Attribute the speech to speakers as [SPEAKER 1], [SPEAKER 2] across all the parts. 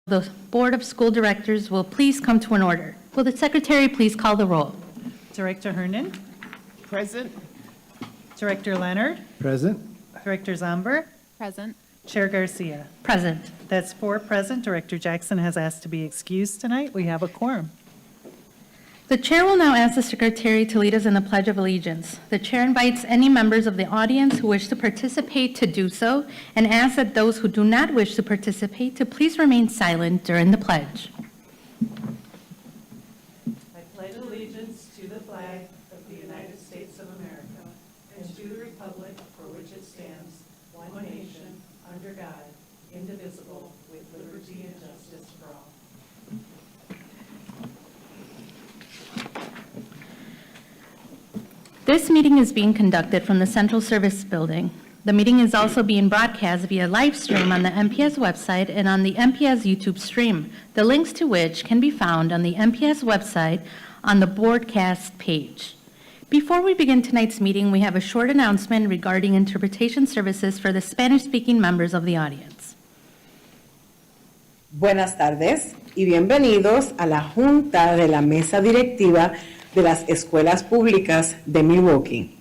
[SPEAKER 1] The Board of School Directors will please come to an order. Will the Secretary please call the roll?
[SPEAKER 2] Director Hernan,
[SPEAKER 3] Present.
[SPEAKER 2] Director Leonard,
[SPEAKER 4] Present.
[SPEAKER 2] Director Zomber,
[SPEAKER 5] Present.
[SPEAKER 2] Chair Garcia.
[SPEAKER 1] Present.
[SPEAKER 2] That's 4 present. Director Jackson has asked to be excused tonight. We have a quorum.
[SPEAKER 1] The Chair will now ask the Secretary to lead us in the Pledge of Allegiance. The Chair invites any members of the audience who wish to participate to do so, and asks that those who do not wish to participate to please remain silent during the pledge.
[SPEAKER 2] I pledge allegiance to the flag of the United States of America and to the republic for which it stands, one nation, under God, indivisible, with liberty and justice for all.
[SPEAKER 1] This meeting is being conducted from the Central Service Building. The meeting is also being broadcast via live stream on the MPS website and on the MPS YouTube stream, the links to which can be found on the MPS website on the broadcast page. Before we begin tonight's meeting, we have a short announcement regarding interpretation services for the Spanish-speaking members of the audience.
[SPEAKER 3] Buenas tardes y bienvenidos a la Junta de la Mesa Directiva de las Escuelas Públicas de Milwaukee.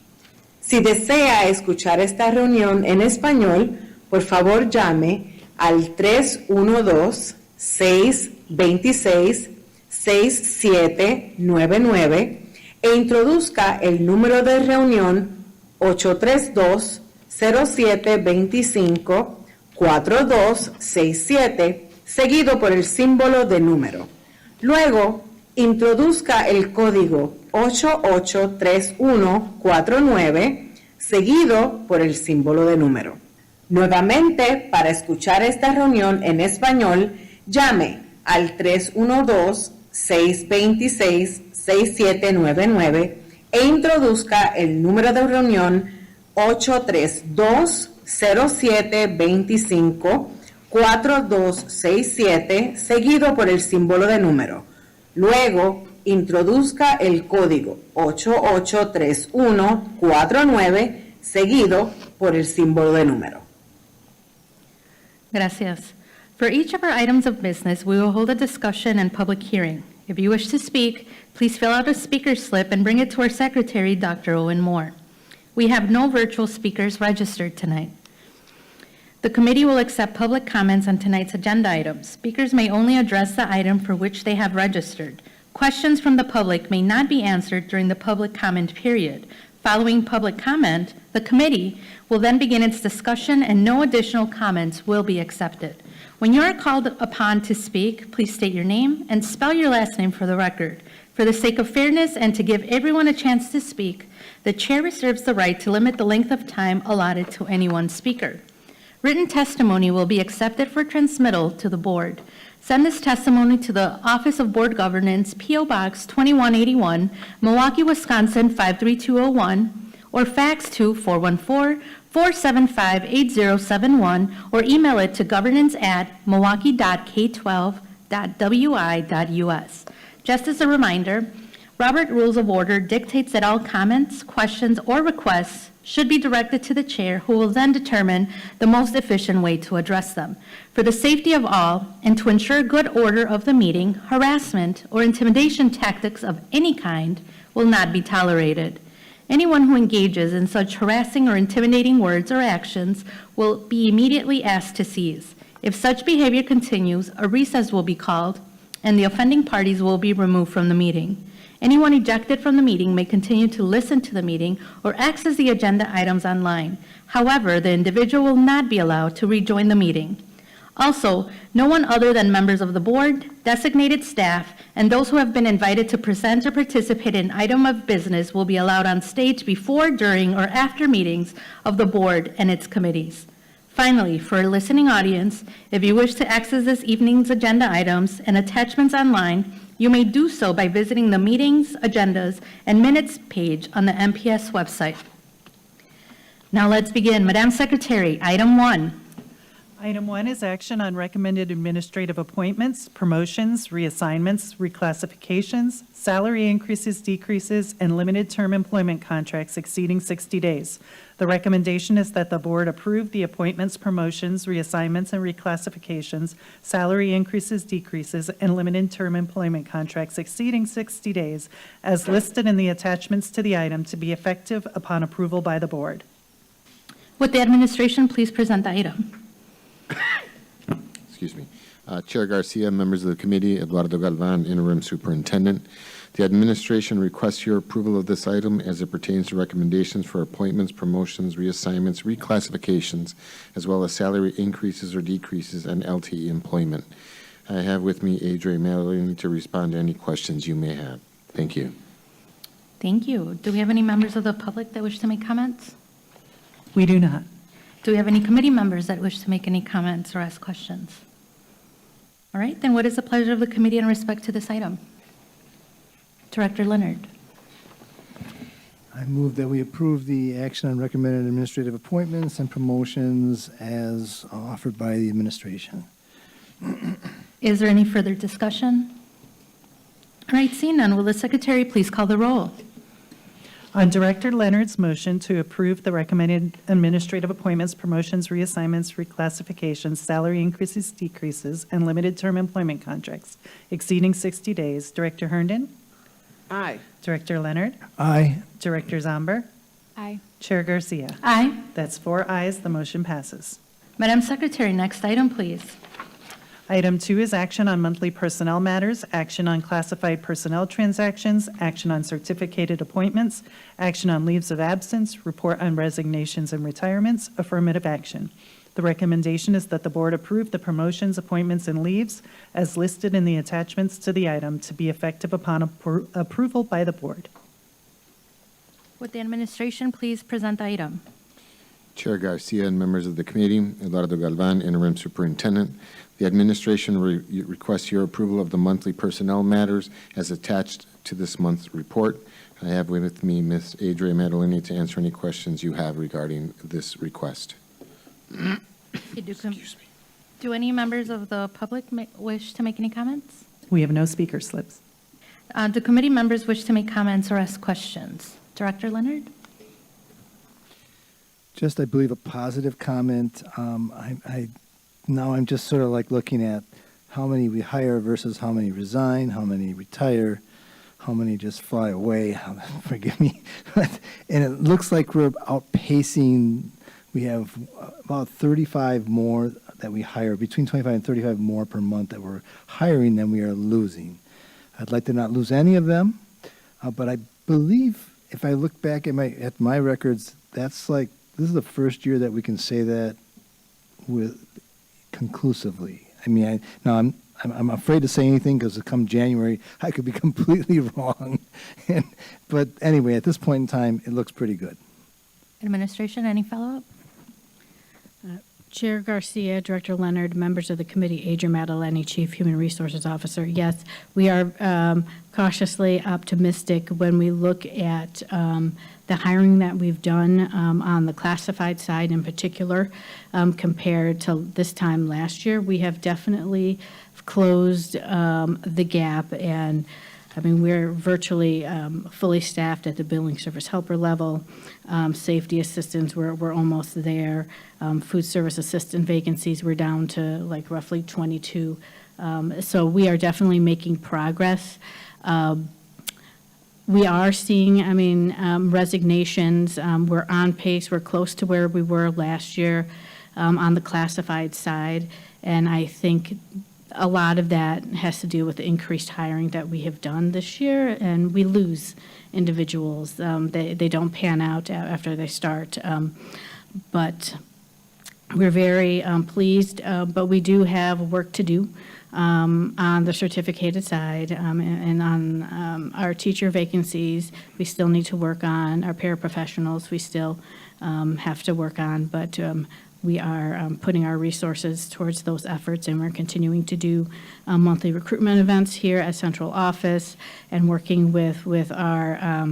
[SPEAKER 3] Si desea escuchar esta reunión en español, por favor llame al 312-626-6799 e introduzca el número de reunión 832-0725-4267, seguido por el símbolo de número. Luego, introduzca el código 883149, seguido por el símbolo de número. Nuevamente, para escuchar esta reunión en español, llame al 312-626-6799 e introduzca el número de reunión 832-0725-4267, seguido por el símbolo de número. Luego, introduzca el código 883149, seguido por el símbolo de número.
[SPEAKER 1] Gracias. For each of our items of business, we will hold a discussion and public hearing. If you wish to speak, please fill out a speaker slip and bring it to our Secretary, Dr. Owen Moore. We have no virtual speakers registered tonight. The committee will accept public comments on tonight's agenda items. Speakers may only address the item for which they have registered. Questions from the public may not be answered during the public comment period. Following public comment, the committee will then begin its discussion and no additional comments will be accepted. When you are called upon to speak, please state your name and spell your last name for the record. For the sake of fairness and to give everyone a chance to speak, the chair reserves the right to limit the length of time allotted to any one speaker. Written testimony will be accepted for transmittal to the board. Send this testimony to the Office of Board Governance, P.O. Box 2181, Milwaukee, Wisconsin 53201, or fax to 414-475-8071, or email it to governance@milwaukee.k12.wi.us. Just as a reminder, Robert Rules of Order dictates that all comments, questions, or requests should be directed to the chair, who will then determine the most efficient way to address them. For the safety of all and to ensure good order of the meeting, harassment or intimidation tactics of any kind will not be tolerated. Anyone who engages in such harassing or intimidating words or actions will be immediately asked to cease. If such behavior continues, a recess will be called and the offending parties will be removed from the meeting. Anyone ejected from the meeting may continue to listen to the meeting or access the agenda items online. However, the individual will not be allowed to rejoin the meeting. Also, no one other than members of the board, designated staff, and those who have been invited to present or participate in an item of business will be allowed on stage before, during, or after meetings of the board and its committees. Finally, for a listening audience, if you wish to access this evening's agenda items and attachments online, you may do so by visiting the meetings, agendas, and minutes page on the MPS website. Now let's begin. Madam Secretary, item 1.
[SPEAKER 2] Item 1 is action on recommended administrative appointments, promotions, reassignments, reclassifications, salary increases, decreases, and limited-term employment contracts exceeding 60 days. The recommendation is that the board approve the appointments, promotions, reassignments, and reclassifications, salary increases, decreases, and limited-term employment contracts exceeding 60 days as listed in the attachments to the item to be effective upon approval by the board.
[SPEAKER 1] Would the administration please present the item?
[SPEAKER 4] Excuse me. Chair Garcia, members of the committee, Eduardo Galvan, interim superintendent. The administration requests your approval of this item as it pertains to recommendations for appointments, promotions, reassignments, reclassifications, as well as salary increases or decreases and LTE employment. I have with me Adrienne Madeline to respond to any questions you may have. Thank you.
[SPEAKER 1] Thank you. Do we have any members of the public that wish to make comments?
[SPEAKER 2] We do not.
[SPEAKER 1] Do we have any committee members that wish to make any comments or ask questions? All right, then what is the pleasure of the committee in respect to this item? Director Leonard.
[SPEAKER 5] I move that we approve the action on recommended administrative appointments and promotions as offered by the administration.
[SPEAKER 1] Is there any further discussion? All right, seeing none, will the secretary please call the roll?
[SPEAKER 2] On Director Leonard's motion to approve the recommended administrative appointments, promotions, reassignments, reclassifications, salary increases, decreases, and limited-term employment contracts exceeding 60 days, Director Herndon?
[SPEAKER 3] Aye.
[SPEAKER 2] Director Leonard?
[SPEAKER 5] Aye.
[SPEAKER 2] Director Zomber?
[SPEAKER 6] Aye.
[SPEAKER 2] Chair Garcia?
[SPEAKER 1] Aye.
[SPEAKER 2] That's 4 ayes, the motion passes.
[SPEAKER 1] Madam Secretary, next item, please.
[SPEAKER 2] Item 2 is action on monthly personnel matters, action on classified personnel transactions, action on certificated appointments, action on leaves of absence, report on resignations and retirements, affirmative action. The recommendation is that the board approve the promotions, appointments, and leaves as listed in the attachments to the item to be effective upon approval by the board.
[SPEAKER 1] Would the administration please present the item?
[SPEAKER 4] Chair Garcia and members of the committee, Eduardo Galvan, interim superintendent. The administration requests your approval of the monthly personnel matters as attached to this month's report. I have with me Ms. Adrienne Madeline to answer any questions you have regarding this request.
[SPEAKER 1] Do any members of the public wish to make any comments?
[SPEAKER 2] We have no speaker slips.
[SPEAKER 1] Do committee members wish to make comments or ask questions? Director Leonard?
[SPEAKER 5] Just, I believe, a positive comment. Now I'm just sort of like looking at how many we hire versus how many resign, how many retire, how many just fly away. Forgive me. And it looks like we're outpacing. We have about 35 more that we hire, between 25 and 35 more per month that we're hiring than we are losing. I'd like to not lose any of them, but I believe if I look back at my records, that's like, this is the first year that we can say that with conclusively. I mean, I'm afraid to say anything because come January, I could be completely wrong. But anyway, at this point in time, it looks pretty good.
[SPEAKER 1] Administration, any follow-up?
[SPEAKER 6] Chair Garcia, Director Leonard, members of the committee, Adrienne Madeline, Chief Human Resources Officer. Yes, we are cautiously optimistic when we look at the hiring that we've done on the classified side in particular compared to this time last year. We have definitely closed the gap, and I mean, we're virtually fully staffed at the billing service helper level. Safety assistants, we're almost there. Food service assistant vacancies, we're down to like roughly 22. So we are definitely making progress. We are seeing, resignations. We're on pace. We're close to where we were last year on the classified side. And I think a lot of that has to do with the increased hiring that we have done this year, and we lose individuals. They don't pan out after they start. But we're very pleased, but we do have work to do on the certificated side and on our teacher vacancies. We still need to work on our paraprofessionals. We still have to work on, but we are putting our resources towards those efforts, and we're continuing to do monthly recruitment events here at Central Office and working with our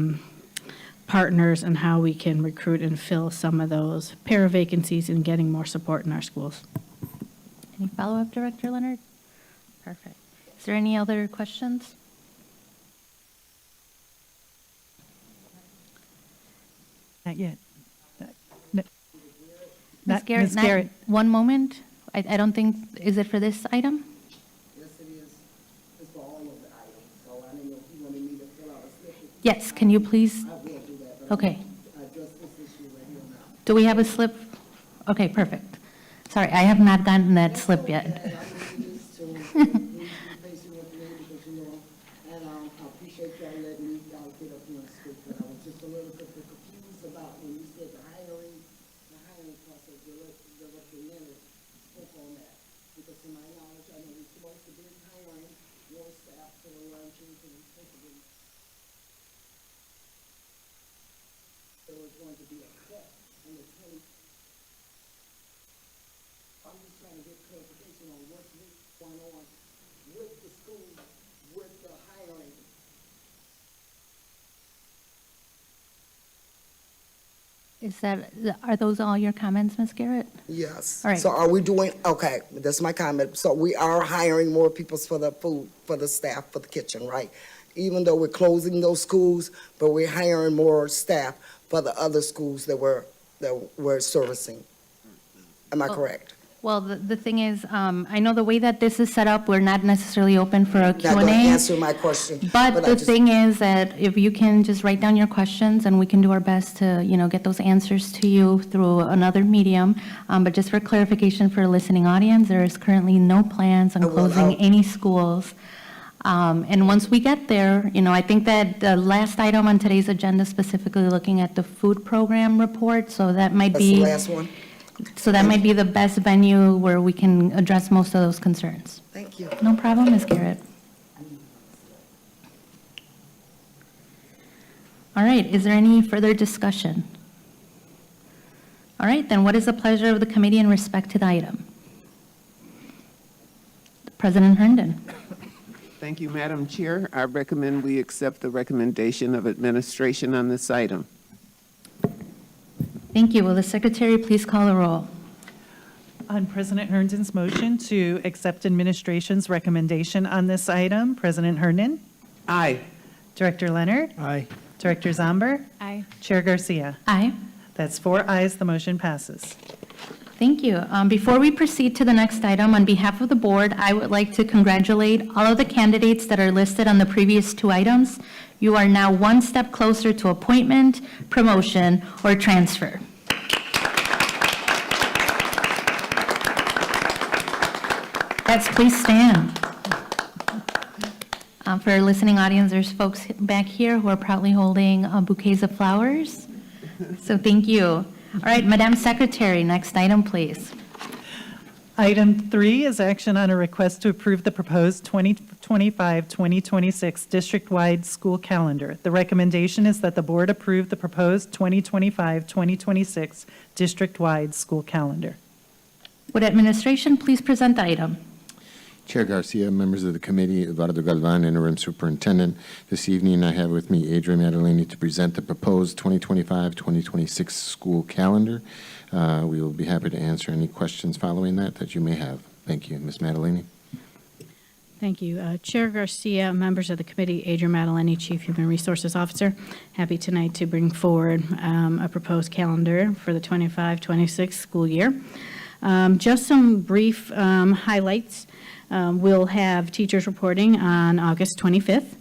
[SPEAKER 6] partners on how we can recruit and fill some of those para vacancies and getting more support in our schools.
[SPEAKER 1] Any follow-up, Director Leonard? Perfect. Is there any other questions?
[SPEAKER 2] Not yet.
[SPEAKER 1] Ms. Garrett, not- one moment. I don't think, is it for this item?
[SPEAKER 7] Yes, it is. It's for all of the items, so I didn't know if you wanted me to fill out a slip.
[SPEAKER 1] Yes, can you please?
[SPEAKER 7] I will do that, but
[SPEAKER 1] Okay.
[SPEAKER 7] I address this issue right here now.
[SPEAKER 1] Do we have a slip? Okay, perfect. Sorry, I have not gotten that slip yet.
[SPEAKER 7] And I'm gonna this to, please be patient with me because you know, and I appreciate y'all letting me, get up here and speak, but I was just a little bit confused about when you said the hiring process, the representative spoke on that. Because to my knowledge, I know we're supposed to be hiring more staff for the lunches and supposed to be. There was going to be a cut in the 20. I'm just trying to get clarification on what's going on with the school, with the hiring.
[SPEAKER 1] Are those all your comments, Ms. Garrett?
[SPEAKER 7] Yes.
[SPEAKER 1] All right.
[SPEAKER 7] So are we doing, okay, that's my comment. So we are hiring more people for the food, for the staff, for the kitchen, right? Even though we're closing those schools, but we're hiring more staff for the other schools that we're servicing. Am I correct?
[SPEAKER 1] Well, the thing is, I know the way that this is set up, we're not necessarily open for a
[SPEAKER 7] Not going to
[SPEAKER 1] Q&A.
[SPEAKER 7] answer my question.
[SPEAKER 1] But
[SPEAKER 7] I
[SPEAKER 1] the
[SPEAKER 7] just-
[SPEAKER 1] thing is that if you can just write down your questions, and we can do our best to, get those answers to you through another medium. But just for clarification for a listening audience, there is currently no plans on
[SPEAKER 7] Well,
[SPEAKER 1] closing
[SPEAKER 7] I'll-
[SPEAKER 1] any schools. And once we get there, I think that the last item on today's agenda specifically looking at the food program report, so that might
[SPEAKER 7] That's the
[SPEAKER 1] be,
[SPEAKER 7] last one?
[SPEAKER 1] so that might be the best venue where we can address most of those concerns.
[SPEAKER 7] Thank you.
[SPEAKER 1] No problem, Ms. Garrett. All right, is there any further discussion? All right, then what is the pleasure of the committee in respect to the item? President Herndon.
[SPEAKER 8] Thank you, Madam Chair. I recommend we accept the recommendation of administration on this item.
[SPEAKER 1] Thank you. Will the secretary please call the roll?
[SPEAKER 2] On President Herndon's motion to accept administration's recommendation on this item, President Herndon,
[SPEAKER 8] Aye.
[SPEAKER 2] Director Leonard,
[SPEAKER 5] Aye.
[SPEAKER 2] Director Zomber,
[SPEAKER 6] Aye.
[SPEAKER 2] Chair Garcia.
[SPEAKER 1] Aye.
[SPEAKER 2] That's 4 ayes, the motion passes.
[SPEAKER 1] Thank you. Before we proceed to the next item, on behalf of the board, I would like to congratulate all of the candidates that are listed on the previous two items. You are now one step closer to appointment, promotion, or transfer. Yes, please stand. For our listening audience, there's folks back here who are proudly holding bouquets of flowers. So thank you. All right, Madam Secretary, next item, please.
[SPEAKER 2] Item 3 is action on a request to approve the proposed 2025-2026 district-wide school calendar. The recommendation is that the board approve the proposed 2025-2026 district-wide school calendar.
[SPEAKER 1] Would administration please present the item?
[SPEAKER 4] Chair Garcia, members of the committee, Eduardo Galvan, interim superintendent. This evening, I have with me Adrian Maddaleni to present the proposed 2025-2026 school calendar. We will be happy to answer any questions following that you may have. Thank you. Ms. Maddaleni.
[SPEAKER 6] Thank you. Chair Garcia, members of the committee, Adrian Maddaleni, Chief Human Resources Officer, happy tonight to bring forward a proposed calendar for the 25-26 school year. Just some brief highlights. We'll have teachers reporting on August 25th,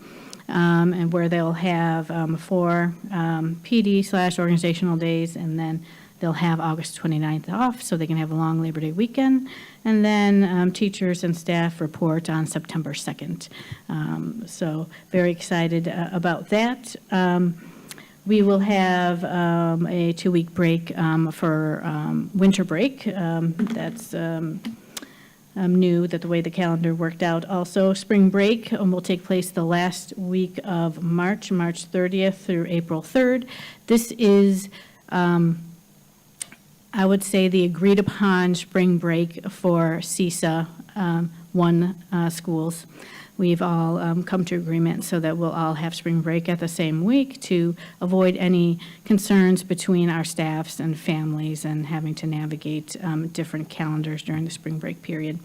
[SPEAKER 6] and where they'll have 4 PD/organizational days, and then they'll have August 29th off, so they can have a long Labor Day weekend. And then teachers and staff report on September 2nd. So very excited about that. We will have a 2-week break for winter break. That's new, that the way the calendar worked out. Also, spring break will take place the last week of March 30th through April 3rd. This is, I would say, the agreed upon spring break for CISA schools. We've all come to agreement so that we'll all have spring break at the same week to avoid any concerns between our staffs and families and having to navigate different calendars during the spring break period.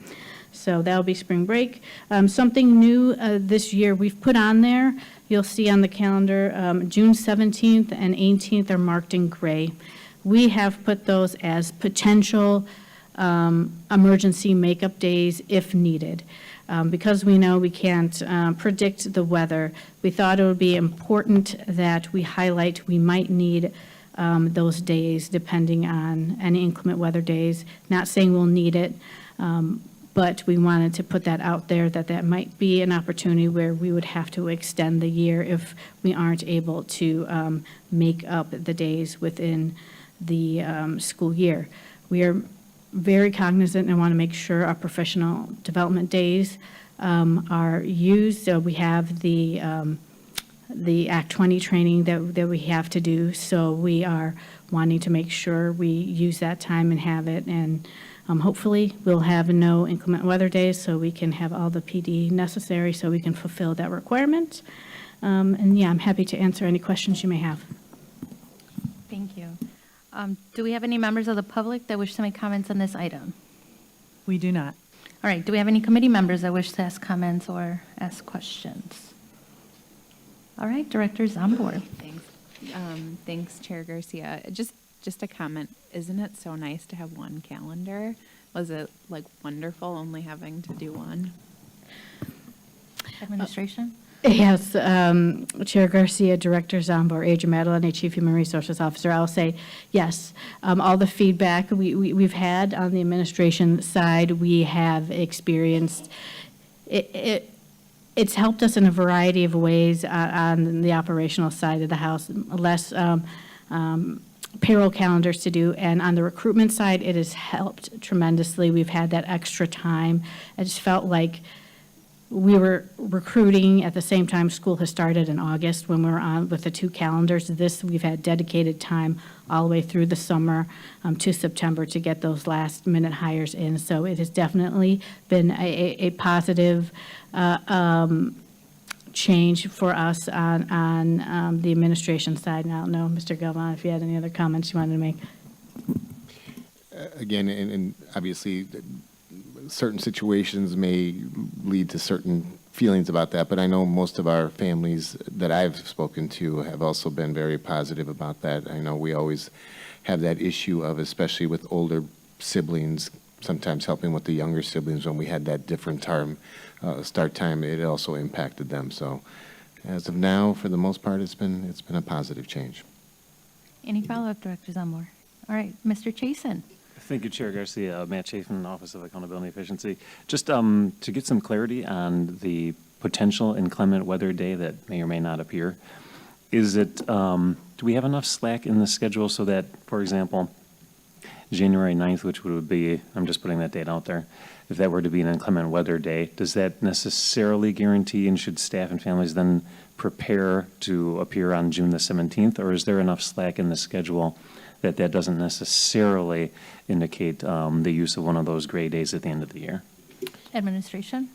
[SPEAKER 6] So that'll be spring break. Something new this year we've put on there, you'll see on the calendar, June 17th and 18th are marked in gray. We have put those as potential emergency makeup days if needed. Because we know we can't predict the weather, we thought it would be important that we highlight we might need those days depending on any inclement weather days. Not saying we'll need it, but we wanted to put that out there that might be an opportunity where we would have to extend the year if we aren't able to make up the days within the school year. We are very cognizant and want to make sure our professional development days are used. So we have the Act 20 training that we have to do. So we are wanting to make sure we use that time and have it. And hopefully we'll have no inclement weather days so we can have all the PD necessary so we can fulfill that requirement. And yeah, I'm happy to answer any questions you may have.
[SPEAKER 1] Thank you. Do we have any members of the public that wish to make comments on this item?
[SPEAKER 2] We do not.
[SPEAKER 1] All right, do we have any committee members that wish to ask comments or ask questions? All right, Director Zambor.
[SPEAKER 9] Thanks. Thanks, Chair Garcia. Just a comment. Isn't it so nice to have one calendar? Was it like wonderful only having to do one?
[SPEAKER 1] Administration?
[SPEAKER 6] Yes, Chair Garcia, Director Zambor, Adrian Madeline, Chief Human Resources Officer. I'll say yes. All the feedback we've had on the administration side, we have experienced. It's helped us in a variety of ways on the operational side of the house. Less payroll calendars to do, and on the recruitment side, it has helped tremendously. We've had that extra time. I just felt like we were recruiting at the same time school has started in August when we were on with the two calendars. We've had dedicated time all the way through the summer to September to get those last minute hires in. So it has definitely been a positive change for us on the administration side. And I don't know, Mr. Galvan, if you had any other comments you wanted to make.
[SPEAKER 4] Again, and obviously, certain situations may lead to certain feelings about that, but I know most of our families that I've spoken to have also been very positive about that. I know we always have that issue of, especially with older siblings, sometimes helping with the younger siblings when we had that different start time, it also impacted them. So as of now, for the most part, it's been a positive change.
[SPEAKER 1] Any follow-up, Director Zambor? All right, Mr. Chasen.
[SPEAKER 10] Thank you, Chair Garcia. Matt Chafin, Office of Accountability and Efficiency. Just to get some clarity on the potential inclement weather day that may or may not appear, is it, do we have enough slack in the schedule so that, for example, January 9th, which would be, I'm just putting that date out there, if that were to be an inclement weather day, does that necessarily guarantee, and should staff and families then prepare to appear on June the 17th, or is there enough slack in the schedule that doesn't necessarily indicate the use of one of those gray days at the end of the year?
[SPEAKER 1] Administration?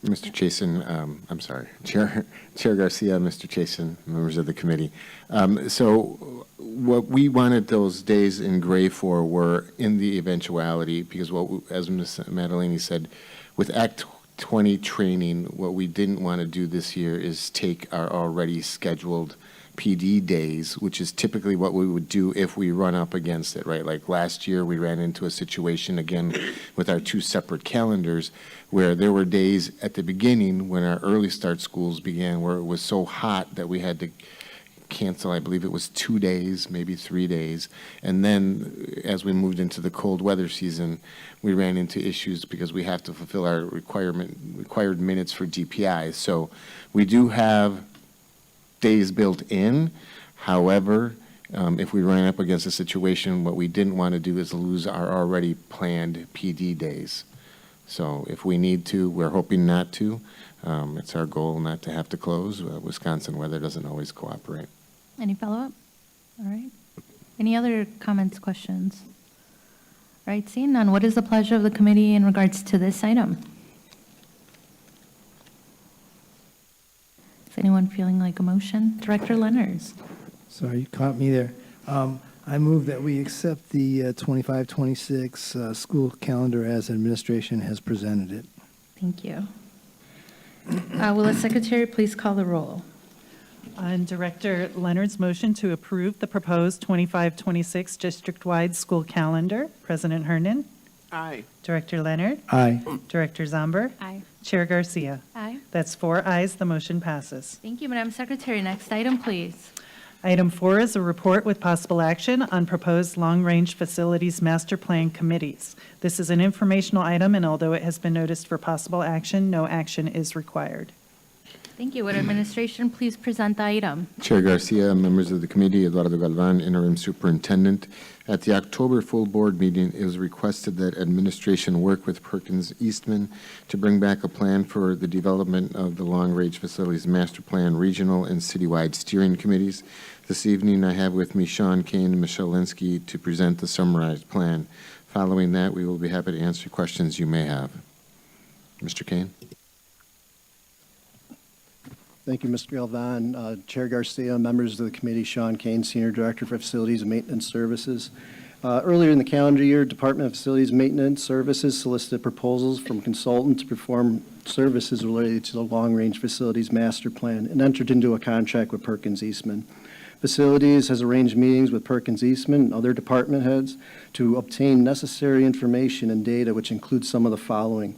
[SPEAKER 4] Mr. Chasen, I'm sorry, Chair Garcia, Mr. Chasen, members of the committee. So what we wanted those days in gray for were in the eventuality, because as Ms. Madalini said, with Act 20 training, what we didn't want to do this year is take our already scheduled PD days, which is typically what we would do if we run up against it, right? Like last year, we ran into a situation again with our two separate calendars where there were days at the beginning when our early start schools began where it was so hot that we had to cancel, I believe it was 2 days, maybe 3 days. And then as we moved into the cold weather season, we ran into issues because we have to fulfill our required minutes for DPI. So we do have days built in. However, if we ran up against a situation, what we didn't want to do is lose our already planned PD days. So if we need to, we're hoping not to. It's our goal not to have to close. Wisconsin weather doesn't always cooperate.
[SPEAKER 1] Any follow-up? All right. Any other comments, questions? All right, seeing none, what is the pleasure of the committee in regards to this item? anyone feeling like a motion? Director Leonard.
[SPEAKER 5] Sorry, you caught me there. I move that we accept the 25-26 school calendar as administration has presented it.
[SPEAKER 1] Thank you. Will the secretary please call the roll?
[SPEAKER 2] On Director Leonard's motion to approve the proposed 25-26 district-wide school calendar, President Hernan,
[SPEAKER 8] Aye.
[SPEAKER 2] Director Leonard,
[SPEAKER 5] Aye.
[SPEAKER 2] Director Zomber,
[SPEAKER 9] Aye.
[SPEAKER 2] Chair Garcia.
[SPEAKER 9] Aye.
[SPEAKER 2] That's 4 ayes, the motion passes.
[SPEAKER 1] Thank you, Madam Secretary. Next item, please.
[SPEAKER 2] Item 4 is a report with possible action on proposed long-range facilities master plan committees. This is an informational item, and although it has been noticed for possible action, no action is required.
[SPEAKER 1] Thank you. Would administration please present the item?
[SPEAKER 4] Chair Garcia, members of the committee, Eduardo Galvan, interim superintendent. At the October full board meeting, it was requested that administration work with Perkins Eastman to bring back a plan for the development of the long-range facilities master plan regional and citywide steering committees. This evening, I have with me Sean Kane and Michelle Linsky to present the summarized plan. Following that, we will be happy to answer questions you may have. Mr. Kane?
[SPEAKER 11] Thank you, Mr. Galvan. Chair Garcia, members of the committee, Sean Kane, Senior Director for Facilities and Maintenance Services. Earlier in the calendar year, Department of Facilities and Maintenance Services solicited proposals from consultants to perform services related to the Long-Range Facilities Master Plan and entered into a contract with Perkins Eastman. Facilities has arranged meetings with Perkins Eastman and other department heads to obtain necessary information and data, which includes some of the following: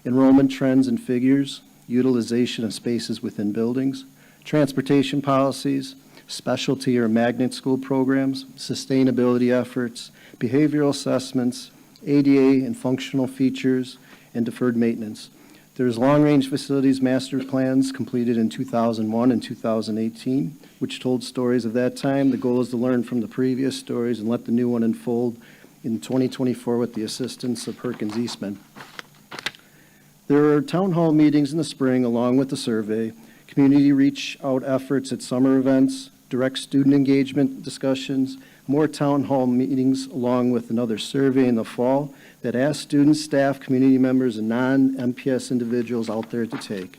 [SPEAKER 11] enrollment trends and figures, utilization of spaces within buildings, transportation policies, specialty or magnet school programs, sustainability efforts, behavioral assessments, ADA and functional features, and deferred maintenance. There's long-range facilities master plans completed in 2001 and 2018, which told stories of that time. The goal is to learn from the previous stories and let the new one unfold in 2024 with the assistance of Perkins Eastman. There are town hall meetings in the spring along with the survey, community reach out efforts at summer events, direct student engagement discussions, more town hall meetings along with another survey in the fall that asks students, staff, community members, and non-MPS individuals out there to take.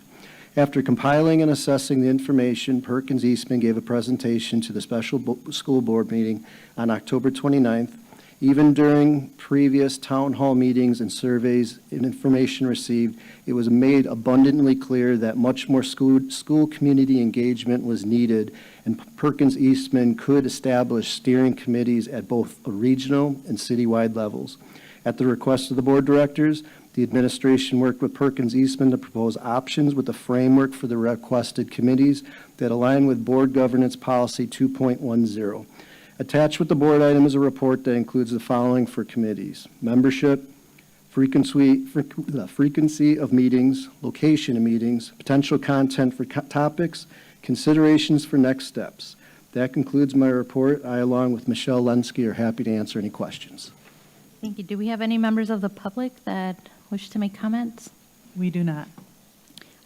[SPEAKER 11] After compiling and assessing the information, Perkins Eastman gave a presentation to the special school board meeting on October 29th. Even during previous town hall meetings and surveys and information received, it was made abundantly clear that much more school community engagement was needed, and Perkins Eastman could establish steering committees at both a regional and citywide levels. At the request of the board directors, the administration worked with Perkins Eastman to propose options with a framework for the requested committees that align with Board Governance Policy 2.10. Attached with the board item is a report that includes the following for committees: membership, frequency of meetings, location of meetings, potential content for topics, considerations for next steps. That concludes my report. I, along with Michelle Linsky, are happy to answer any questions.
[SPEAKER 1] Thank you. Do we have any members of the public that wish to make comments?
[SPEAKER 2] We do not.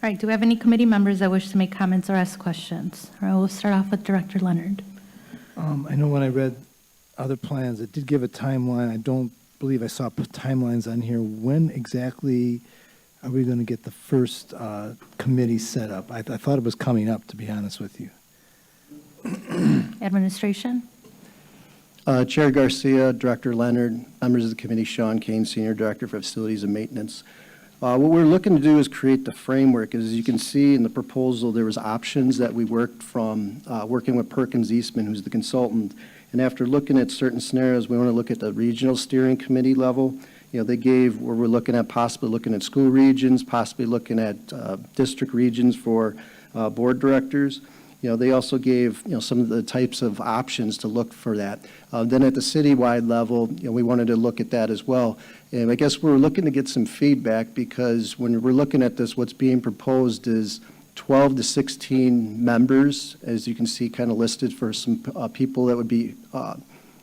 [SPEAKER 1] All right, do we have any committee members that wish to make comments or ask questions? All right, we'll start off with Director Leonard.
[SPEAKER 5] I know when I read other plans, it did give a timeline. I don't believe I saw timelines on here. When exactly are we going to get the first committee set up? I thought it was coming up, to be honest with you.
[SPEAKER 1] Administration?
[SPEAKER 11] Chair Garcia, Director Leonard, members of the committee, Sean Kane, Senior Director for Facilities and Maintenance. What we're looking to do is create the framework. As you can see in the proposal, there was options that we worked from working with Perkins Eastman, who's the consultant. And after looking at certain scenarios, we want to look at the regional steering committee level. You know, they gave where we're looking at possibly looking at school regions, possibly looking at district regions for board directors. You know, they also gave, some of the types of options to look for that. Then at the citywide level, we wanted to look at that as well. And I guess we're looking to get some feedback because when we're looking at this, what's being proposed is 12 to 16 members, as you can see kind of listed for some people that would be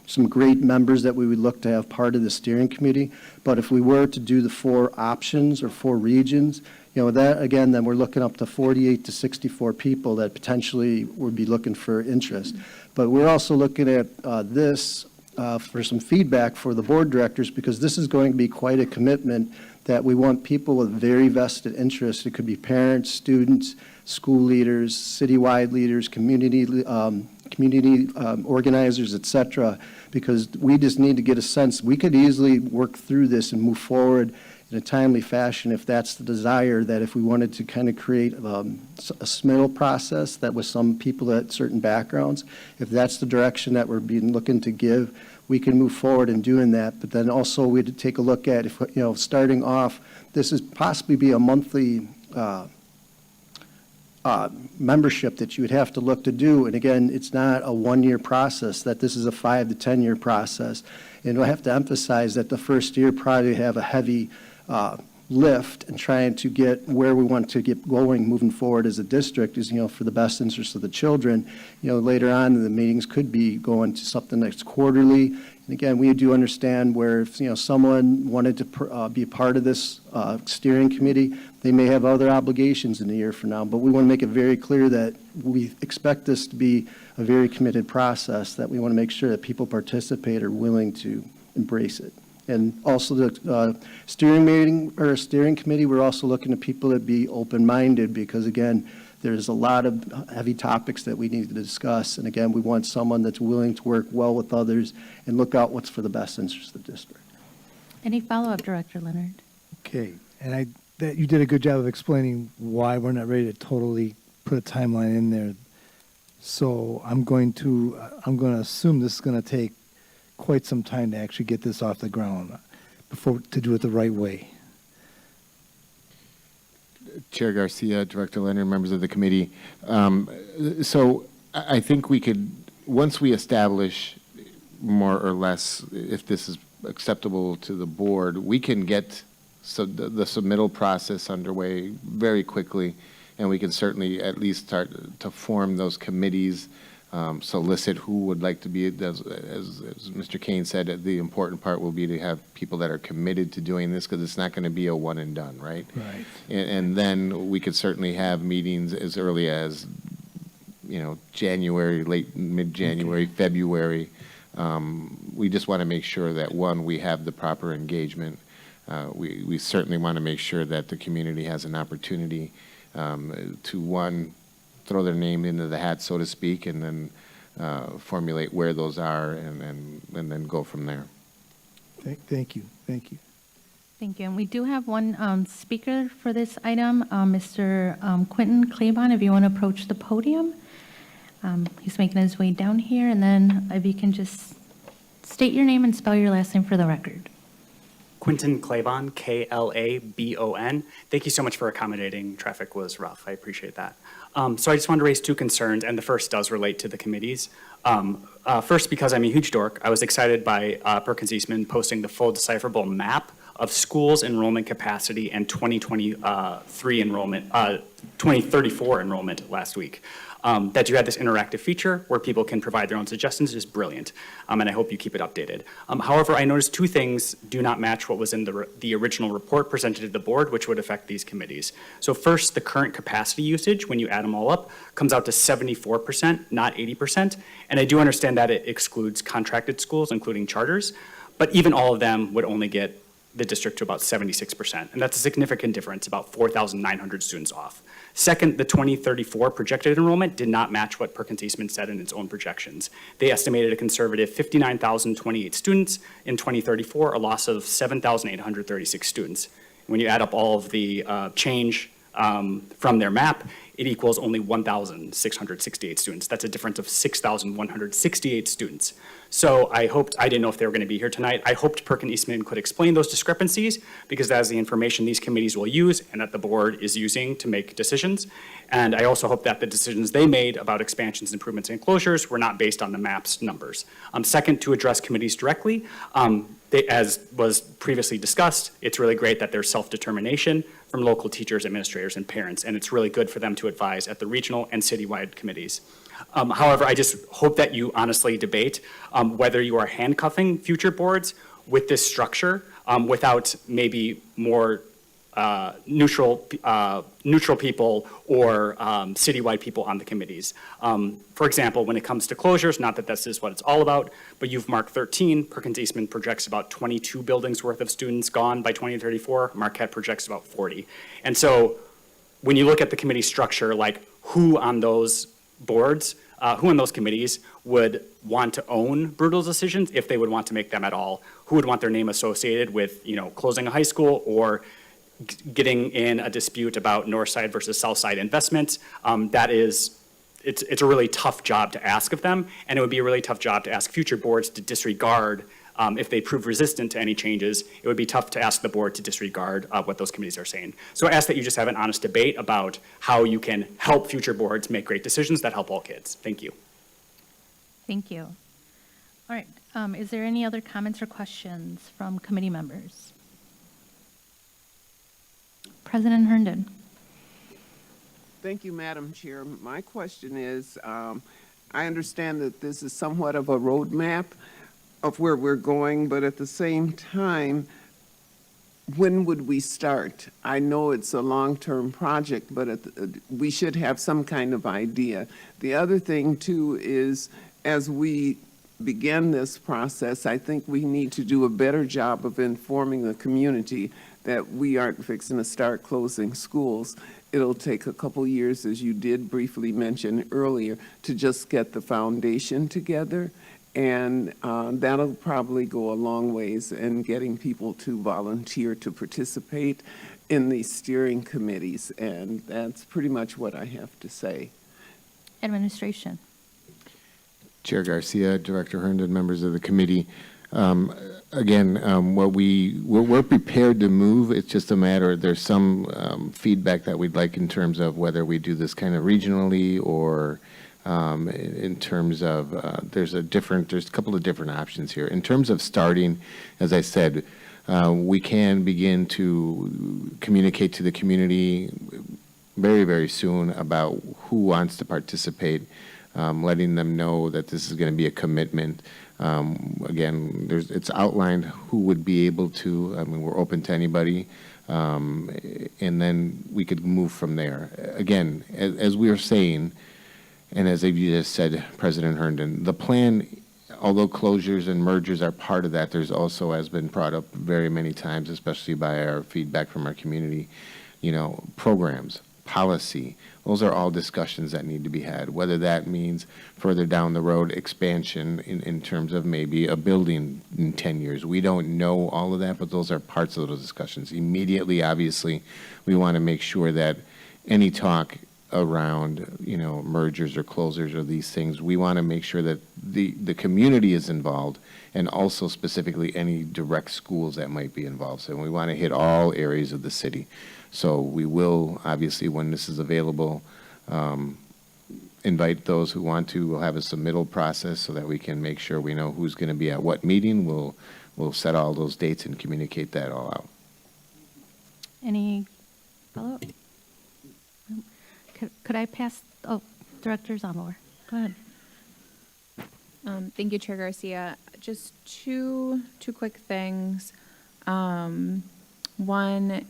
[SPEAKER 11] some great members that we would look to have part of the steering committee. But if we were to do the 4 options or 4 regions, that, again, then we're looking up to 48 to 64 people that potentially would be looking for interest. But we're also looking at this for some feedback for the board directors, because this is going to be quite a commitment that we want people with very vested interests. It could be parents, students, school leaders, citywide leaders, community organizers, et cetera, because we just need to get a sense. We could easily work through this and move forward in a timely fashion if that's the desire, that if we wanted to kind of create a SMIL process that with some people at certain backgrounds, if that's the direction that we're looking to give, we can move forward in doing that. But then also we'd take a look at, if, starting off, this is possibly be a monthly membership that you would have to look to do. And again, it's not a one-year process, that this is a 5 to 10-year process. And we'll have to emphasize that the first year probably have a heavy lift in trying to get where we want to get going moving forward as a district is, for the best interest of the children. Later on, the meetings could be going to something that's quarterly. And again, we do understand where if, someone wanted to be a part of this steering committee, they may have other obligations in a year from now. But we want to make it very clear that we expect this to be a very committed process, that we want to make sure that people participate or willing to embrace it. And also the steering committee, we're also looking at people that be open-minded, because again, there's a lot of heavy topics that we need to discuss. And again, we want someone that's willing to work well with others and look out what's for the best interest of the district.
[SPEAKER 1] Any follow-up, Director Leonard?
[SPEAKER 5] Okay, and that you did a good job of explaining why we're not ready to totally put a timeline in there. So I'm going to assume this is going to take quite some time to actually get this off the ground to do it the right way.
[SPEAKER 4] Chair Garcia, Director Leonard, members of the committee. So I think we could, once we establish more or less if this is acceptable to the board, we can get the submittal process underway very quickly, and we can certainly at least start to form those committees, solicit who would like to be, as Mr. Kane said, the important part will be to have people that are committed to doing this, because it's not going to be a one and done, right?
[SPEAKER 5] Right.
[SPEAKER 4] And then we could certainly have meetings as early as, January, mid-January, okay. February. We just want to make sure that, one, we have the proper engagement. We certainly want to make sure that the community has an opportunity to, one, throw their name into the hat, so to speak, and then formulate where those are, and then go from there.
[SPEAKER 5] Thank you.
[SPEAKER 1] Thank you. And we do have one speaker for this item, Mr. Quentin Claiborne, if you want to approach the podium. He's making his way down here, and then if you can just state your name and spell your last name for the record.
[SPEAKER 12] Quentin Claiborne, Klabon. Thank you so much for accommodating. Traffic was rough. I appreciate that. So I just wanted to raise two concerns, and the first does relate to the committees. First, because I'm a huge dork, I was excited by Perkins Eastman posting the full decipherable map of schools enrollment capacity and 2034 enrollment last week. That you had this interactive feature where people can provide their own suggestions is brilliant, and I hope you keep it updated. However, I noticed two things do not match what was in the original report presented to the board, which would affect these committees. So first, the current capacity usage, when you add them all up, comes out to 74%, not 80%, and I do understand that it excludes contracted schools, including charters, but even all of them would only get the district to about 76%, and that's a significant difference, about 4,900 students off. Second, the 2034 projected enrollment did not match what Perkins Eastman said in its own projections. They estimated a conservative 59,028 students in 2034, a loss of 7,836 students. When you add up all of the change from their map, it equals only 1,668 students. That's a difference of 6,168 students. So I didn't know if they were going to be here tonight. I hoped Perkins Eastman could explain those discrepancies, because that is the information these committees will use and that the board is using to make decisions. And I also hope that the decisions they made about expansions, improvements, and closures were not based on the map's numbers. Second, to address committees directly, as was previously discussed, it's really great that there's self-determination from local teachers, administrators, and parents, and it's really good for them to advise at the regional and citywide committees. However, I just hope that you honestly debate whether you are handcuffing future boards with this structure without maybe more neutral people or citywide people on the committees. For example, when it comes to closures, not that this is what it's all about, but you've marked 13. Perkins Eastman projects about 22 buildings worth of students gone by 2034. Marquette projects about 40. And so when you look at the committee structure, like who on those boards, who on those committees would want to own brutal decisions, if they would want to make them at all? Who would want their name associated with, closing a high school or getting in a dispute about north side versus south side investments? It's a really tough job to ask of them, and it would be a really tough job to ask future boards to disregard. If they prove resistant to any changes, it would be tough to ask the board to disregard what those committees are saying. So I ask that you just have an honest debate about how you can help future boards make great decisions that help all kids. Thank you.
[SPEAKER 1] Thank you. All right, is there any other comments or questions from committee members? President Herndon.
[SPEAKER 8] Thank you, Madam Chair. My question is, I understand that this is somewhat of a roadmap of where we're going, but at the same time, when would we start? I know it's a long-term project, but we should have some kind of idea. The other thing, too, is as we begin this process, I think we need to do a better job of informing the community that we aren't fixing to start closing schools. It'll take a couple years, as you did briefly mention earlier, to just get the foundation together. And that'll probably go a long ways in getting people to volunteer to participate in these steering committees. And that's pretty much what I have to say.
[SPEAKER 1] Administration.
[SPEAKER 4] Chair Garcia, Director Herndon, members of the committee. Again, we're prepared to move. It's just a matter, there's some feedback that we'd like in terms of whether we do this kind of regionally or in terms of, there's a couple of different options here. In terms of starting, as I said, we can begin to communicate to the community very, very soon about who wants to participate, letting them know that this is going to be a commitment. Again, it's outlined who would be able to. I mean, we're open to anybody, and then we could move from there. Again, as we were saying, and as you just said, President Herndon, the plan, although closures and mergers are part of that, there's also, has been brought up very many times, especially by our feedback from our community, programs, policy. Those are all discussions that need to be had, whether that means further down the road expansion in terms of maybe a building in 10 years. We don't know all of that, but those are parts of those discussions. Immediately, obviously, we want to make sure that any talk around, mergers or closures or these things, we want to make sure that the community is involved, and also specifically any direct schools that might be involved. So we want to hit all areas of the city. So we will, obviously, when this is available, invite those who want to. We'll have a submittal process so that we can make sure we know who's going to be at what meeting. We'll set all those dates and communicate that all out.
[SPEAKER 1] Any follow-up? Could I pass, Director Zamor, go ahead.
[SPEAKER 9] Thank you, Chair Garcia. Just two quick things. One,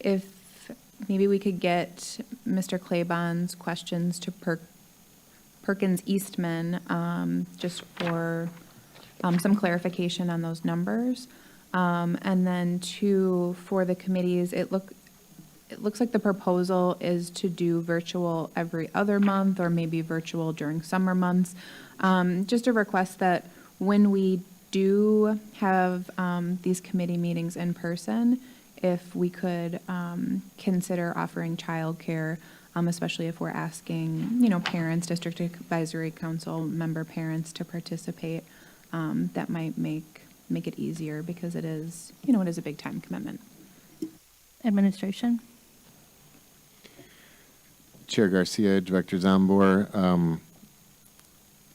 [SPEAKER 9] if maybe we could get Mr. Claiborne's questions to Perkins Eastman, just for some clarification on those numbers. And then two, for the committees, it looks like the proposal is to do virtual every other month or maybe virtual during summer months. Just a request that when we do have these committee meetings in person, if we could consider offering childcare, especially if we're asking, parents, District Advisory Council member parents to participate, that might make it easier because it is, it is a big time commitment.
[SPEAKER 1] Administration.
[SPEAKER 4] Chair Garcia, Director Zambor,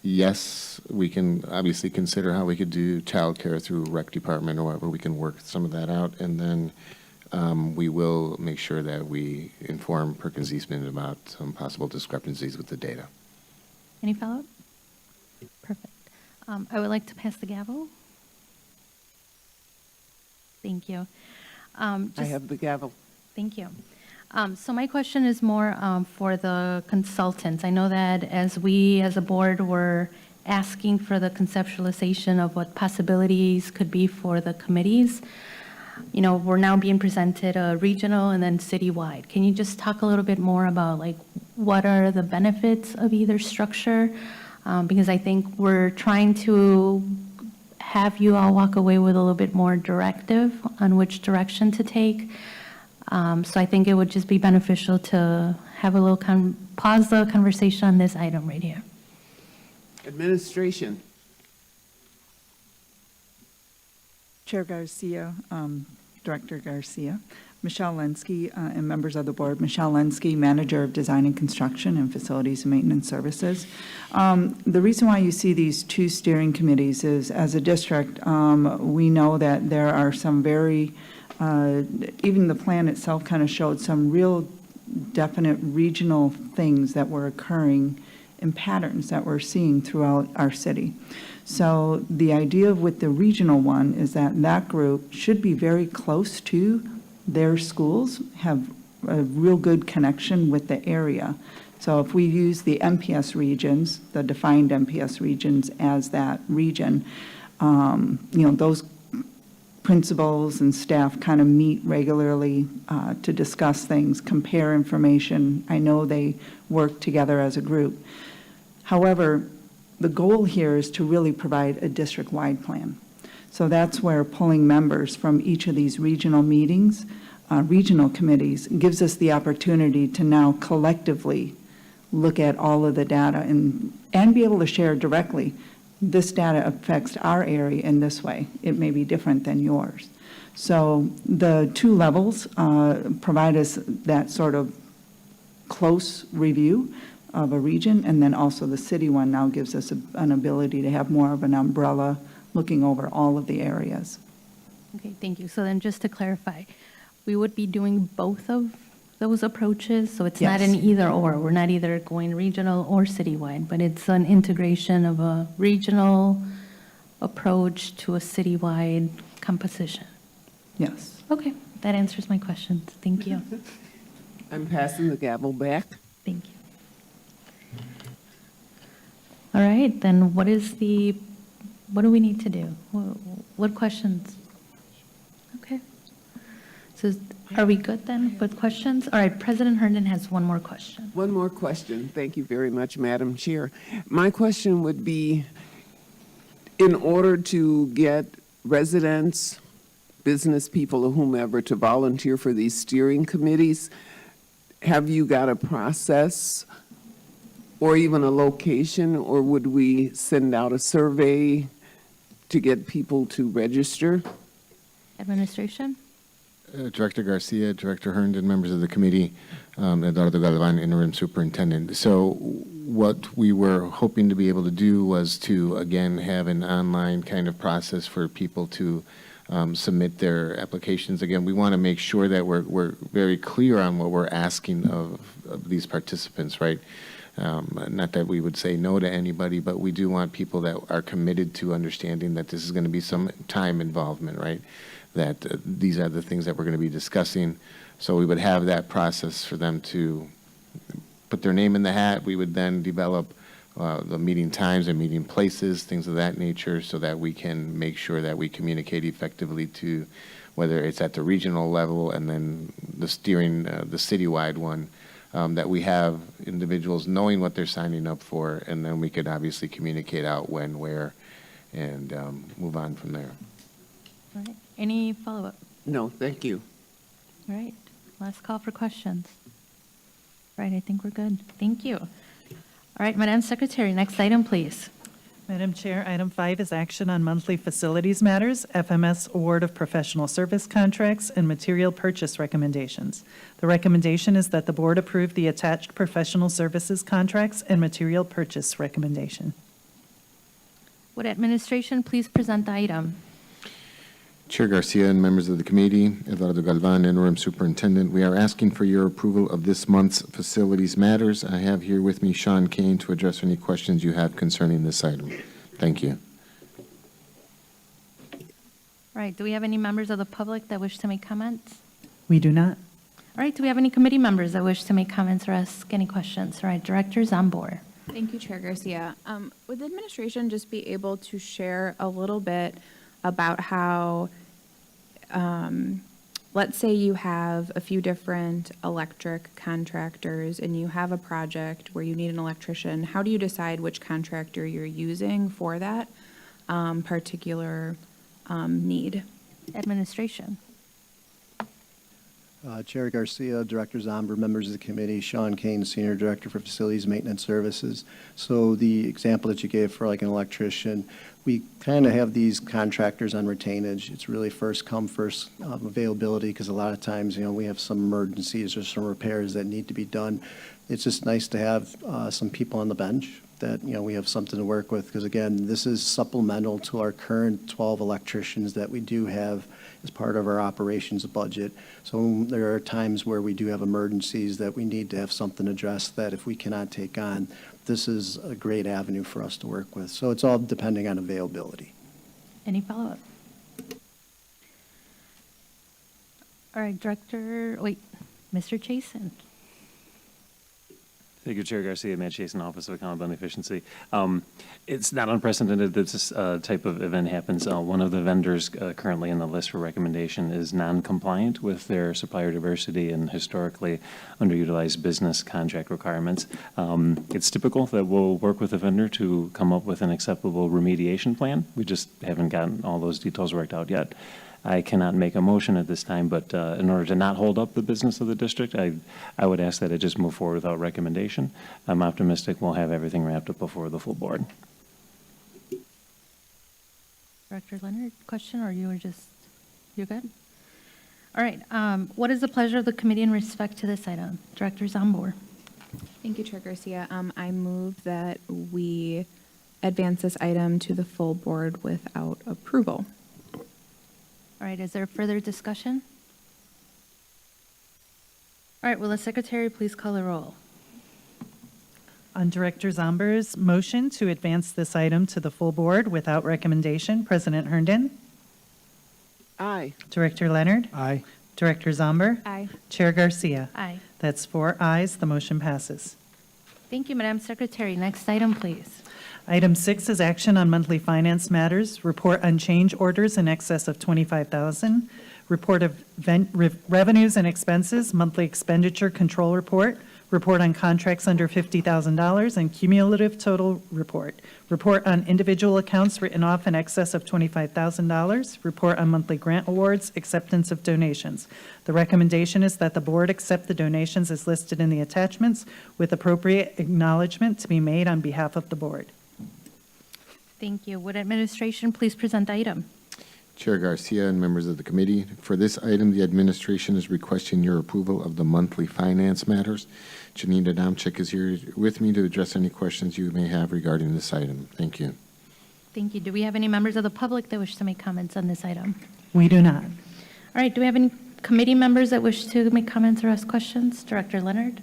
[SPEAKER 4] yes, we can obviously consider how we could do childcare through rec department or whatever. We can work some of that out, and then we will make sure that we inform Perkins Eastman about some possible discrepancies with the data.
[SPEAKER 1] Any follow-up? Perfect. I would like to pass the gavel. Thank you.
[SPEAKER 8] I have the gavel.
[SPEAKER 1] Thank you. So my question is more for the consultants. I know that as we, as a board, were asking for the conceptualization of what possibilities could be for the committees. You know, we're now being presented a regional and then citywide. Can you just talk a little bit more about like what are the benefits of either structure? Because I think we're trying to have you all walk away with a little bit more directive on which direction to take. So I think it would just be beneficial to have a little pause the conversation on this item right here.
[SPEAKER 8] Administration.
[SPEAKER 13] Chair Garcia, Director Garcia, Michelle Lenski, and members of the board. Michelle Lenski, Manager of Design and Construction and Facilities and Maintenance Services. The reason why you see these two steering committees is, as a district, we know that there are some very, even the plan itself kind of showed some real definite regional things that were occurring in patterns that we're seeing throughout our city. So the idea with the regional one is that that group should be very close to their schools, have a real good connection with the area. So if we use the MPS regions, the defined MPS regions as that region, those principals and staff kind of meet regularly to discuss things, compare information. I know they work together as a group. However, the goal here is to really provide a district-wide plan. So that's where pulling members from each of these regional meetings, regional committees, gives us the opportunity to now collectively look at all of the data and be able to share directly. This data affects our area in this way. It may be different than yours. So the two levels provide us that sort of close review of a region, and then also the city one now gives us an ability to have more of an umbrella looking over all of the areas.
[SPEAKER 1] Okay, thank you. So then just to clarify, we would be doing both of those approaches, so it's not an
[SPEAKER 13] Yes.
[SPEAKER 1] either or. We're not either going regional or citywide, but it's an integration of a regional approach to a citywide composition.
[SPEAKER 13] Yes.
[SPEAKER 1] Okay, that answers my questions. Thank you.
[SPEAKER 8] I'm passing the gavel back.
[SPEAKER 1] Thank you. All right, then what do we need to do? What questions? Okay. So are we good then with questions? All right, President Herndon has one more question.
[SPEAKER 8] One more question. Thank you very much, Madam Chair. My question would be, in order to get residents, business people, or whomever to volunteer for these steering committees, have you got a process or even a location, or would we send out a survey to get people to register?
[SPEAKER 1] Administration?
[SPEAKER 4] Director Garcia, Director Herndon, members of the committee, Eduardo Galvan, interim superintendent. So what we were hoping to be able to do was to, again, have an online kind of process for people to submit their applications. Again, we want to make sure that we're very clear on what we're asking of these participants, right? Not that we would say no to anybody, but we do want people that are committed to understanding that this is going to be some time involvement, right? That these are the things that we're going to be discussing. So we would have that process for them to put their name in the hat. We would then develop the meeting times and meeting places, things of that nature, so that we can make sure that we communicate effectively to whether it's at the regional level and then the steering, the citywide one, that we have individuals knowing what they're signing up for, and then we could obviously communicate out when, where, and move on from there.
[SPEAKER 1] All right, any follow-up?
[SPEAKER 8] No, thank you.
[SPEAKER 1] All right, last call for questions. All right, I think we're good. Thank you. All right, Madam Secretary, next item, please.
[SPEAKER 2] Madam Chair, item 5 is action on monthly facilities matters, FMS award of professional service contracts, and material purchase recommendations. The recommendation is that the board approve the attached professional services contracts and material purchase recommendation.
[SPEAKER 1] Would administration please present the item?
[SPEAKER 4] Chair Garcia and members of the committee, Eduardo Galvan, interim superintendent, we are asking for your approval of this month's facilities matters. I have here with me Sean Kane to address any questions you have concerning this item. Thank you.
[SPEAKER 1] All right, do we have any members of the public that wish to make comments?
[SPEAKER 2] We do not.
[SPEAKER 1] All right, do we have any committee members that wish to make comments or ask any questions? All right, Director Zambor.
[SPEAKER 9] Thank you, Chair Garcia. Would the administration just be able to share a little bit about how, let's say you have a few different electric contractors and you have a project where you need an electrician, how do you decide which contractor you're using for that particular need?
[SPEAKER 1] Administration.
[SPEAKER 11] Chair Garcia, Director Zomber, members of the committee, Sean Kane, Senior Director for Facilities Maintenance Services. So the example that you gave for like an electrician, we kind of have these contractors on retainage. It's really first come, first availability, because a lot of times, we have some emergencies or some repairs that need to be done. It's just nice to have some people on the bench that, we have something to work with, because again, this is supplemental to our current 12 electricians that we do have as part of our operations budget. So there are times where we do have emergencies that we need to have something addressed that if we cannot take on, this is a great avenue for us to work with. So it's all depending on availability.
[SPEAKER 1] Any follow-up? All right, Mr. Chason.
[SPEAKER 10] Thank you, Chair Garcia, Matt Chason, Office of Accountability and Efficiency. It's not unprecedented that this type of event happens. One of the vendors currently in the list for recommendation is non-compliant with their supplier diversity and historically underutilized business contract requirements. It's typical that we'll work with a vendor to come up with an acceptable remediation plan. We just haven't gotten all those details worked out yet. I cannot make a motion at this time, but in order to not hold up the business of the district, I would ask that it just move forward without recommendation. I'm optimistic we'll have everything wrapped up before the full board.
[SPEAKER 1] Director Leonard, question, or you're good? All right, what is the pleasure of the committee in respect to this item? Director Zambor.
[SPEAKER 9] Thank you, Chair Garcia. I move that we advance this item to the full board without approval.
[SPEAKER 1] All right, is there further discussion? All right, will the secretary please call the roll?
[SPEAKER 2] On Director Zomber's motion to advance this item to the full board without recommendation, President Herndon?
[SPEAKER 8] Aye.
[SPEAKER 2] Director Leonard?
[SPEAKER 5] Aye.
[SPEAKER 2] Director Zomber?
[SPEAKER 9] Aye.
[SPEAKER 2] Chair Garcia?
[SPEAKER 1] Aye.
[SPEAKER 2] That's 4 ayes. The motion passes.
[SPEAKER 1] Thank you, Madam Secretary. Next item, please.
[SPEAKER 2] Item 6 is action on monthly finance matters, report on change orders in excess of $25,000, report of revenues and expenses, monthly expenditure control report, report on contracts under $50,000, and cumulative total report, report on individual accounts written off in excess of $25,000, report on monthly grant awards, acceptance of donations. The recommendation is that the board accept the donations as listed in the attachments with appropriate acknowledgement to be made on behalf of the board.
[SPEAKER 1] Thank you. Would administration please present the item?
[SPEAKER 4] Chair Garcia and members of the committee, for this item, the administration is requesting your approval of the monthly finance matters. Janine Adamczyk is here with me to address any questions you may have regarding this item. Thank you.
[SPEAKER 1] Thank you. Do we have any members of the public that wish to make comments on this item?
[SPEAKER 2] We do not.
[SPEAKER 1] All right, do we have any committee members that wish to make comments or ask questions? Director Leonard?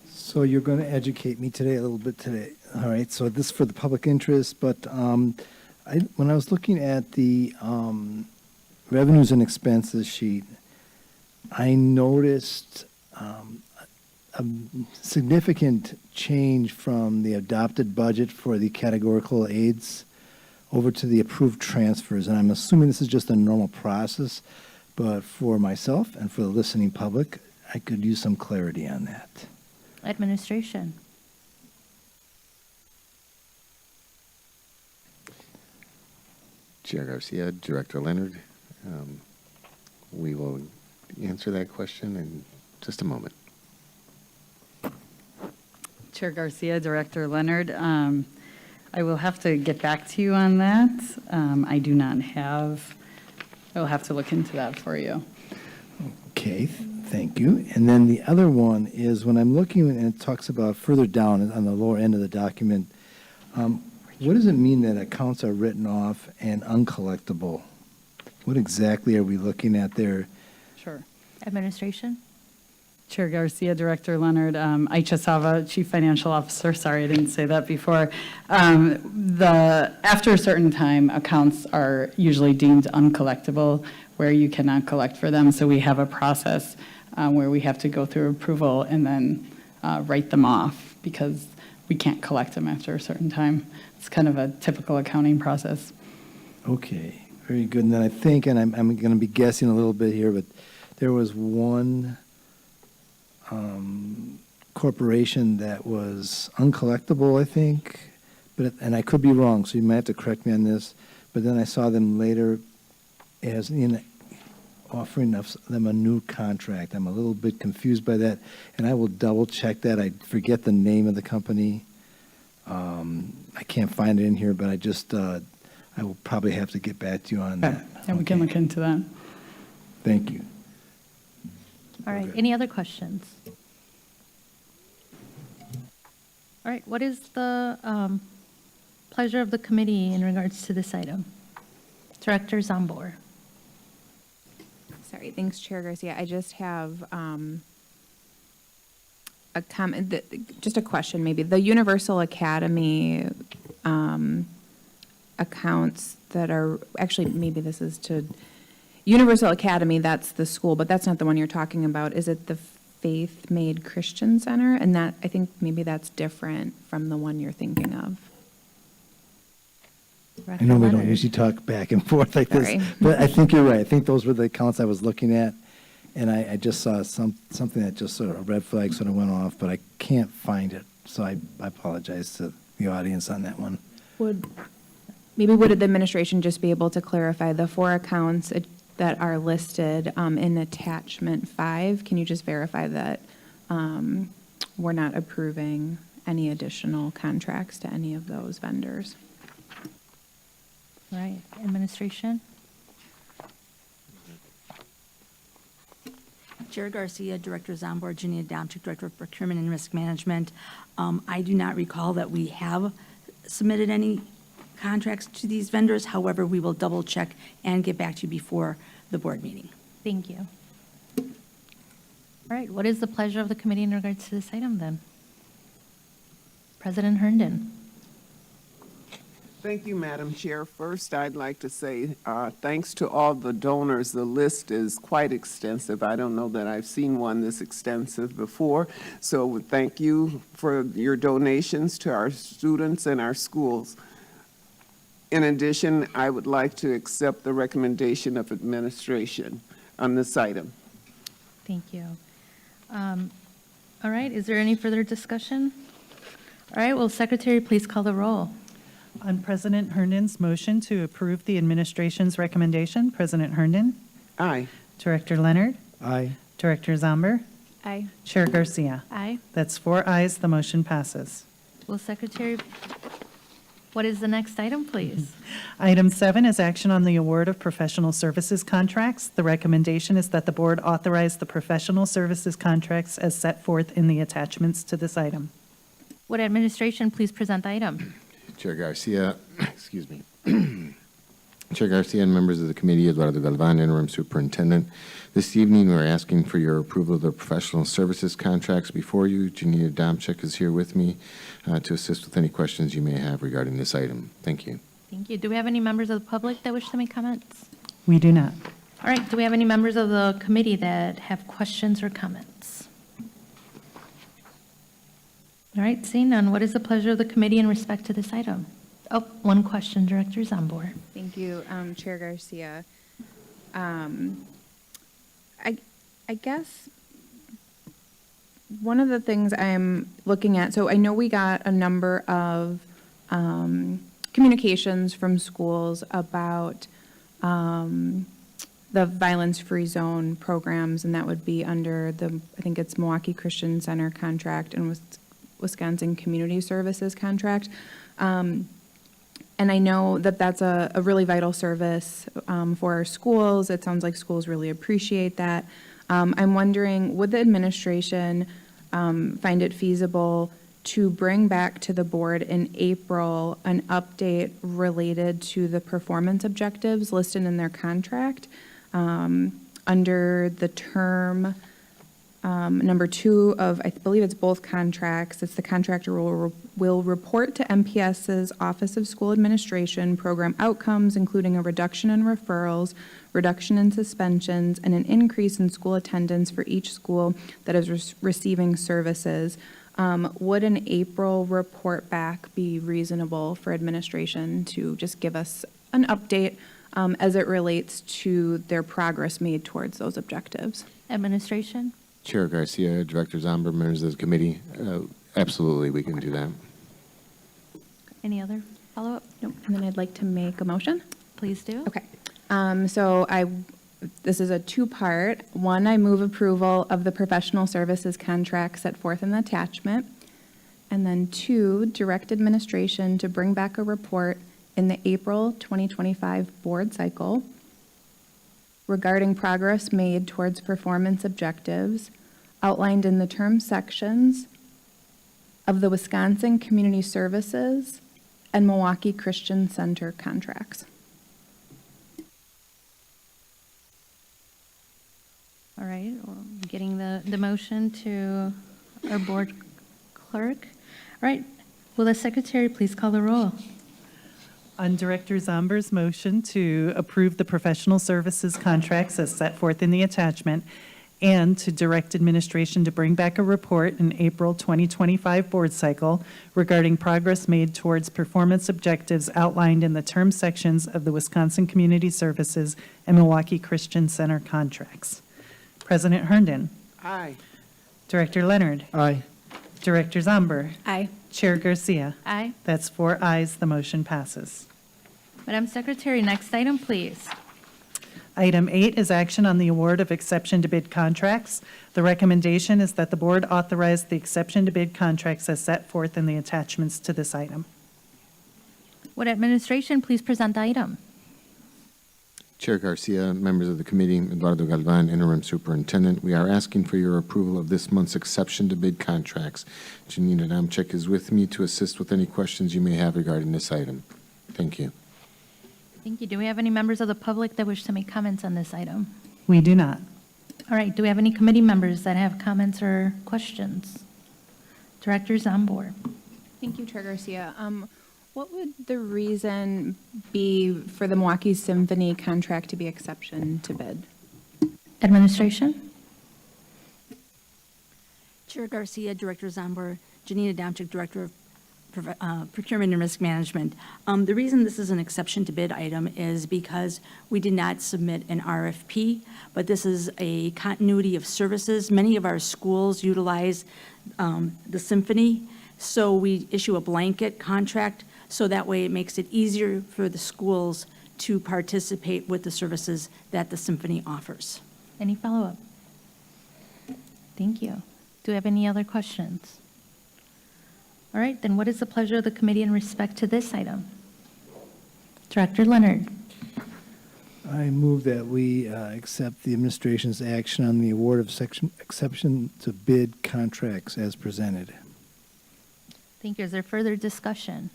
[SPEAKER 5] So you're going to educate me today a little bit today. All right, so this is for the public interest, but when I was looking at the revenues and expenses sheet, I noticed a significant change from the adopted budget for the categorical aids over to the approved transfers. And I'm assuming this is just a normal process, but for myself and for the listening public, I could use some clarity on that.
[SPEAKER 1] Administration.
[SPEAKER 4] Chair Garcia, Director Leonard, we will answer that question in just a moment.
[SPEAKER 14] Chair Garcia, Director Leonard, I will have to get back to you on that. I do not have, I will have to look into that for you.
[SPEAKER 5] Okay, thank you. And then the other one is when I'm looking, and it talks about further down on the lower end of the document, what does it mean that accounts are written off and uncollectible? What exactly are we looking at there?
[SPEAKER 14] Sure.
[SPEAKER 1] Administration.
[SPEAKER 14] Chair Garcia, Director Leonard, Aicha Sava, Chief Financial Officer. Sorry, I didn't say that before. After a certain time, accounts are usually deemed uncollectible where you cannot collect for them. So we have a process where we have to go through approval and then write them off because we can't collect them after a certain time. It's kind of a typical accounting process.
[SPEAKER 5] Okay, very good. And then I think, and I'm going to be guessing a little bit here, but there was one corporation that was uncollectible, I think, and I could be wrong, so you might have to correct me on this, but then I saw them later as offering them a new contract. I'm a little bit confused by that, and I will double check that. I forget the name of the company. I can't find it in here, but I will probably have to get back to you on that.
[SPEAKER 14] Yeah, we can look into that.
[SPEAKER 5] Thank you.
[SPEAKER 1] All right, any other questions? All right, what is the pleasure of the committee in regards to this item? Director Zambor.
[SPEAKER 9] Sorry, thanks, Chair Garcia. I just have a comment, just a question maybe. The Universal Academy accounts that are, actually, maybe this is to, Universal Academy, that's the school, but that's not the one you're talking about. Is it the Faith Made Christian Center? And that, I think maybe that's different from the one you're thinking of.
[SPEAKER 5] I know we don't usually talk back and forth like this,
[SPEAKER 9] Sorry.
[SPEAKER 5] but I think you're right. I think those were the accounts I was looking at, and I just saw something that just sort of, a red flag sort of went off, but I can't find it, so I apologize to the audience on that one.
[SPEAKER 9] Would the administration just be able to clarify the 4 accounts that are listed in attachment 5? Can you just verify that we're not approving any additional contracts to any of those vendors?
[SPEAKER 1] All right, administration.
[SPEAKER 15] Chair Garcia, Director Zambor, Virginia Downchick, Director of Procurement and Risk Management. I do not recall that we have submitted any contracts to these vendors. However, we will double check and get back to you before the board meeting.
[SPEAKER 1] Thank you. All right, what is the pleasure of the committee in regards to this item then? President Herndon.
[SPEAKER 8] Thank you, Madam Chair. First, I'd like to say thanks to all the donors. The list is quite extensive. I don't know that I've seen one this extensive before. So thank you for your donations to our students and our schools. In addition, I would like to accept the recommendation of administration on this item.
[SPEAKER 1] Thank you. All right, is there any further discussion? All right, will Secretary please call the roll?
[SPEAKER 2] On President Herndon's motion to approve the administration's recommendation, President Herndon,
[SPEAKER 8] Aye.
[SPEAKER 2] Director Leonard,
[SPEAKER 5] Aye.
[SPEAKER 2] Director Zomber,
[SPEAKER 9] Aye.
[SPEAKER 2] Chair Garcia.
[SPEAKER 1] Aye.
[SPEAKER 2] That's 4 ayes, the motion passes.
[SPEAKER 1] Will Secretary, what is the next item, please?
[SPEAKER 2] Item 7 is action on the award of professional services contracts. The recommendation is that the board authorize the professional services contracts as set forth in the attachments to this item.
[SPEAKER 1] Would administration please present the item?
[SPEAKER 4] Chair Garcia, excuse me. Chair Garcia and members of the committee, Eduardo Galvan, Interim Superintendent. This evening, we're asking for your approval of the professional services contracts before you. Janita Domchek is here with me to assist with any questions you may have regarding this item. Thank you.
[SPEAKER 1] Thank you. Do we have any members of the public that wish to make comments?
[SPEAKER 2] We do not.
[SPEAKER 1] All right, do we have any members of the committee that have questions or comments? All right, seeing none, what is the pleasure of the committee in respect to this item? Oh, one question, Director Zambor.
[SPEAKER 9] Thank you, Chair Garcia. I guess one of the things I'm looking at, so I know we got a number of communications from schools about the violence-free zone programs, and that would be under the, I think it's Milwaukee Christian Center contract and Wisconsin Community Services contract. And I know that that's a really vital service for our schools. It sounds like schools really appreciate that. I'm wondering, would the administration find it feasible to bring back to the board in April an update related to the performance objectives listed in their contract under the term Number 2 of, I believe it's both contracts, it's the contractor will report to MPS's Office of School Administration program outcomes, including a reduction in referrals, reduction in suspensions, and an increase in school attendance for each school that is receiving services. Would an April report back be reasonable for administration to just give us an update as it relates to their progress made towards those objectives?
[SPEAKER 1] Administration?
[SPEAKER 4] Chair Garcia, Director Zomber, members of the committee, absolutely, we can do that.
[SPEAKER 1] Any other follow-up?
[SPEAKER 9] Nope. And then I'd like to make a motion.
[SPEAKER 1] Please do.
[SPEAKER 9] Okay. This is a two-part. One, I move approval of the professional services contract set forth in the attachment. And then 2, direct administration to bring back a report in the April 2025 board cycle regarding progress made towards performance objectives outlined in the term sections of the Wisconsin Community Services and Milwaukee Christian Center contracts.
[SPEAKER 1] All right, well, getting the motion to our board clerk. All right, will the secretary please call the roll?
[SPEAKER 2] On Director Zomber's motion to approve the professional services contracts as set forth in the attachment and to direct administration to bring back a report in April 2025 board cycle regarding progress made towards performance objectives outlined in the term sections of the Wisconsin Community Services and Milwaukee Christian Center contracts. President Herndon.
[SPEAKER 8] Aye.
[SPEAKER 2] Director Leonard.
[SPEAKER 5] Aye.
[SPEAKER 2] Director Zomber.
[SPEAKER 9] Aye.
[SPEAKER 2] Chair Garcia.
[SPEAKER 1] Aye.
[SPEAKER 2] That's 4 ayes, the motion passes.
[SPEAKER 1] Madam Secretary, next item, please.
[SPEAKER 2] Item 8 is action on the award of exception to bid contracts. The recommendation is that the board authorize the exception to bid contracts as set forth in the attachments to this item.
[SPEAKER 1] Would administration please present the item?
[SPEAKER 4] Chair Garcia, members of the committee, Eduardo Galvan, Interim Superintendent, we are asking for your approval of this month's exception to bid contracts. Janine Adamczyk is with me to assist with any questions you may have regarding this item. Thank you.
[SPEAKER 1] Thank you. Do we have any members of the public that wish to make comments on this item?
[SPEAKER 2] We do not.
[SPEAKER 1] All right, do we have any committee members that have comments or questions? Director Zambor.
[SPEAKER 9] Thank you, Chair Garcia. What would the reason be for the Milwaukee Symphony contract to be exception to bid?
[SPEAKER 1] Administration?
[SPEAKER 15] Chair Garcia, Director Zomber, Janina Adamczyk, Director of Procurement and Risk Management. The reason this is an exception to bid item is because we did not submit an RFP, but this is a continuity of services. Many of our schools utilize the Symphony, so we issue a blanket contract, so that way it makes it easier for the schools to participate with the services that the Symphony offers.
[SPEAKER 1] Any follow-up? Thank you. Do we have any other questions? All right, then what is the pleasure of the committee in respect to this item? Director Leonard.
[SPEAKER 5] I move that we accept the administration's action on the award of exception to bid contracts as presented.
[SPEAKER 1] Thank you. Is there further discussion?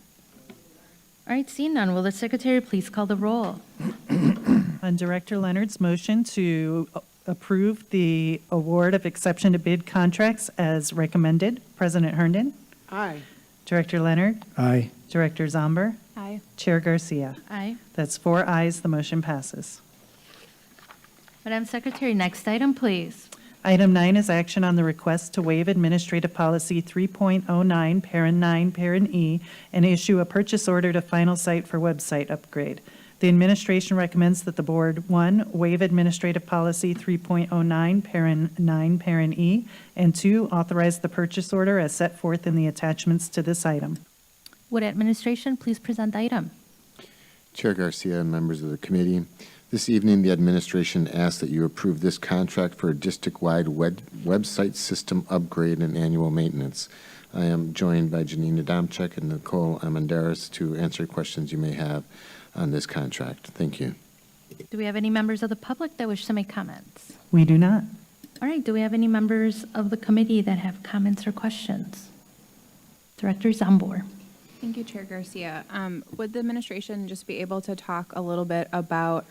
[SPEAKER 1] All right, seeing none, will the secretary please call the roll?
[SPEAKER 2] On Director Leonard's motion to approve the award of exception to bid contracts as recommended, President Herndon.
[SPEAKER 8] Aye.
[SPEAKER 2] Director Leonard.
[SPEAKER 5] Aye.
[SPEAKER 2] Director Zomber.
[SPEAKER 9] Aye.
[SPEAKER 2] Chair Garcia.
[SPEAKER 1] Aye.
[SPEAKER 2] That's 4 ayes, the motion passes.
[SPEAKER 1] Madam Secretary, next item, please.
[SPEAKER 2] Item 9 is action on the request to waive Administrative Policy 3.09, Parent 9, Parent E, and issue a purchase order to Final Site for website upgrade. The administration recommends that the board, 1, waive Administrative Policy 3.09, Parent 9, Parent E, and 2, authorize the purchase order as set forth in the attachments to this item.
[SPEAKER 1] Would administration please present the item?
[SPEAKER 4] Chair Garcia and members of the committee, this evening the administration asks that you approve this contract for a district-wide website system upgrade and annual maintenance. I am joined by Janine Adamczyk and Nicole Amandaris to answer questions you may have on this contract. Thank you.
[SPEAKER 1] Do we have any members of the public that wish to make comments?
[SPEAKER 2] We do not.
[SPEAKER 1] All right, do we have any members of the committee that have comments or questions? Director Zambor.
[SPEAKER 9] Thank you, Chair Garcia. Would the administration just be able to talk a little bit about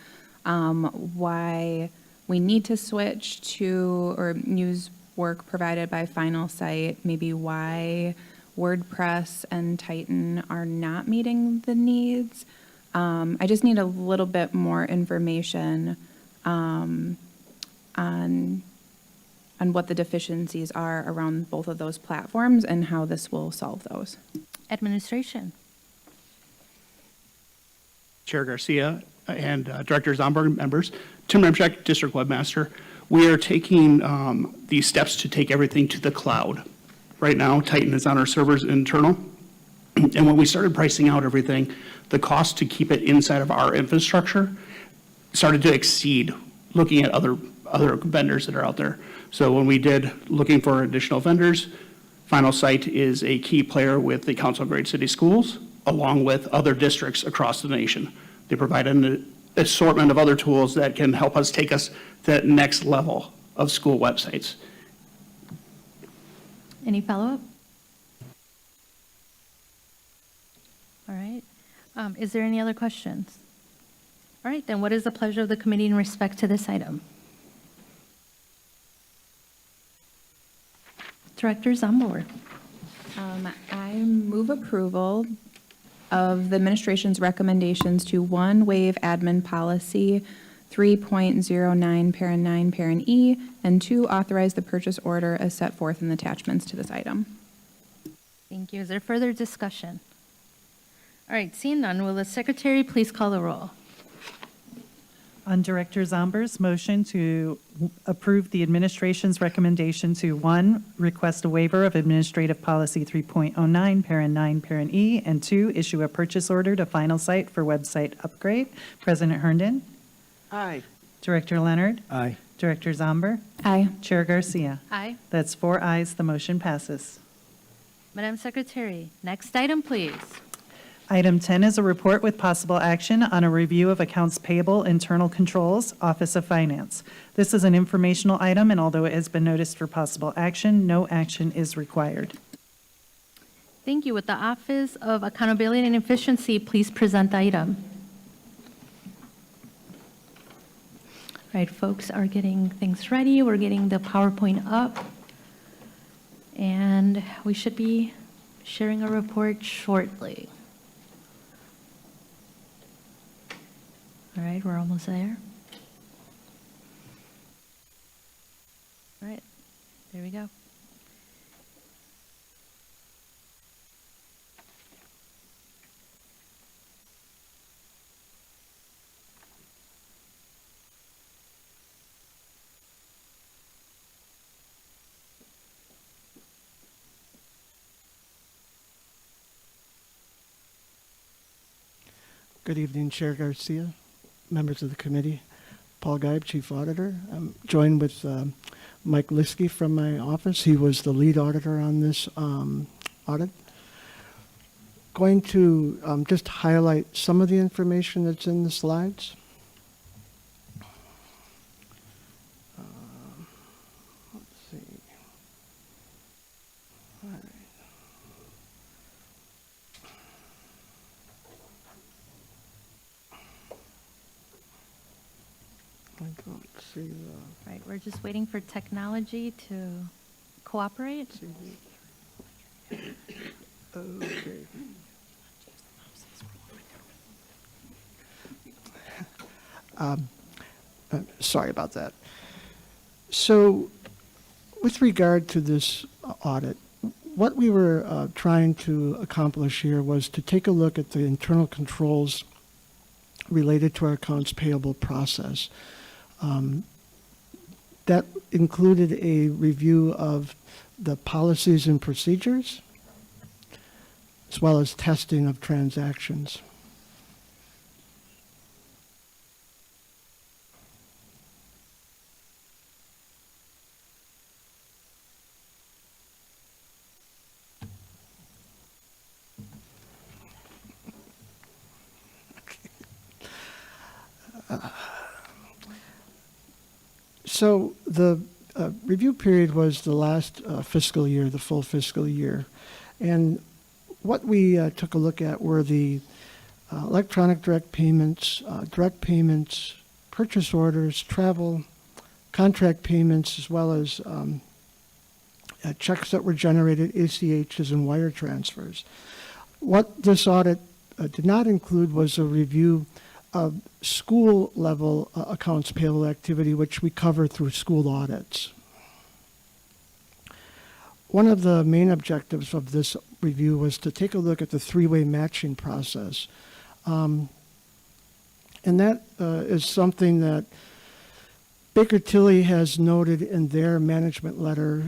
[SPEAKER 9] why we need to switch to or use work provided by Final Site, maybe why WordPress and Titan are not meeting the needs. I just need a little bit more information on what the deficiencies are around both of those platforms and how this will solve those.
[SPEAKER 1] Administration.
[SPEAKER 16] Chair Garcia and Director Zomberg, members, Tim Remchak, District Webmaster. We are taking these steps to take everything to the cloud. Right now, Titan is on our servers internal. And when we started pricing out everything, the cost to keep it inside of our infrastructure started to exceed looking at other vendors that are out there. So when we did looking for additional vendors, Final Site is a key player with the Council of Great City Schools, along with other districts across the nation. They provide an assortment of other tools that can help us take us to that next level of school websites.
[SPEAKER 1] Any follow-up? All right. Is there any other questions? All right, then what is the pleasure of the committee in respect to this item? Director Zambor.
[SPEAKER 9] I move approval of the administration's recommendations to 1, waive admin policy 3.09, parent 9, parent E, and 2, authorize the purchase order as set forth in the attachments to this item.
[SPEAKER 1] Thank you. Is there further discussion? All right, seeing none, will the secretary please call the roll?
[SPEAKER 2] On Director Zomber's motion to approve the administration's recommendation to 1, request a waiver of Administrative Policy 3.09, Parent 9, Parent E, and 2, issue a purchase order to Final Site for website upgrade, President Herndon.
[SPEAKER 8] Aye.
[SPEAKER 2] Director Leonard.
[SPEAKER 5] Aye.
[SPEAKER 2] Director Zomber.
[SPEAKER 9] Aye.
[SPEAKER 2] Chair Garcia.
[SPEAKER 1] Aye.
[SPEAKER 2] That's 4 ayes, the motion passes.
[SPEAKER 1] Madam Secretary, next item, please.
[SPEAKER 2] Item 10 is a report with possible action on a review of accounts payable internal controls, Office of Finance. This is an informational item, and although it has been noticed for possible action, no action is required.
[SPEAKER 1] Thank you. With the Office of Accountability and Efficiency, please present the item. All right, folks are getting things ready. We're getting the PowerPoint up. And we should be sharing a report shortly. All right, we're almost there. All right, there we go.
[SPEAKER 17] Good evening, Chair Garcia, members of the committee. Paul Geib, Chief Auditor. I'm joined with Mike Liskey from my office. He was the lead auditor on this audit. Going to just highlight some of the information that's in the slides. Let's see. All right. I don't see the...
[SPEAKER 1] Right, we're just waiting for technology to cooperate.
[SPEAKER 17] Okay. Sorry about that. So, with regard to this audit, what we were trying to accomplish here was to take a look at the internal controls related to our accounts payable process. That included a review of the policies and procedures, as well as testing of transactions. So the review period was the last fiscal year, the full fiscal year. And what we took a look at were the electronic direct payments, purchase orders, travel, contract payments, as well as checks that were generated, ACHs, and wire transfers. What this audit did not include was a review of school-level accounts payable activity, which we cover through school audits. One of the main objectives of this review was to take a look at the three-way matching process. And that is something that Baker Tilly has noted in their management letter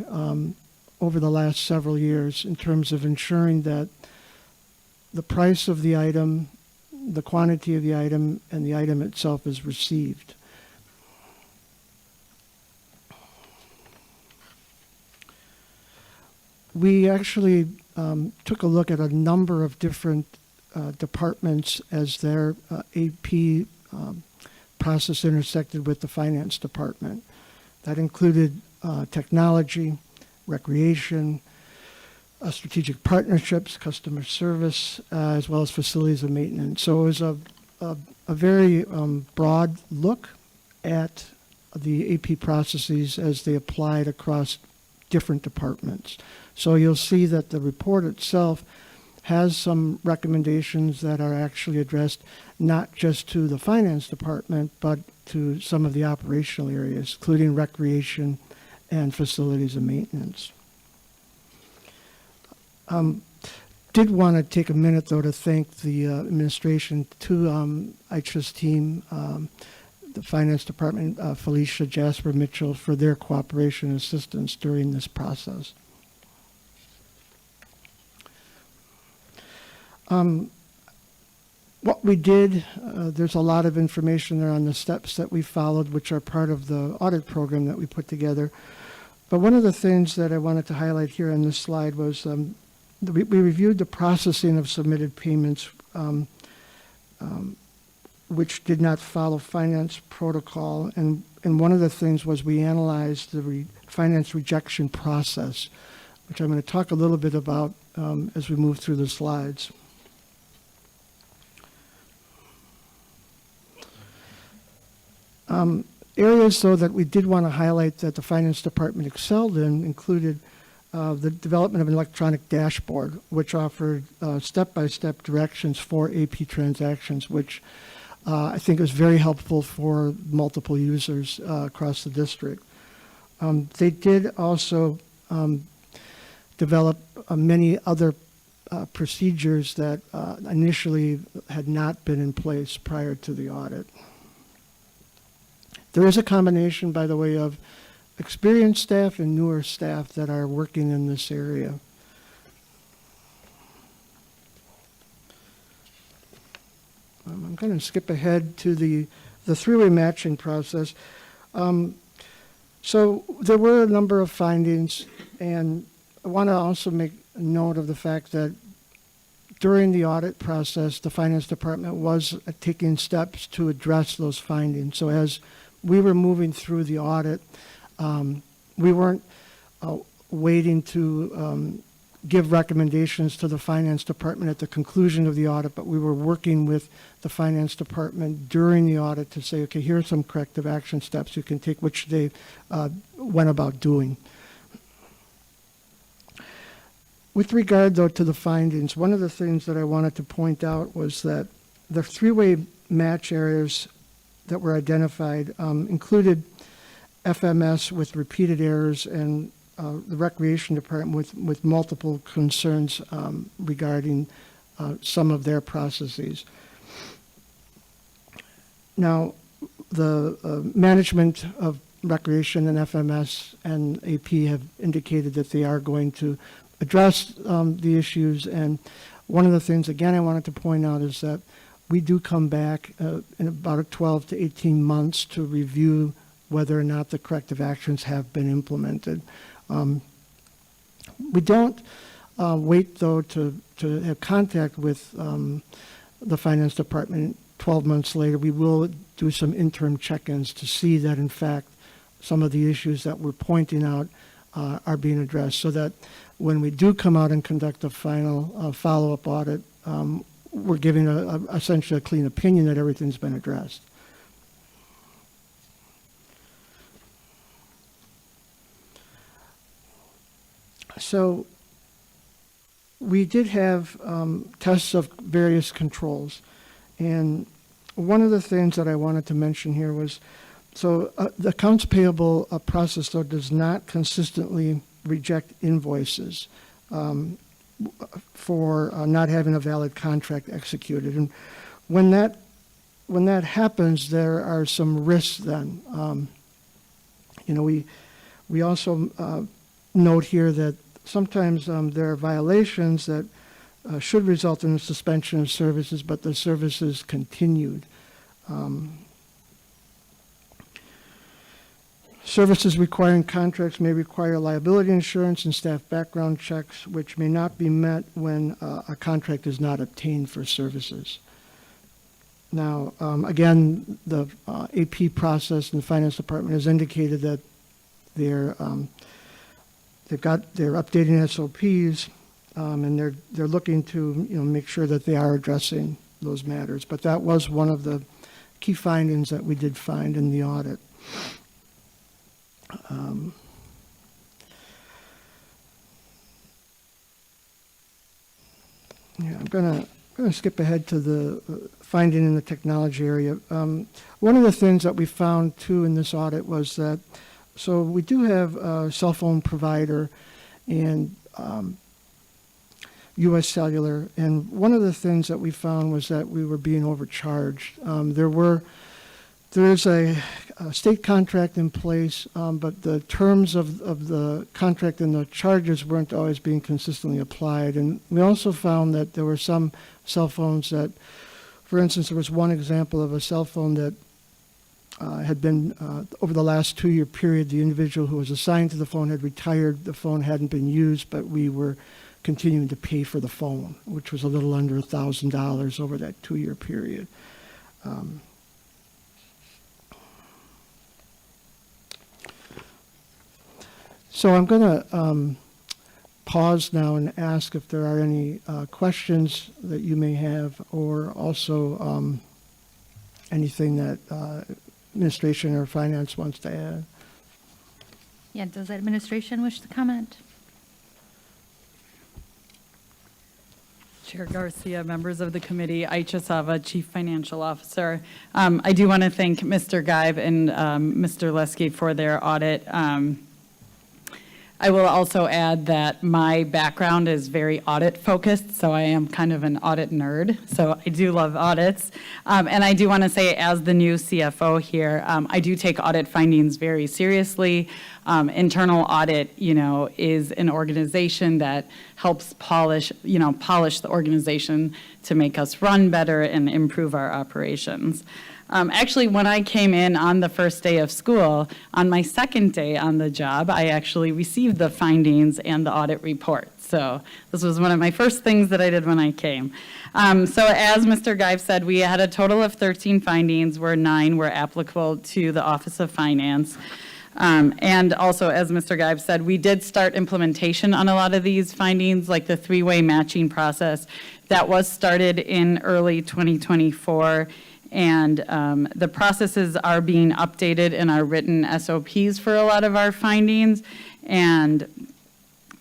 [SPEAKER 17] over the last several years in terms of ensuring that the price of the item, the quantity of the item, and the item itself is received. We actually took a look at a number of different departments as their AP process intersected with the finance department. That included technology, recreation, strategic partnerships, customer service, as well as facilities and maintenance. So it was a very broad look at the AP processes as they applied across different departments. So you'll see that the report itself has some recommendations that are actually addressed not just to the finance department, but to some of the operational areas, including recreation and facilities and maintenance. Did want to take a minute, though, to thank the administration, to ICHA's team, the finance department, Felicia, Jasper, Mitchell, for their cooperation and assistance during this process. What we did, there's a lot of information there on the steps that we followed, which are part of the audit program that we put together. But one of the things that I wanted to highlight here on this slide was we reviewed the processing of submitted payments, which did not follow finance protocol. And one of the things was we analyzed the finance rejection process, which I'm going to talk a little bit about as we move through the slides. Areas, though, that we did want to highlight that the finance department excelled in included the development of an electronic dashboard, which offered step-by-step directions for AP transactions, which I think was very helpful for multiple users across the district. They did also develop many other procedures that initially had not been in place prior to the audit. There is a combination, by the way, of experienced staff and newer staff that are working in this area. I'm going to skip ahead to the three-way matching process. So there were a number of findings, and I want to also make note of the fact that during the audit process, the finance department was taking steps to address those findings. So as we were moving through the audit, we weren't waiting to give recommendations to the finance department at the conclusion of the audit, but we were working with the finance department during the audit to say, okay, here are some corrective action steps you can take, which they went about doing. With regard, though, to the findings, one of the things that I wanted to point out was that the three-way match areas that were identified included FMS with repeated errors and the recreation department with multiple concerns regarding some of their processes. Now, the management of recreation and FMS and AP have indicated that they are going to address the issues. And one of the things, again, I wanted to point out is that we do come back in about 12 to 18 months to review whether or not the corrective actions have been implemented. We don't wait, though, to have contact with the finance department 12 months later. We will do some interim check-ins to see that, in fact, some of the issues that we're pointing out are being addressed, so that when we do come out and conduct a final follow-up audit, we're giving essentially a clean opinion that everything's been addressed. So we did have tests of various controls. And one of the things that I wanted to mention here was, so the accounts payable process, though, does not consistently reject invoices for not having a valid contract executed. And when that happens, there are some risks then. We also note here that sometimes there are violations that should result in a suspension of services, but the services continued. Services requiring contracts may require liability insurance and staff background checks, which may not be met when a contract is not obtained for services. Now, again, the AP process in the finance department has indicated that they're updating SOPs, and they're looking to make sure that they are addressing those matters. But that was one of the key findings that we did find in the audit. I'm gonna skip ahead to the finding in the technology area. One of the things that we found too in this audit was that, so we do have a cell phone provider and U.S. Cellular, and one of the things that we found was that we were being overcharged. There's a state contract in place, but the terms of the contract and the charges weren't always being consistently applied. And we also found that there were some cell phones that, for instance, there was one example of a cell phone that had been, over the last 2-year period, the individual who was assigned to the phone had retired. The phone hadn't been used, but we were continuing to pay for the phone, which was a little under $1,000 over that 2-year period. So I'm going to pause now and ask if there are any questions that you may have, or also anything that administration or finance wants to add.
[SPEAKER 1] Yeah, does administration wish to comment?
[SPEAKER 14] Chair Garcia, members of the committee, Aicha Sava, Chief Financial Officer. I do want to thank Mr. Geib and Mr. Lesky for their audit. I will also add that my background is very audit focused, so I am kind of an audit nerd, so I do love audits. And I do want to say, as the new CFO here, I do take audit findings very seriously. Internal audit, is an organization that helps polish the organization to make us run better and improve our operations. Actually, when I came in on the first day of school, on my second day on the job, I actually received the findings and the audit report. So this was one of my first things that I did when I came. So as Mr. Geib said, we had a total of 13 findings, where 9 were applicable to the Office of Finance. And also, as Mr. Geib said, we did start implementation on a lot of these findings, like the 3-way matching process. That was started in early 2024. And the processes are being updated in our written SOPs for a lot of our findings. And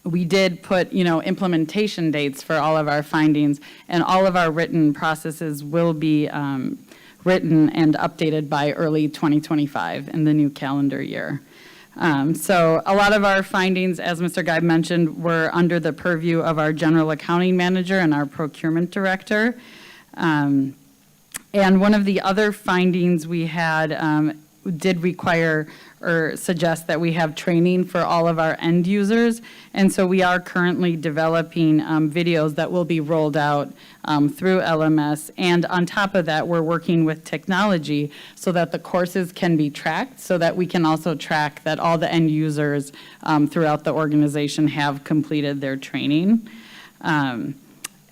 [SPEAKER 14] we did put, implementation dates for all of our findings, and all of our written processes will be written and updated by early 2025 in the new calendar year. So a lot of our findings, as Mr. Geib mentioned, were under the purview of our general accounting manager and our procurement director. And one of the other findings we had did require or suggest that we have training for all of our end users. And so we are currently developing videos that will be rolled out through LMS. And on top of that, we're working with technology so that the courses can be tracked, so that we can also track that all the end users throughout the organization have completed their training.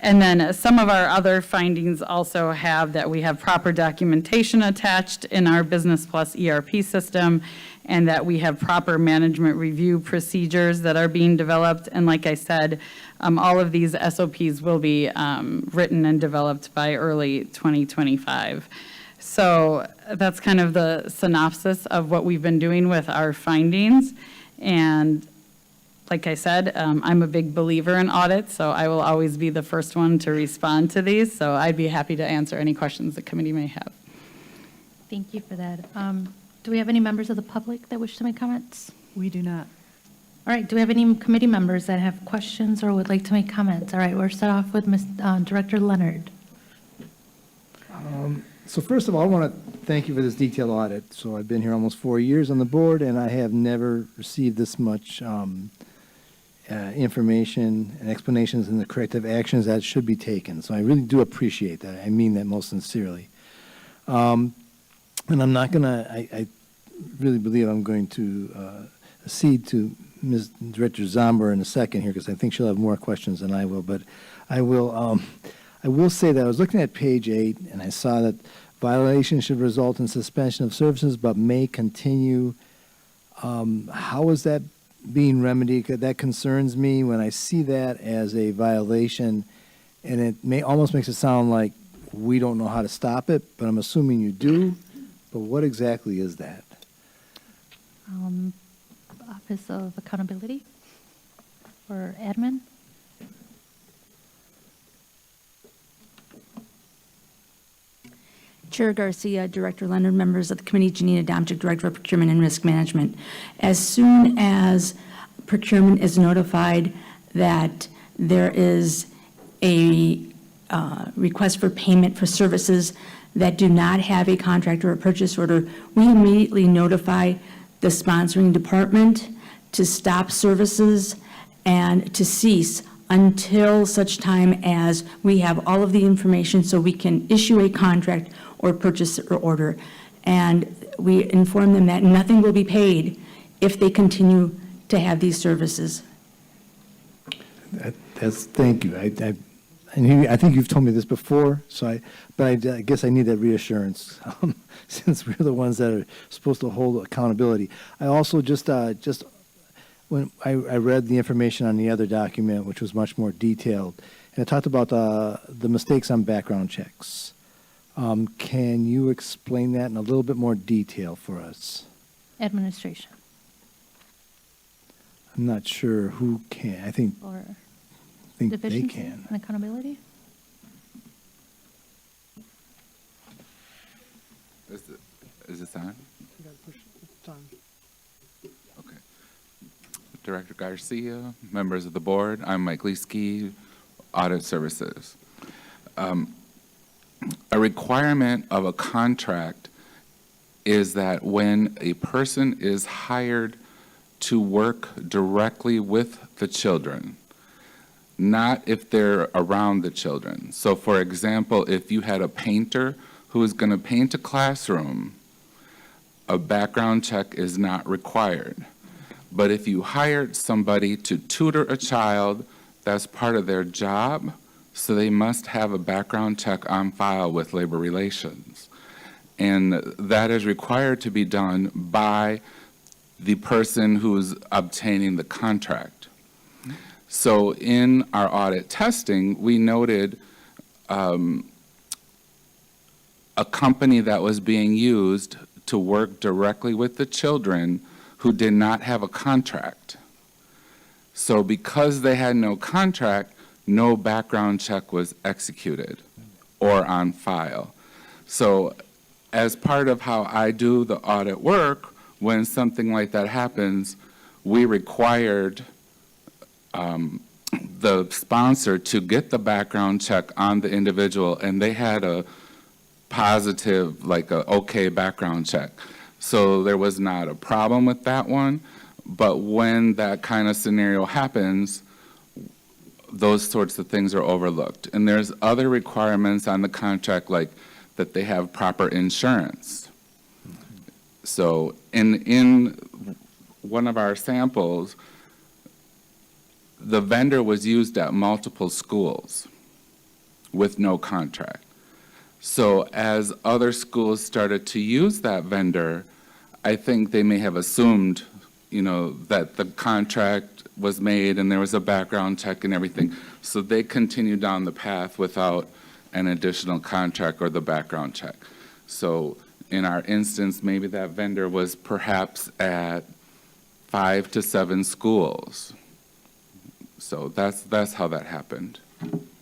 [SPEAKER 14] And then some of our other findings also have that we have proper documentation attached in our Business Plus ERP system, and that we have proper management review procedures that are being developed. And like I said, all of these SOPs will be written and developed by early 2025. So that's kind of the synopsis of what we've been doing with our findings. And like I said, I'm a big believer in audits, so I will always be the first one to respond to these. So I'd be happy to answer any questions the committee may have.
[SPEAKER 1] Thank you for that. Do we have any members of the public that wish to make comments?
[SPEAKER 13] We do not.
[SPEAKER 1] All right, do we have any committee members that have questions or would like to make comments? All right, we'll start off with Director Leonard.
[SPEAKER 5] So first of all, I want to thank you for this detailed audit. So I've been here almost 4 years on the board, and I have never received this much information and explanations and the corrective actions that should be taken. So I really do appreciate that. I mean that most sincerely. And I'm not going to, I really believe I'm going to cede to Ms. Director Zomber in a second here because I think she'll have more questions than I will. But I will say that I was looking at page 8 and I saw that violations should result in suspension of services but may continue. How is that being remedied? That concerns me when I see that as a violation, and it almost makes it sound like we don't know how to stop it, but I'm assuming you do. But what exactly is that?
[SPEAKER 1] Office of Accountability or Admin?
[SPEAKER 15] Chair Garcia, Director Leonard, members of the committee, Janina Domchik, Director of Procurement and Risk Management. As soon as procurement is notified that there is a request for payment for services that do not have a contract or a purchase order, we immediately notify the sponsoring department to stop services and to cease until such time as we have all of the information so we can issue a contract or purchase or order. And we inform them that nothing will be paid if they continue to have these services.
[SPEAKER 5] Thank you. I think you've told me this before, but I guess I need that reassurance since we're the ones that are supposed to hold accountability. I also just when I read the information on the other document, which was much more detailed, and it talked about the mistakes on background checks. Can you explain that in a little bit more detail for us?
[SPEAKER 1] Administration.
[SPEAKER 5] I'm not sure who can. I think they
[SPEAKER 1] Deficiency
[SPEAKER 5] can.
[SPEAKER 1] and accountability?
[SPEAKER 18] Is this on? Okay. Director Garcia, members of the board, I'm Mike Leesky, Audit Services. A requirement of a contract is that when a person is hired to work directly with the children, not if they're around the children. So for example, if you had a painter who is going to paint a classroom, a background check is not required. But if you hired somebody to tutor a child, that's part of their job, so they must have a background check on file with Labor Relations. And that is required to be done by the person who's obtaining the contract. So in our audit testing, we noted a company that was being used to work directly with the children who did not have a contract. So because they had no contract, no background check was executed or on file. So as part of how I do the audit work, when something like that happens, we required the sponsor to get the background check on the individual, and they had a positive, like a okay background check. So there was not a problem with that one, but when that kind of scenario happens, those sorts of things are overlooked. And there's other requirements on the contract, like that they have proper insurance. So in one of our samples, the vendor was used at multiple schools with no contract. So as other schools started to use that vendor, I think they may have assumed, that the contract was made and there was a background check and everything. So they continued down the path without an additional contract or the background check. So in our instance, maybe that vendor was perhaps at 5 to 7 schools. So that's how that happened.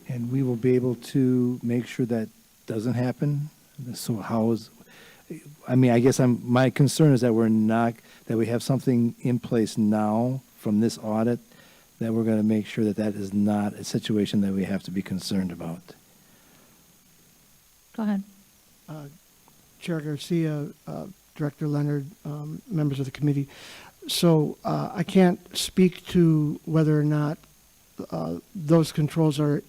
[SPEAKER 5] And we will be able to make sure that doesn't happen? So how is, I mean, I guess my concern is that that we have something in place now from this audit that we're going to make sure that that is not a situation that we have to be concerned about.
[SPEAKER 1] Go ahead.
[SPEAKER 17] Chair Garcia, Director Leonard, members of the committee. So I can't speak to whether or not those controls are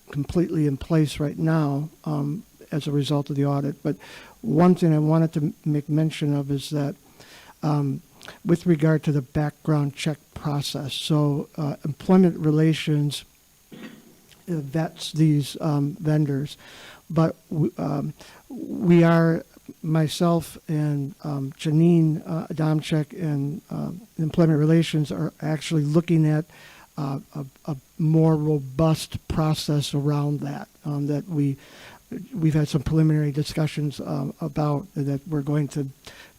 [SPEAKER 17] completely in place right now as a result of the audit. But one thing I wanted to make mention of is that with regard to the background check process, so employment relations vets these vendors, but we are, myself and Janine Adamczyk and Employment Relations are actually looking at a more robust process around that, that we've had some preliminary discussions about that we're going to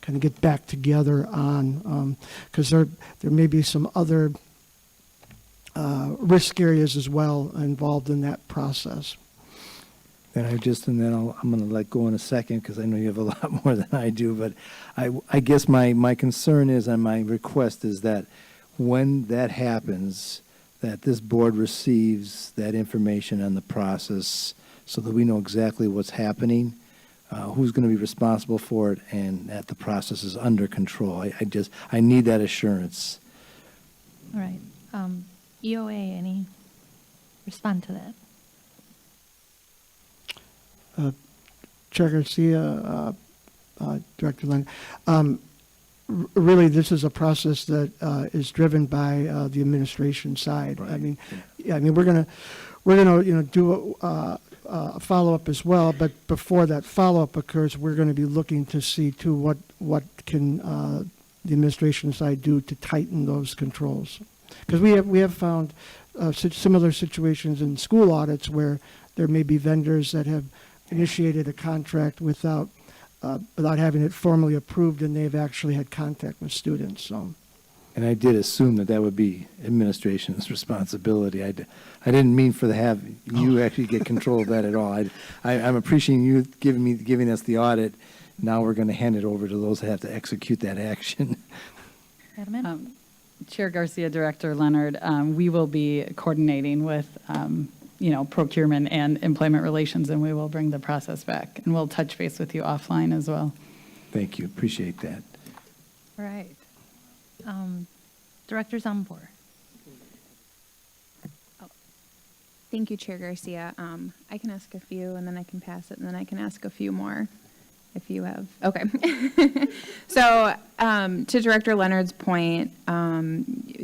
[SPEAKER 17] kind of get back together on, because there may be some other risk areas as well involved in that process.
[SPEAKER 5] And I'm going to let go in a second because I know you have a lot more than I do, but I guess my concern is, and my request is that when that happens, that this board receives that information on the process so that we know exactly what's happening, who's going to be responsible for it, and that the process is under control. I need that assurance.
[SPEAKER 1] All right. EOA, any respond to that?
[SPEAKER 17] Chair Garcia, Director Leonard, really this is a process that is driven by the administration side. Right. I mean, we're gonna do a follow-up as well, but before that follow-up occurs, we're going to be looking to see to what can the administration side do to tighten those controls, because we have found similar situations in school audits where there may be vendors that have initiated a contract without having it formally approved, and they've actually had contact with students. So,
[SPEAKER 5] and I did assume that would be administration's responsibility. I didn't mean for you actually get control of that at all. I'm appreciating you giving us the audit. Now we're going to hand it over to those that have to execute that action.
[SPEAKER 14] Chair Garcia, Director Leonard, we will be coordinating with procurement and employment relations, and we will bring the process back, and we'll touch base with you offline as well.
[SPEAKER 5] Thank you. Appreciate that.
[SPEAKER 1] All right. Director Zambor.
[SPEAKER 9] Thank you, Chair Garcia. I can ask a few, and then I can pass it, and then I can ask a few more if you have. Okay. So to Director Leonard's point,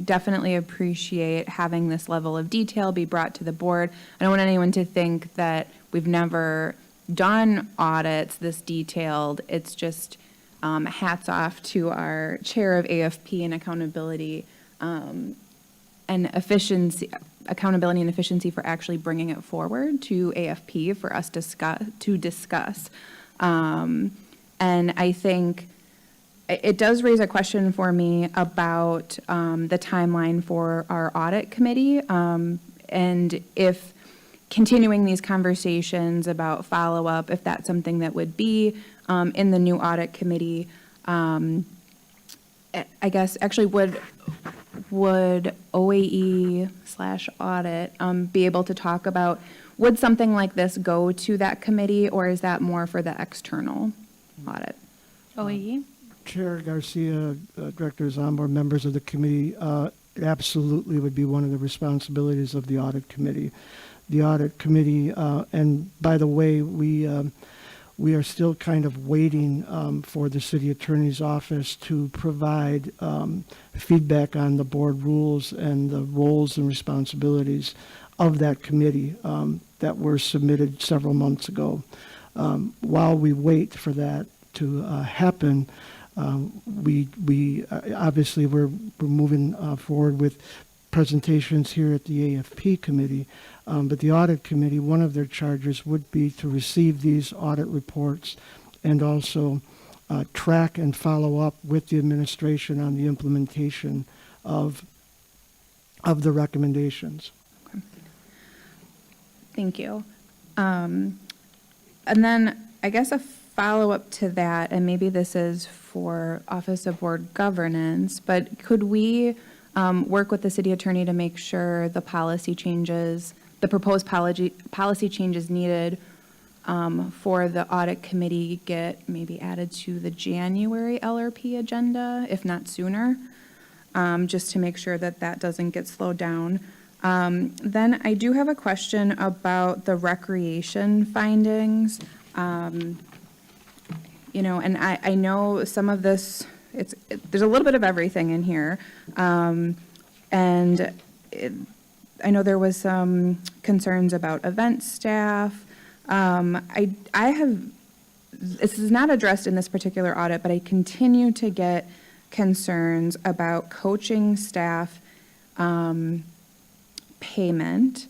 [SPEAKER 9] definitely appreciate having this level of detail be brought to the board. I don't want anyone to think that we've never done audits this detailed. It's just hats off to our chair of AFP and accountability and accountability and efficiency for actually bringing it forward to AFP for us to discuss. And I think it does raise a question for me about the timeline for our audit committee, and if continuing these conversations about follow-up, if that's something that would be in the new audit committee. I guess actually would OAE/audit be able to talk about, would something like this go to that committee, or is that more for the external audit?
[SPEAKER 1] OAE?
[SPEAKER 17] Chair Garcia, Director Zambor, members of the committee, it absolutely would be one of the responsibilities of the audit committee. The audit committee, and by the way, we are still kind of waiting for the city attorney's office to provide feedback on the board rules and the roles and responsibilities of that committee that were submitted several months ago. While we wait for that to happen, we obviously we're moving forward with presentations here at the AFP committee, but the audit committee, one of their charges would be to receive these audit reports and also track and follow up with the administration on the implementation of of the recommendations.
[SPEAKER 9] Thank you. And then I guess a follow-up to that, and maybe this is for Office of Board Governance, but could we work with the city attorney to make sure the policy changes, the proposed policy changes needed for the audit committee get maybe added to the January LRP agenda, if not sooner, just to make sure that that doesn't get slowed down. Then I do have a question about the recreation findings. You know, and I know some of this, there's a little bit of everything in here. And I know there was some concerns about event staff. I have, this is not addressed in this particular audit, but I continue to get concerns about coaching staff payment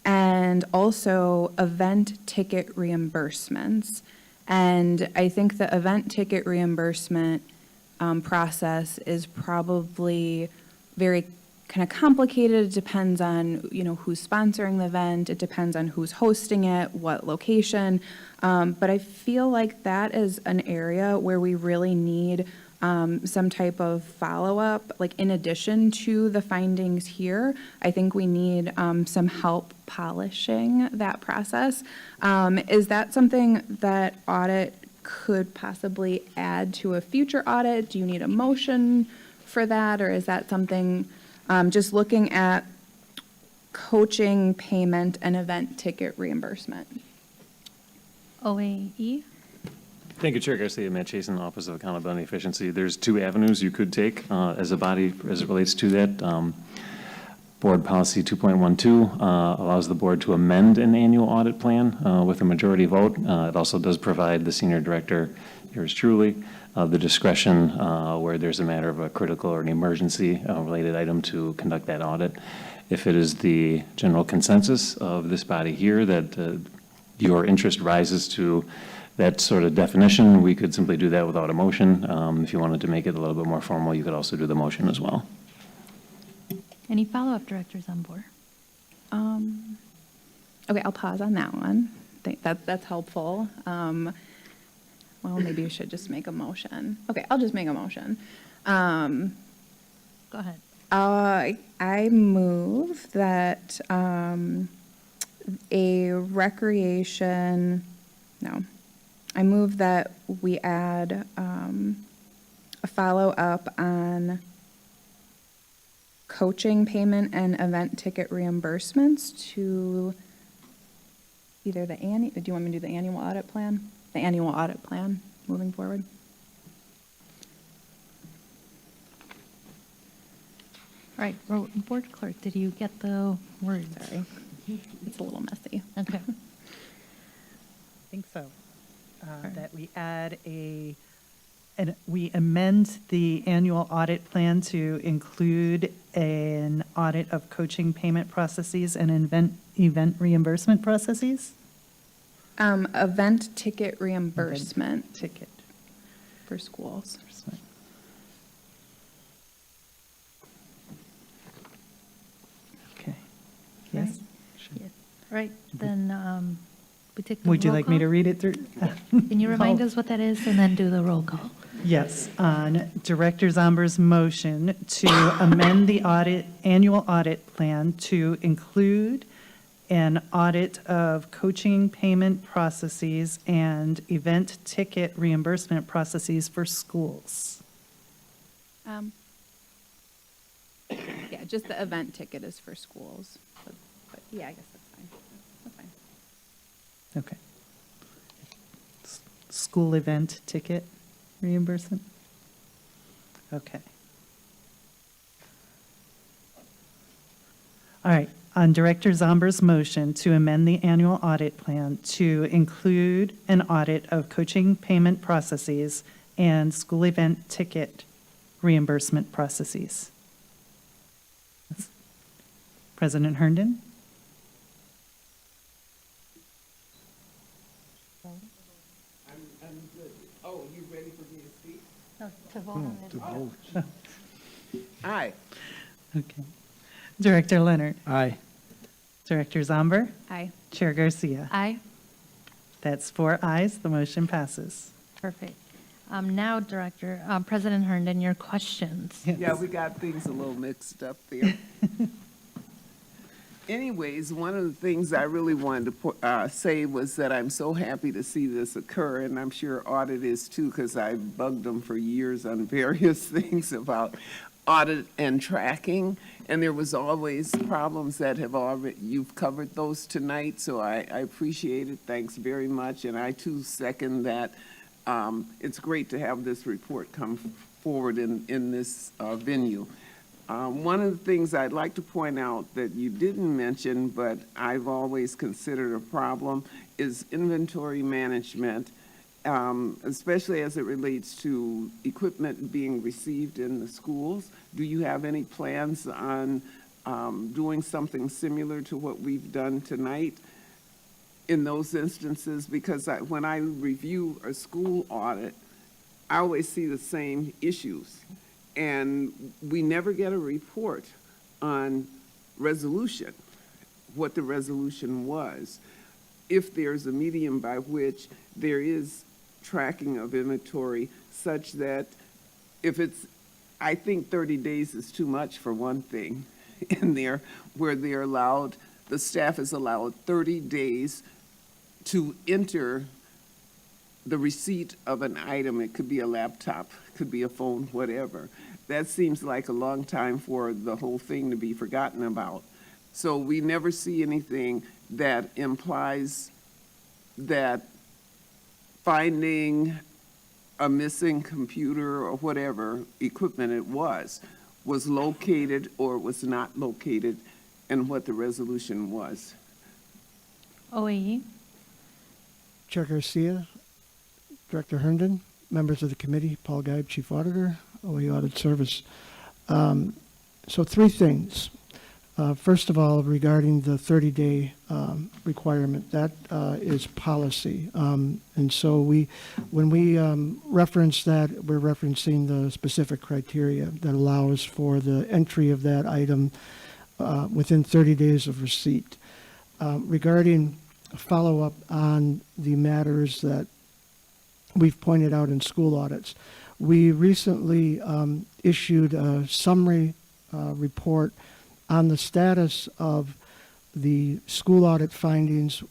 [SPEAKER 9] and also event ticket reimbursements. And I think the event ticket reimbursement process is probably very kind of complicated. It depends on, you know, who's sponsoring the event. It depends on who's hosting it, what location. But I feel like that is an area where we really need some type of follow-up, like in addition to the findings here. I think we need some help polishing that process. Is that something that audit could possibly add to a future audit? Do you need a motion for that, or is that something, just looking at coaching payment and event ticket reimbursement?
[SPEAKER 1] OAE?
[SPEAKER 10] Thank you, Chair Garcia. Matt Chasen, Office of Accountability and Efficiency. There's two avenues you could take as a body as it relates to that. Board Policy 2.12 allows the board to amend an annual audit plan with a majority vote. It also does provide the senior director, yours truly, the discretion where there's a matter of a critical or an emergency related item to conduct that audit. If it is the general consensus of this body here that your interest rises to that sort of definition, we could simply do that without a motion. If you wanted to make it a little bit more formal, you could also do the motion as well.
[SPEAKER 1] Any follow-up, directors on board?
[SPEAKER 9] Okay, I'll pause on that one. I think that's helpful. Well, maybe you should just make a motion. Okay, I'll just make a motion.
[SPEAKER 1] Go ahead.
[SPEAKER 9] I move that I move that we add a follow-up on coaching payment and event ticket reimbursements to either the do you want me to do the annual audit plan? The annual audit plan moving forward.
[SPEAKER 1] All right, board clerk, did you get the words?
[SPEAKER 9] Sorry, it's a little messy.
[SPEAKER 1] Okay.
[SPEAKER 19] I think so. That we add we amend the annual audit plan to include an audit of coaching payment processes and event reimbursement processes?
[SPEAKER 9] Event ticket reimbursement.
[SPEAKER 19] Event ticket.
[SPEAKER 9] For schools.
[SPEAKER 19] Okay. Yes?
[SPEAKER 1] Yes. All right, then we take the
[SPEAKER 19] Would you
[SPEAKER 1] roll
[SPEAKER 19] like me to
[SPEAKER 1] call?
[SPEAKER 19] read it through?
[SPEAKER 1] Can you remind us what that is and then do the roll call?
[SPEAKER 19] Yes, on Director Zomber's motion to amend the annual audit plan to include an audit of coaching payment processes and event ticket reimbursement processes for schools.
[SPEAKER 9] Yeah, just the event ticket is for schools. But yeah, I guess that's fine. That's fine.
[SPEAKER 19] Okay. School event ticket reimbursement? Okay. All right, on Director Zomber's motion to amend the annual audit plan to include an audit of coaching payment processes and school event ticket reimbursement processes. President Herndon?
[SPEAKER 8] I'm good. Oh, you ready for me to speak?
[SPEAKER 1] No, to vote on it.
[SPEAKER 8] Aye.
[SPEAKER 19] Okay. Director Leonard.
[SPEAKER 5] Aye.
[SPEAKER 19] Director Zomber.
[SPEAKER 9] Aye.
[SPEAKER 19] Chair Garcia.
[SPEAKER 1] Aye.
[SPEAKER 19] That's 4 ayes. The motion passes.
[SPEAKER 1] Perfect. Now, President Herndon, your questions.
[SPEAKER 8] Yeah, we got things a little mixed up there. Anyways, one of the things I really wanted to say was that I'm so happy to see this occur, and I'm sure audit is too, because I bugged them for years on various things about audit and tracking, and there was always problems that have already, you've covered those tonight, so I appreciate it. Thanks very much, and I too second that. It's great to have this report come forward in this venue. One of the things I'd like to point out that you didn't mention, but I've always considered a problem, is inventory management, especially as it relates to equipment being received in the schools. Do you have any plans on doing something similar to what we've done tonight in those instances? Because when I review a school audit, I always see the same issues. And we never get a report on resolution, what the resolution was. If there's a medium by which there is tracking of inventory such that if it's, I think 30 days is too much for one thing in there, where they're allowed, the staff is allowed 30 days to enter the receipt of an item. It could be a laptop, could be a phone, whatever. That seems like a long time for the whole thing to be forgotten about. So we never see anything that implies that finding a missing computer or whatever equipment it was located or was not located, and what the resolution was.
[SPEAKER 1] OAE.
[SPEAKER 17] Chair Garcia, Director Herndon, members of the committee, Paul Geib, Chief Auditor, OE Audit Service. So 3 things. First of all, regarding the 30-day requirement, that is policy. And so when we reference that, we're referencing the specific criteria that allows for the entry of that item within 30 days of receipt. Regarding follow-up on the matters that we've pointed out in school audits, we recently issued a summary report on the status of the school audit findings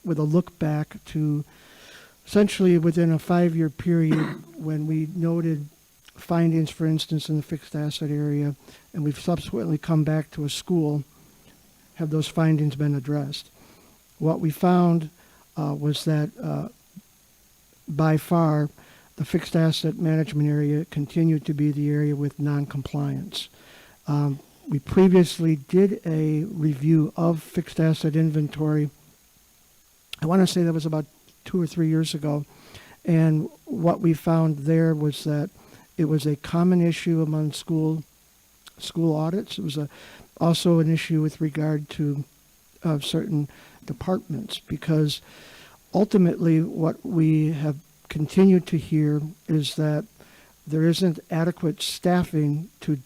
[SPEAKER 17] with a look back to essentially within a 5-year period when we noted findings, for instance, in the fixed asset area, and we've subsequently come back to a school. Have those findings been addressed? What we found was that by far the fixed asset management area continued to be the area with non-compliance. We previously did a review of fixed asset inventory. I want to say that was about 2 or 3 years ago. And what we found there was that it was a common issue among school audits. It was also an issue with regard to certain departments, because ultimately what we have continued to hear is that there isn't adequate staffing to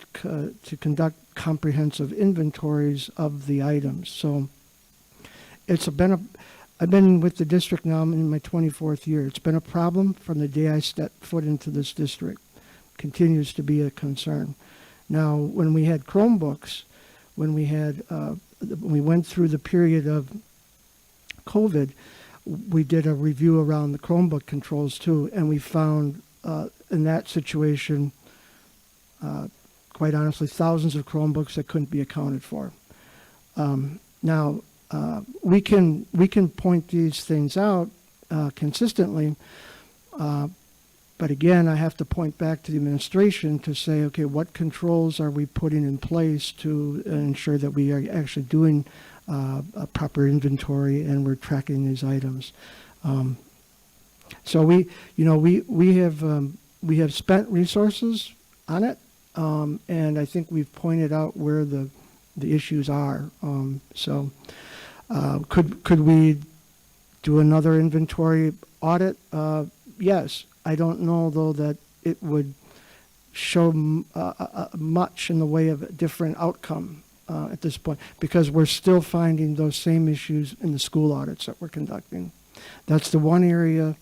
[SPEAKER 17] conduct comprehensive inventories of the items. So I've been with the district now in my 24th year. It's been a problem from the day I stepped foot into this district. Continues to be a concern. Now, when we had Chromebooks, when we went through the period of COVID, we did a review around the Chromebook controls too, and we found in that situation, quite honestly, thousands of Chromebooks that couldn't be accounted for. Now, we can point these things out consistently, but again, I have to point back to the administration to say, okay, what controls are we putting in place to ensure that we are actually doing a proper inventory and we're tracking these items. So we have spent resources on it, and I think we've pointed out where the issues are. Could we do another inventory audit? Yes. I don't know, though, that it would show much in the way of a different outcome. at this point, because we're still finding those same issues in the school audits that we're conducting. That's the one area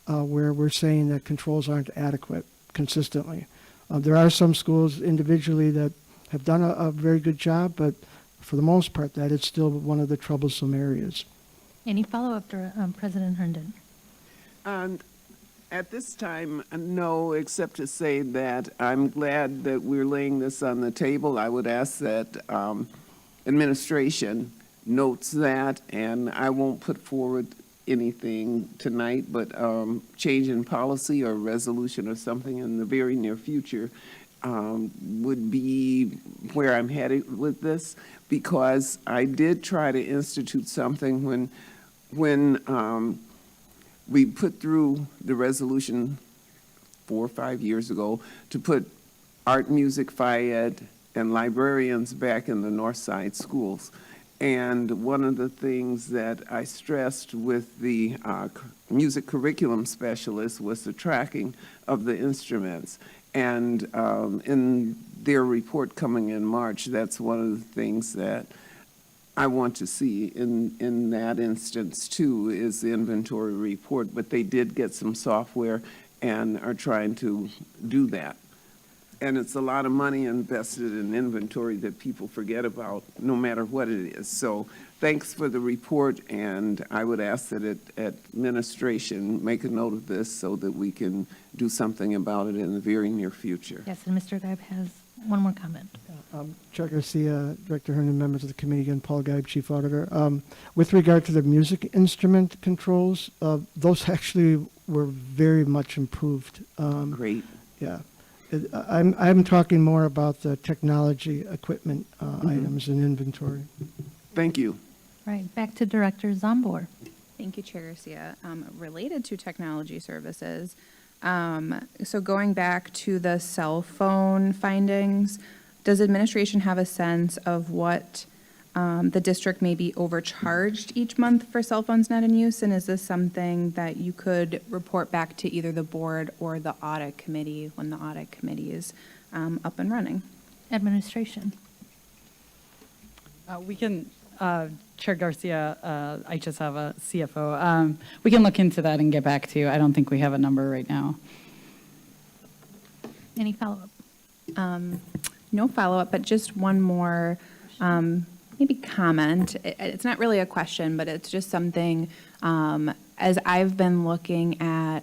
[SPEAKER 17] where we're saying that controls aren't adequate consistently. There are some schools individually that have done a very good job, but for the most part, that is still one of the troublesome areas.
[SPEAKER 1] Any follow-up, President Herndon?
[SPEAKER 8] At this time, no, except to say that I'm glad that we're laying this on the table. I would ask that administration notes that, and I won't put forward anything tonight, but change in policy or resolution or something in the very near future would be where I'm headed with this, because I did try to institute something when we put through the resolution 4 or 5 years ago to put art, music, phy-ed, and librarians back in the North Side schools. And one of the things that I stressed with the music curriculum specialist was the tracking of the instruments. And in their report coming in March, that's one of the things that I want to see in that instance too, is the inventory report. But they did get some software and are trying to do that. And it's a lot of money invested in inventory that people forget about, no matter what it is. So thanks for the report, and I would ask that administration make a note of this so that we can do something about it in the very near future.
[SPEAKER 1] Yes, and Mr. Geib has one more comment.
[SPEAKER 17] Chair Garcia, Director Herndon, members of the committee, again, Paul Geib, Chief Auditor. With regard to the music instrument controls, those actually were very much improved.
[SPEAKER 8] Great.
[SPEAKER 17] Yeah. I'm talking more about the technology equipment items and inventory.
[SPEAKER 8] Thank you.
[SPEAKER 1] Right, back to Director Zambor.
[SPEAKER 9] Thank you, Chair Garcia. Related to technology services, so going back to the cell phone findings, does administration have a sense of what the district may be overcharged each month for cell phones not in use? And is this something that you could report back to either the board or the audit committee when the audit committee is up and running?
[SPEAKER 1] Administration.
[SPEAKER 14] We can, Chair Garcia, I just have a CFO. We can look into that and get back to you. I don't think we have a number right now.
[SPEAKER 1] Any follow-up?
[SPEAKER 9] No follow-up, but just one more maybe comment. It's not really a question, but it's just something, as I've been looking at,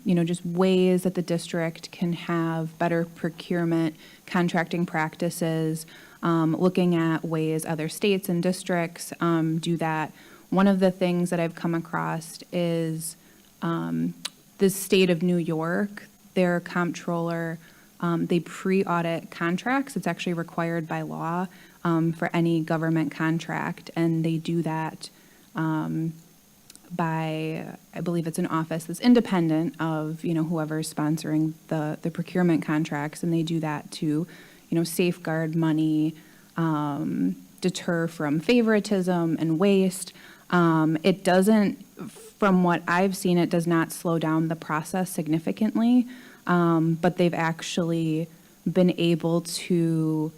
[SPEAKER 9] just ways that the district can have better procurement, contracting practices, looking at ways other states and districts do that. One of the things that I've come across is the state of New York, their comptroller, they pre-audit contracts. It's actually required by law for any government contract, and they do that by, I believe it's an office that's independent of, whoever's sponsoring the procurement contracts, and they do that to, safeguard money, deter from favoritism and waste. It doesn't, from what I've seen, it does not slow down the process significantly, but they've actually been able to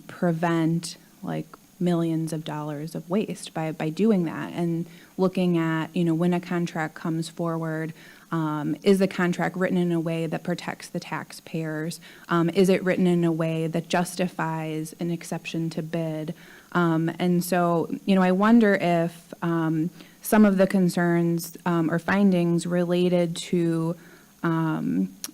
[SPEAKER 9] prevent like millions of dollars of waste by doing that, and looking at, when a contract comes forward, is the contract written in a way that protects the taxpayers? Is it written in a way that justifies an exception to bid? And so, I wonder if some of the concerns or findings related to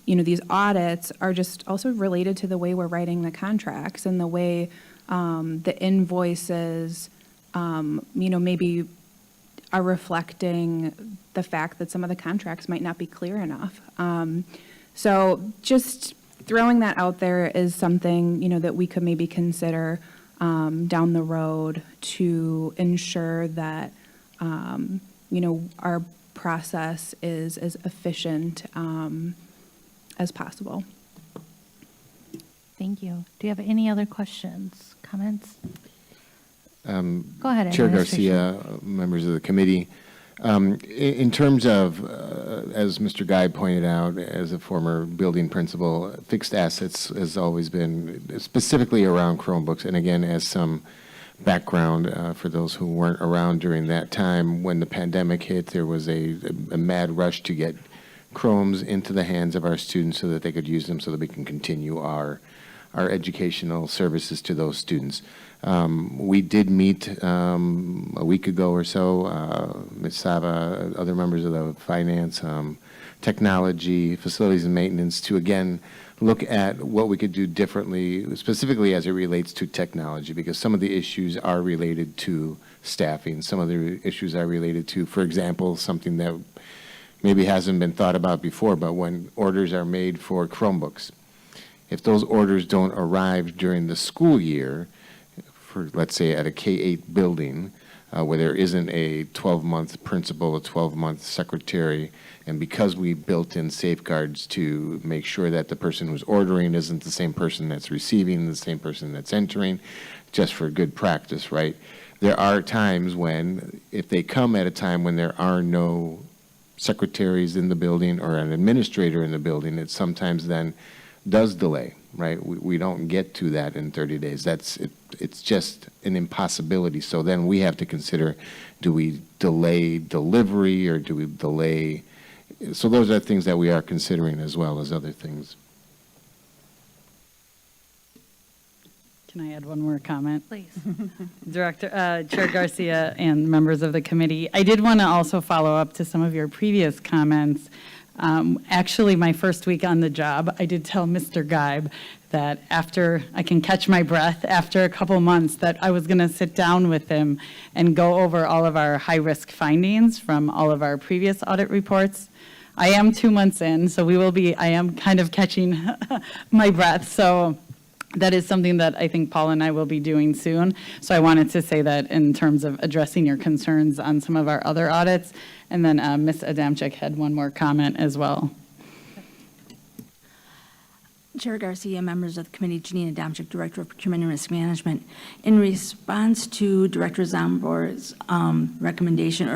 [SPEAKER 9] these audits are just also related to the way we're writing the contracts and the way the invoices, maybe are reflecting the fact that some of the contracts might not be clear enough. So just throwing that out there is something, that we could maybe consider down the road to ensure that, our process is as efficient as possible.
[SPEAKER 1] Thank you. Do you have any other questions, comments? Go ahead,
[SPEAKER 4] Chair
[SPEAKER 1] Administration.
[SPEAKER 4] Garcia, members of the committee. In terms of as Mr. Guy pointed out, as a former building principal, fixed assets has always been specifically around Chromebooks. And again, as some background for those who weren't around during that time, when the pandemic hit, there was a mad rush to get Chromes into the hands of our students so that they could use them so that we can continue our educational services to those students. We did meet a week ago or so, Ms. Sava, other members of the finance, technology, facilities and maintenance, to again look at what we could do differently, specifically as it relates to technology, because some of the issues are related to staffing. Some of the issues are related to, for example, something that maybe hasn't been thought about before, but when orders are made for Chromebooks, if those orders don't arrive during the school year, for let's say at a K-8 building, where there isn't a 12-month principal, a 12-month secretary, and because we built in safeguards to make sure that the person who's ordering isn't the same person that's receiving, the same person that's entering, just for good practice, right? There are times when, if they come at a time when there are no secretaries in the building or an administrator in the building, it sometimes then does delay, right? We don't get to that in 30 days. It's just an impossibility. So then we have to consider, do we delay delivery or do we delay? So those are things that we are considering as well as other things.
[SPEAKER 14] Can I add one more comment?
[SPEAKER 1] Please.
[SPEAKER 14] Chair Garcia and members of the committee, I did want to also follow up to some of your previous comments. Actually, my first week on the job, I did tell Mr. Geib that after I can catch my breath, after a couple months, that I was going to sit down with him and go over all of our high-risk findings from all of our previous audit reports. I am 2 months in, so I am kind of catching my breath. So that is something that I think Paul and I will be doing soon. So I wanted to say that in terms of addressing your concerns on some of our other audits. And then Ms. Adamczyk had one more comment as well.
[SPEAKER 15] Chair Garcia, members of the committee, Janine Adamczyk, Director of Procurement and Risk Management. In response to Director Zombor's recommendation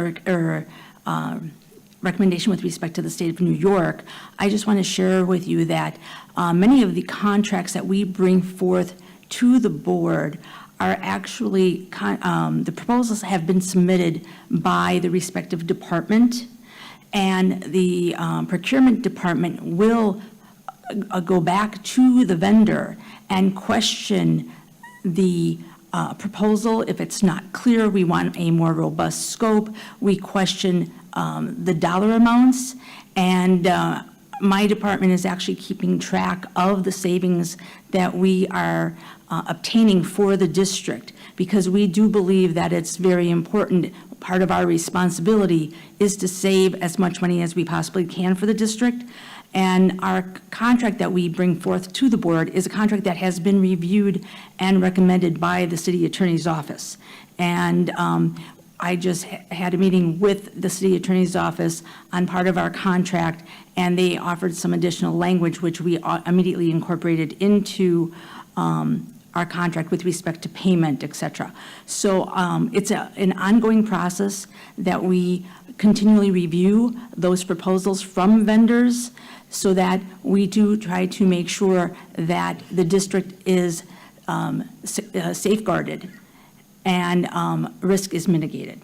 [SPEAKER 15] recommendation with respect to the state of New York, I just want to share with you that many of the contracts that we bring forth to the board are actually, the proposals have been submitted by the respective department, and the procurement department will go back to the vendor and question the proposal. If it's not clear, we want a more robust scope. We question the dollar amounts, and my department is actually keeping track of the savings that we are obtaining for the district, because we do believe that it's very important. Part of our responsibility is to save as much money as we possibly can for the district. And our contract that we bring forth to the board is a contract that has been reviewed and recommended by the city attorney's office. And I just had a meeting with the city attorney's office on part of our contract, and they offered some additional language, which we immediately incorporated into our contract with respect to payment, et cetera. So it's an ongoing process that we continually review those proposals from vendors, so that we do try to make sure that the district is safeguarded and risk is mitigated.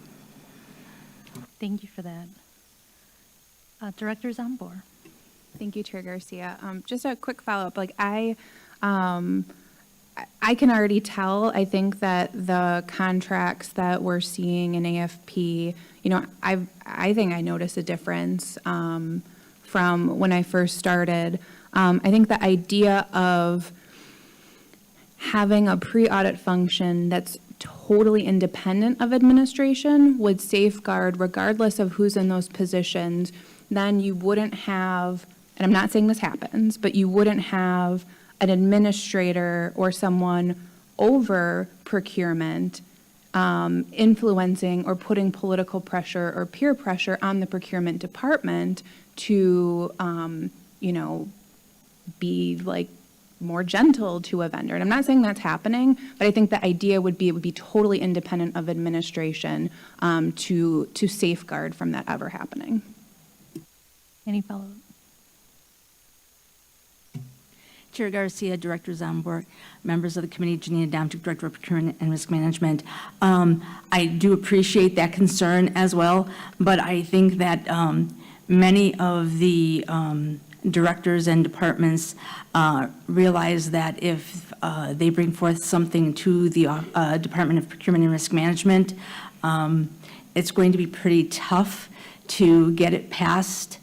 [SPEAKER 1] Thank you for that. Director Zombor.
[SPEAKER 9] Thank you, Chair Garcia. Just a quick follow-up. I can already tell, I think that the contracts that we're seeing in AFP, I think I noticed a difference from when I first started. I think the idea of having a pre-audit function that's totally independent of administration would safeguard, regardless of who's in those positions, then you wouldn't have, and I'm not saying this happens, but you wouldn't have an administrator or someone over procurement influencing or putting political pressure or peer pressure on the procurement department to, be more gentle to a vendor. And I'm not saying that's happening, but I think the idea would be it would be totally independent of administration to safeguard from that ever happening.
[SPEAKER 1] Any follow-up?
[SPEAKER 15] Chair Garcia, Director Zambor, members of the committee, Janina Domchuk, Director of Procurement and Risk Management. I do appreciate that concern as well, but I think that many of the directors and departments realize that if they bring forth something to the Department of Procurement and Risk Management, it's going to be pretty tough to get it past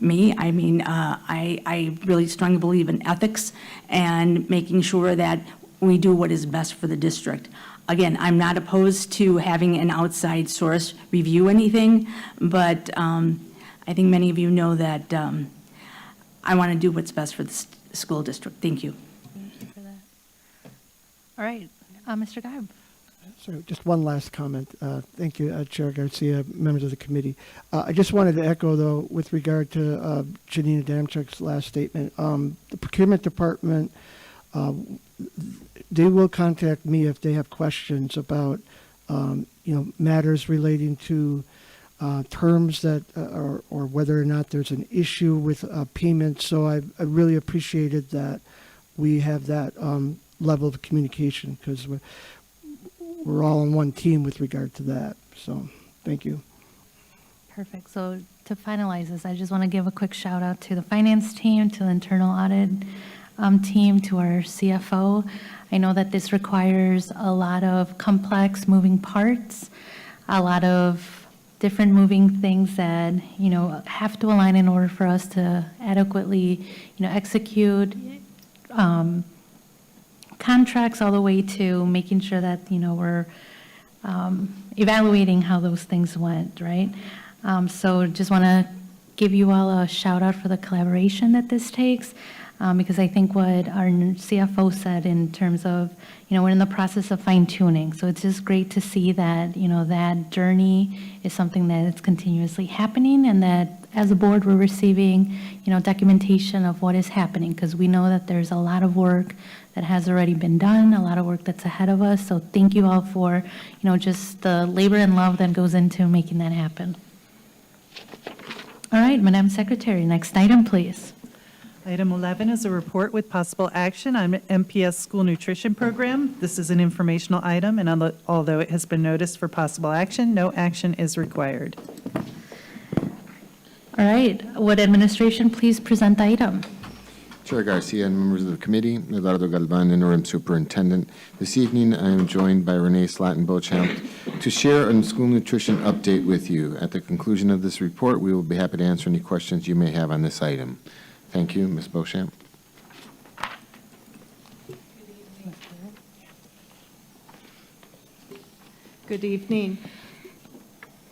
[SPEAKER 15] me. I mean, I really strongly believe in ethics and making sure that we do what is best for the district. Again, I'm not opposed to having an outside source review anything, but I think many of you know that I want to do what's best for the school district. Thank you.
[SPEAKER 1] All right, Mr. Geib.
[SPEAKER 17] So just one last comment. Thank you, Chair Garcia, members of the committee. I just wanted to echo, though, with regard to Janina Damchuk's last statement. The procurement department, they will contact me if they have questions about, matters relating to terms that, or whether or not there's an issue with payment. So I really appreciated that we have that level of communication, because we're all on one team with regard to that. So thank you.
[SPEAKER 1] Perfect. So to finalize this, I just want to give a quick shout out to the finance team, to the internal audit team, to our CFO. I know that this requires a lot of complex moving parts, a lot of different moving things that, have to align in order for us to adequately, execute contracts, all the way to making sure that, we're evaluating how those things went, right? So just want to give you all a shout out for the collaboration that this takes, because I think what our CFO said in terms of, we're in the process of fine tuning. So it's just great to see that, that journey is something that is continuously happening, and that as a board, we're receiving, documentation of what is happening, because we know that there's a lot of work that has already been done, a lot of work that's ahead of us. So thank you all for, just the labor and love that goes into making that happen. All right, Madam Secretary, next item, please.
[SPEAKER 19] Item 11 is a report with possible action on MPS school nutrition program. This is an informational item, and although it has been noticed for possible action, no action is required.
[SPEAKER 1] All right, would administration please present the item?
[SPEAKER 4] Chair Garcia and members of the committee, Eduardo Galvan, Interim Superintendent. This evening, I am joined by Renee Slatin-Beauchamp to share a school nutrition update with you. At the conclusion of this report, we will be happy to answer any questions you may have on this item. Thank you, Ms. Beauchamp.
[SPEAKER 20] Good evening.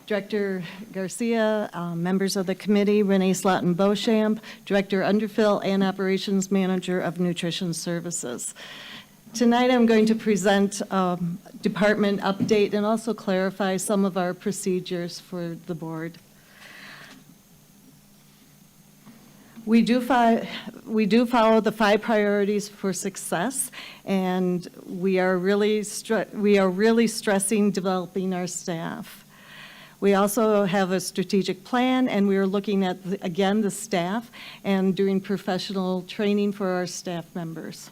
[SPEAKER 20] Director Garcia, members of the committee, Renee Slatin-Beauchamp, Director Underfill and Operations Manager of Nutrition Services. Tonight I'm going to present a department update and also clarify some of our procedures for the board. We do follow the 5 priorities for success, and we are really stressing developing our staff. We also have a strategic plan, and we are looking at, again, the staff and doing professional training for our staff members.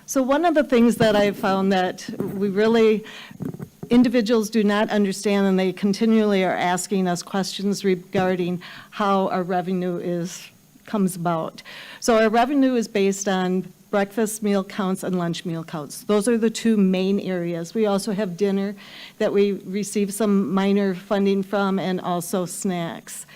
[SPEAKER 20] So one of the things that I found that individuals do not understand, and they continually are asking us questions regarding how our revenue comes about. So our revenue is based on breakfast meal counts and lunch meal counts. Those are the 2 main areas. We also have dinner that we receive some minor funding from, and also snacks.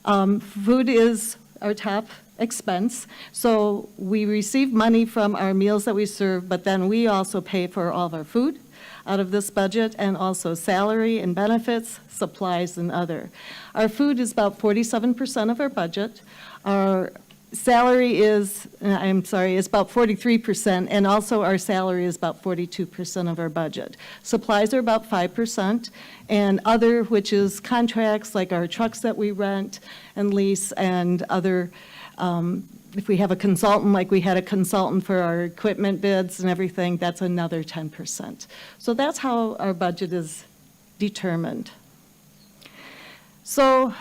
[SPEAKER 20] Food is our top expense. So we receive money from our meals that we serve, but then we also pay for all of our food out of this budget, and also salary and benefits, supplies, and other. Our food is about 47% of our budget. Our salary is about 43%, and also our salary is about 42% of our budget. Supplies are about 5%, and other, which is contracts like our trucks that we rent and lease, and other, if we have a consultant, like we had a consultant for our equipment bids and everything, that's another 10%. So that's how our budget is determined. So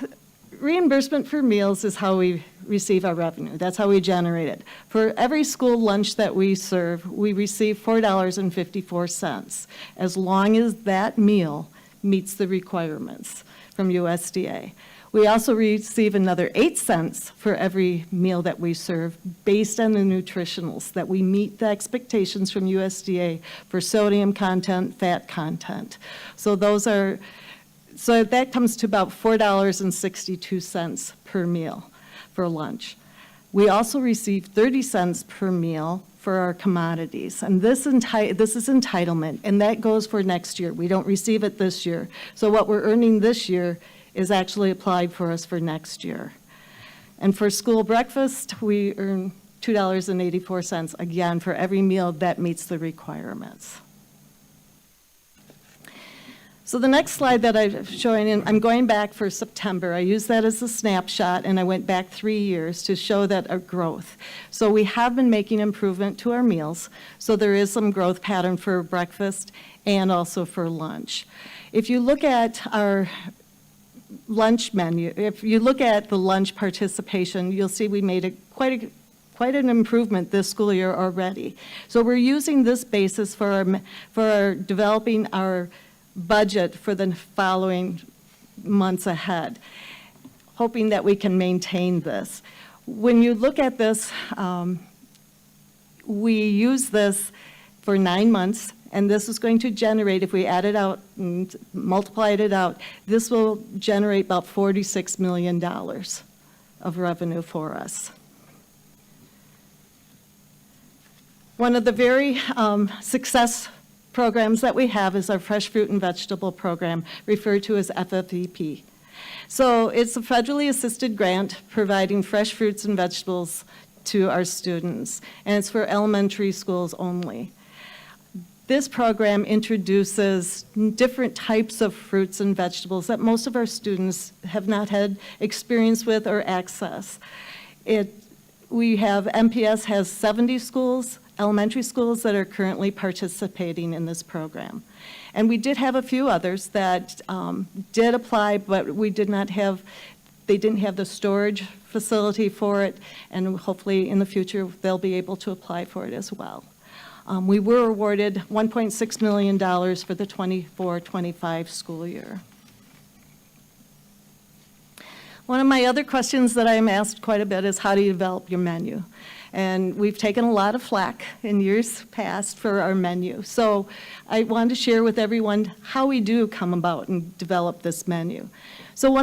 [SPEAKER 20] reimbursement for meals is how we receive our revenue. That's how we generate it. For every school lunch that we serve, we receive $4.54, as long as that meal meets the requirements from USDA. We also receive another 8 cents for every meal that we serve based on the nutritionals, that we meet the expectations from USDA for sodium content, fat content. So that comes to about $4.62 per meal for lunch. We also receive 30 cents per meal for our commodities, and this is entitlement, and that goes for next year. We don't receive it this year. So what we're earning this year is actually applied for us for next year. And for school breakfast, we earn $2.84, again, for every meal that meets the requirements. So the next slide that I'm showing, I'm going back for September. I used that as a snapshot, and I went back 3 years to show that our growth. So we have been making improvement to our meals, so there is some growth pattern for breakfast and also for lunch. If you look at our lunch menu, if you look at the lunch participation, you'll see we made quite an improvement this school year already. So we're using this basis for developing our budget for the following months ahead, hoping that we can maintain this. When you look at this, we use this for 9 months, and this is going to generate, if we add it out and multiplied it out, this will generate about $46 million of revenue for us. One of the very success programs that we have is our Fresh Fruit and Vegetable Program, referred to as FFVP. So it's a federally assisted grant providing fresh fruits and vegetables to our students, and it's for elementary schools only. This program introduces different types of fruits and vegetables that most of our students have not had experience with or access. MPS has 70 schools, elementary schools, that are currently participating in this program. And we did have a few others that did apply, but they didn't have the storage facility for it, and hopefully in the future they'll be able to apply for it as well. We were awarded $1.6 million for the 24-25 school year. One of my other questions that I'm asked quite a bit is, how do you develop your menu? And we've taken a lot of flack in years past for our menu. So I wanted to share with everyone how we do come about and develop this menu. So we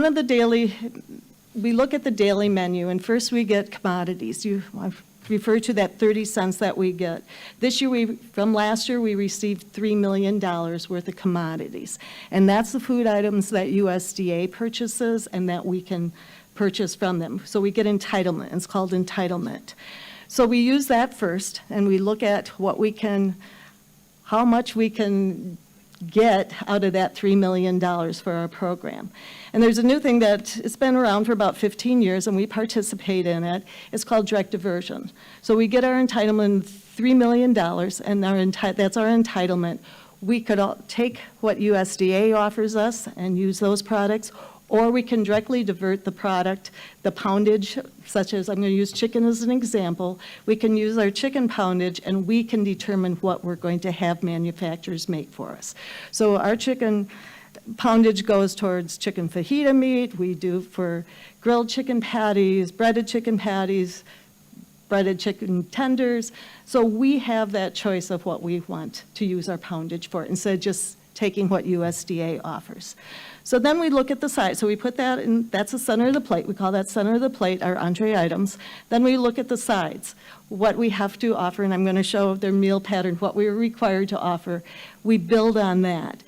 [SPEAKER 20] look at the daily menu, and first we get commodities. I've referred to that 30 cents that we get. This year, from last year, we received $3 million worth of commodities. And that's the food items that USDA purchases and that we can purchase from them. So we get entitlement. It's called entitlement. So we use that first, and we look at how much we can get out of that $3 million for our program. And there's a new thing that it's been around for about 15 years, and we participate in it. It's called direct diversion. So we get our entitlement, $3 million, and that's our entitlement. We could take what USDA offers us and use those products, or we can directly divert the product, the poundage, such as, I'm going to use chicken as an example. We can use our chicken poundage, and we can determine what we're going to have manufacturers make for us. So our chicken poundage goes towards chicken fajita meat. We do for grilled chicken patties, breaded chicken patties, breaded chicken tenders. So we have that choice of what we want to use our poundage for, instead of just taking what USDA offers. So then we look at the size. So we put that in, that's the center of the plate. We call that center of the plate, our entree items. Then we look at the sides, what we have to offer, and I'm going to show their meal pattern, what we're required to offer. We build on that.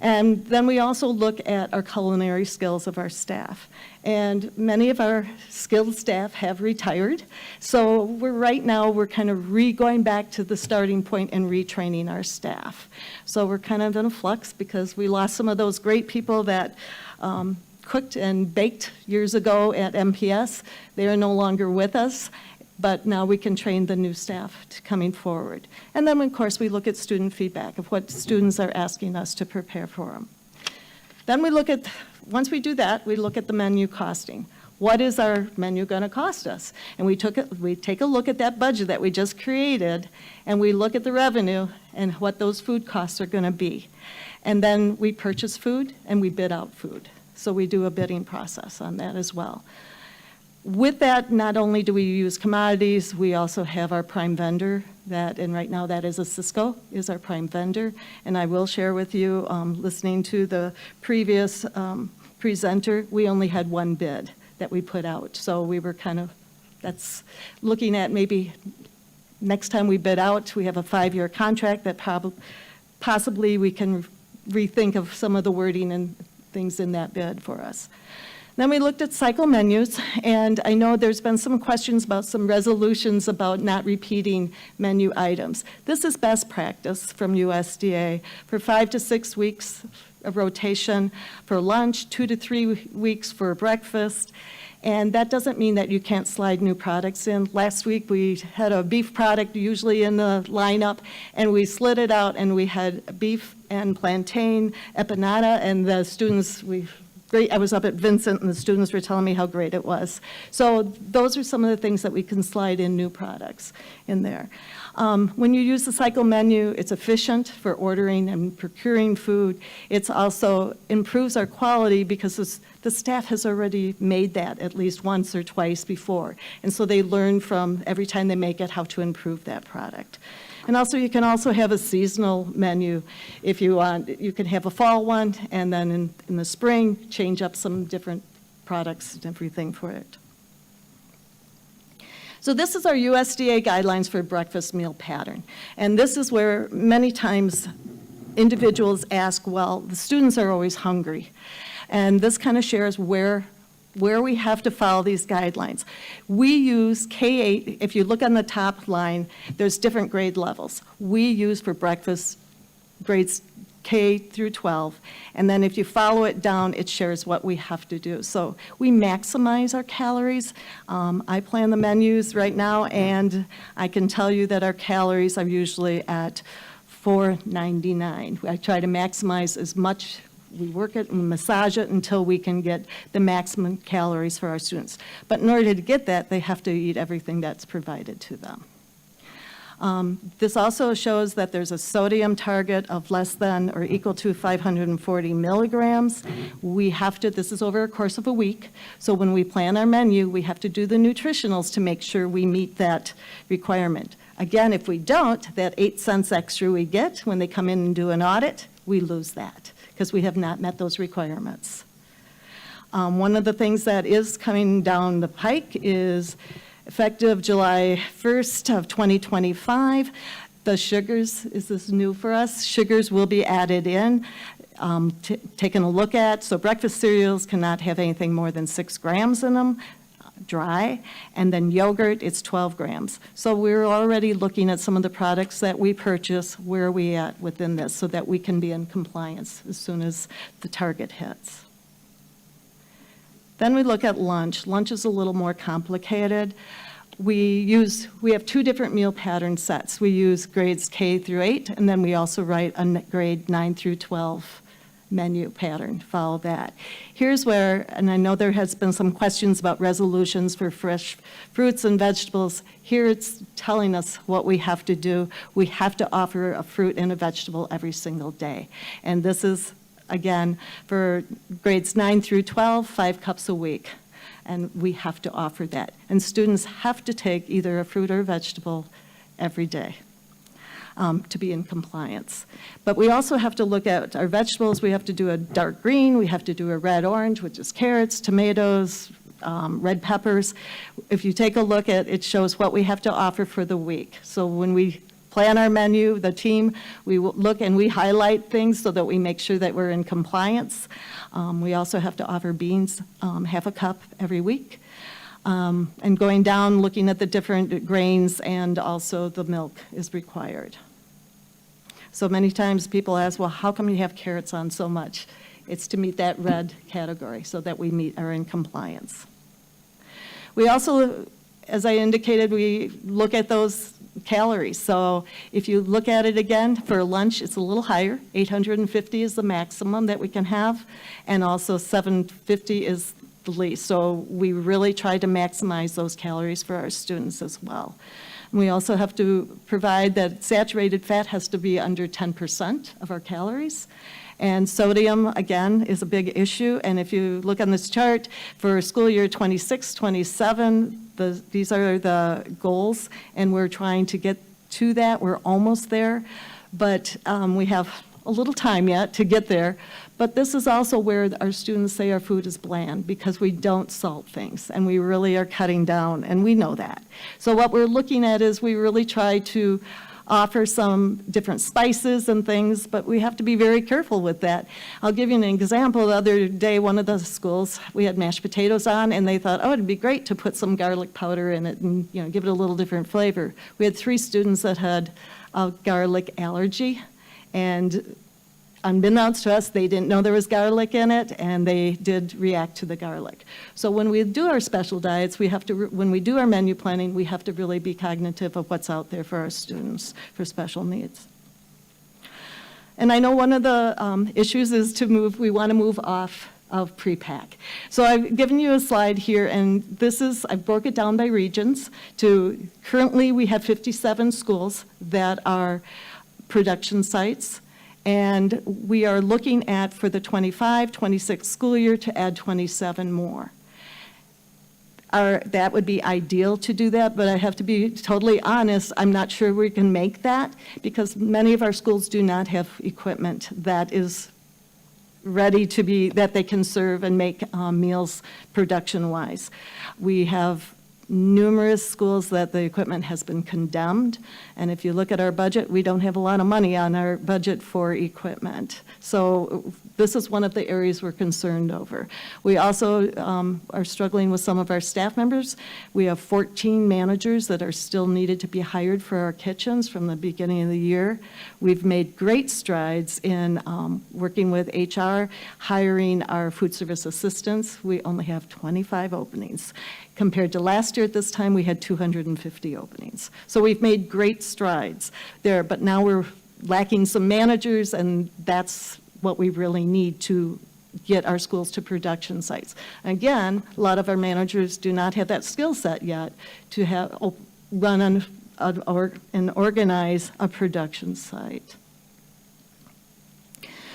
[SPEAKER 20] And then we also look at our culinary skills of our staff. And many of our skilled staff have retired. So right now we're kind of going back to the starting point and retraining our staff. So we're kind of in a flux because we lost some of those great people that cooked and baked years ago at MPS. They are no longer with us, but now we can train the new staff coming forward. And then, of course, we look at student feedback of what students are asking us to prepare for them. Then we look at, once we do that, we look at the menu costing. What is our menu going to cost us? And we take a look at that budget that we just created, and we look at the revenue and what those food costs are going to be. And then we purchase food and we bid out food. So we do a bidding process on that as well. With that, not only do we use commodities, we also have our prime vendor and right now that is a Cisco, is our prime vendor. And I will share with you, listening to the previous presenter, we only had one bid that we put out. So we were that's looking at maybe next time we bid out, we have a 5-year contract that possibly we can rethink of some of the wording and things in that bid for us. Then we looked at cycle menus, and I know there's been some questions about some resolutions about not repeating menu items. This is best practice from USDA for 5 to 6 weeks of rotation for lunch, 2 to 3 weeks for breakfast. And that doesn't mean that you can't slide new products in. Last week, we had a beef product usually in the lineup, and we slid it out, and we had beef and plantain empanada, and the students, I was up at Vincent, and the students were telling me how great it was. So those are some of the things that we can slide in new products in there. When you use the cycle menu, it's efficient for ordering and procuring food. It also improves our quality because the staff has already made that at least once or twice before. And so they learn from every time they make it how to improve that product. And also, you can also have a seasonal menu if you want. You can have a fall one, and then in the spring, change up some different products and everything for it. So this is our USDA guidelines for breakfast meal pattern. And this is where many times individuals ask, well, the students are always hungry. And this kind of shares where we have to follow these guidelines. We use K-8, if you look on the top line, there's different grade levels. We use for breakfast grades K through 12, and then if you follow it down, it shares what we have to do. So we maximize our calories. I plan the menus right now, and I can tell you that our calories are usually at $4.99. I try to maximize as much. We work it and massage it until we can get the maximum calories for our students. But in order to get that, they have to eat everything that's provided to them. This also shows that there's a sodium target of less than or equal to 540 milligrams. We have to, this is over a course of a week, so when we plan our menu, we have to do the nutritionals to make sure we meet that requirement. Again, if we don't, that 8 cents extra we get when they come in and do an audit, we lose that because we have not met those requirements. One of the things that is coming down the pike is effective July 1st of 2025, the sugars, is this new for us? Sugars will be added in, taken a look at. So breakfast cereals cannot have anything more than 6 grams in them, dry, and then yogurt, it's 12 grams. So we're already looking at some of the products that we purchase, where are we at within this, so that we can be in compliance as soon as the target hits. Then we look at lunch. Lunch is a little more complicated. We have 2 different meal pattern sets. We use grades K through 8, and then we also write a grade 9 through 12 menu pattern, follow that. Here's where, and I know there has been some questions about resolutions for fresh fruits and vegetables. Here it's telling us what we have to do. We have to offer a fruit and a vegetable every single day. And this is, again, for grades 9 through 12, 5 cups a week. And we have to offer that. And students have to take either a fruit or a vegetable every day to be in compliance. But we also have to look at our vegetables. We have to do a dark green. We have to do a red-orange, which is carrots, tomatoes, red peppers. If you take a look at it, shows what we have to offer for the week. So when we plan our menu, the team, we will look and we highlight things so that we make sure that we're in compliance. We also have to offer beans, half a cup every week. And going down, looking at the different grains, and also the milk is required. So many times people ask, well, how come you have carrots on so much? It's to meet that red category so that we are in compliance. We also, as I indicated, we look at those calories. So if you look at it again, for lunch, it's a little higher. 850 is the maximum that we can have, and also 750 is the least. So we really try to maximize those calories for our students as well. And we also have to provide that saturated fat has to be under 10% of our calories. And sodium, again, is a big issue. And if you look on this chart, for school year 26, 27, these are the goals, and we're trying to get to that. We're almost there, but we have a little time yet to get there. But this is also where our students say our food is bland, because we don't salt things, and we really are cutting down, and we know that. So what we're looking at is we really try to offer some different spices and things, but we have to be very careful with that. I'll give you an example. The other day, one of the schools, we had mashed potatoes on, and they thought, oh, it'd be great to put some garlic powder in it and, you know, give it a little different flavor. We had 3 students that had a garlic allergy, and unbeknownst to us, they didn't know there was garlic in it, and they did react to the garlic. So when we do our special diets, we have to, when we do our menu planning, we have to really be cognitive of what's out there for our students for special needs. And I know one of the issues is to move, we want to move off of pre-pack. So I've given you a slide here, and this is, I broke it down by regions. Currently, we have 57 schools that are production sites. And we are looking at, for the 25-26 school year, to add 27 more. That would be ideal to do that, but I have to be totally honest, I'm not sure we can make that, because many of our schools do not have equipment that is ready to be, that they can serve and make meals production-wise. We have numerous schools that the equipment has been condemned, and if you look at our budget, we don't have a lot of money on our budget for equipment. So this is one of the areas we're concerned over. We also are struggling with some of our staff members. We have 14 managers that are still needed to be hired for our kitchens from the beginning of the year. We've made great strides in working with HR, hiring our food service assistants. We only have 25 openings. Compared to last year at this time, we had 250 openings. So we've made great strides there, but now we're lacking some managers, and that's what we really need to get our schools to production sites. Again, a lot of our managers do not have that skill set yet to have run and organize a production site.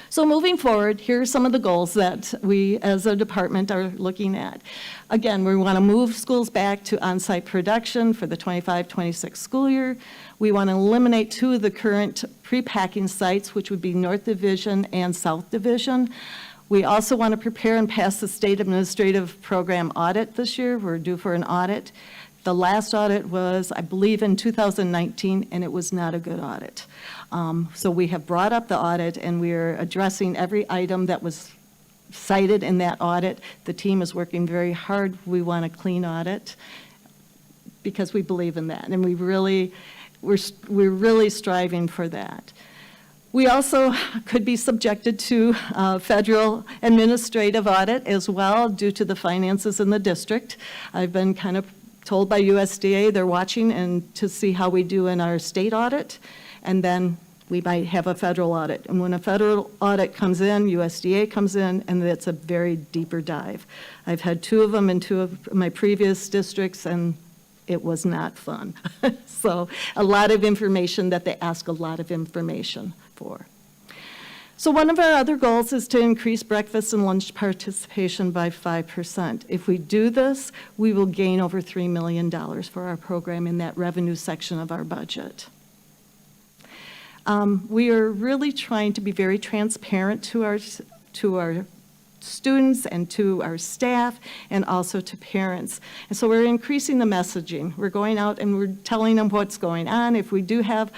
[SPEAKER 20] So moving forward, here are some of the goals that we as a department are looking at. Again, we want to move schools back to on-site production for the 25-26 school year. We want to eliminate 2 of the current pre-packing sites, which would be North Division and South Division. We also want to prepare and pass the state administrative program audit this year. We're due for an audit. The last audit was, I believe, in 2019, and it was not a good audit. So we have brought up the audit, and we are addressing every item that was cited in that audit. The team is working very hard. We want a clean audit because we believe in that, and we're really striving for that. We also could be subjected to federal administrative audit as well due to the finances in the district. I've been kind of told by USDA they're watching and to see how we do in our state audit, and then we might have a federal audit. And when a federal audit comes in, USDA comes in, and it's a very deeper dive. I've had 2 of them in 2 of my previous districts, and it was not fun. So a lot of information that they ask a lot of information for. So one of our other goals is to increase breakfast and lunch participation by 5%. If we do this, we will gain over $3 million for our program in that revenue section of our budget. We are really trying to be very transparent to our students and to our staff and also to parents. And so we're increasing the messaging. We're going out and we're telling them what's going on. If we do have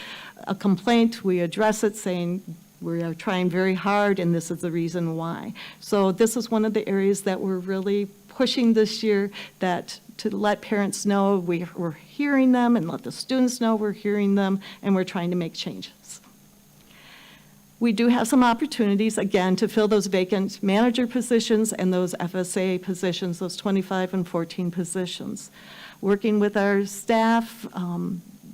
[SPEAKER 20] a complaint, we address it saying we are trying very hard and this is the reason why. So this is one of the areas that we're really pushing this year, that to let parents know we're hearing them and let the students know we're hearing them, and we're trying to make changes. We do have some opportunities, again, to fill those vacant manager positions and those FSA positions, those 25 and 14 positions. Working with our staff,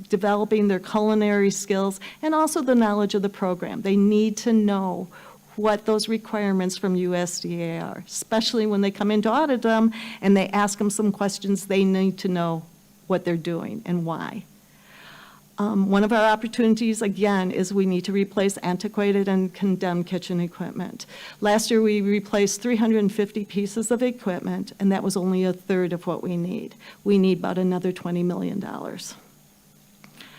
[SPEAKER 20] developing their culinary skills, and also the knowledge of the program. They need to know what those requirements from USDA are, especially when they come in to audit them and they ask them some questions, they need to know what they're doing and why. One of our opportunities, again, is we need to replace antiquated and condemned kitchen equipment. Last year, we replaced 350 pieces of equipment, and that was only a third of what we need. We need about another $20 million.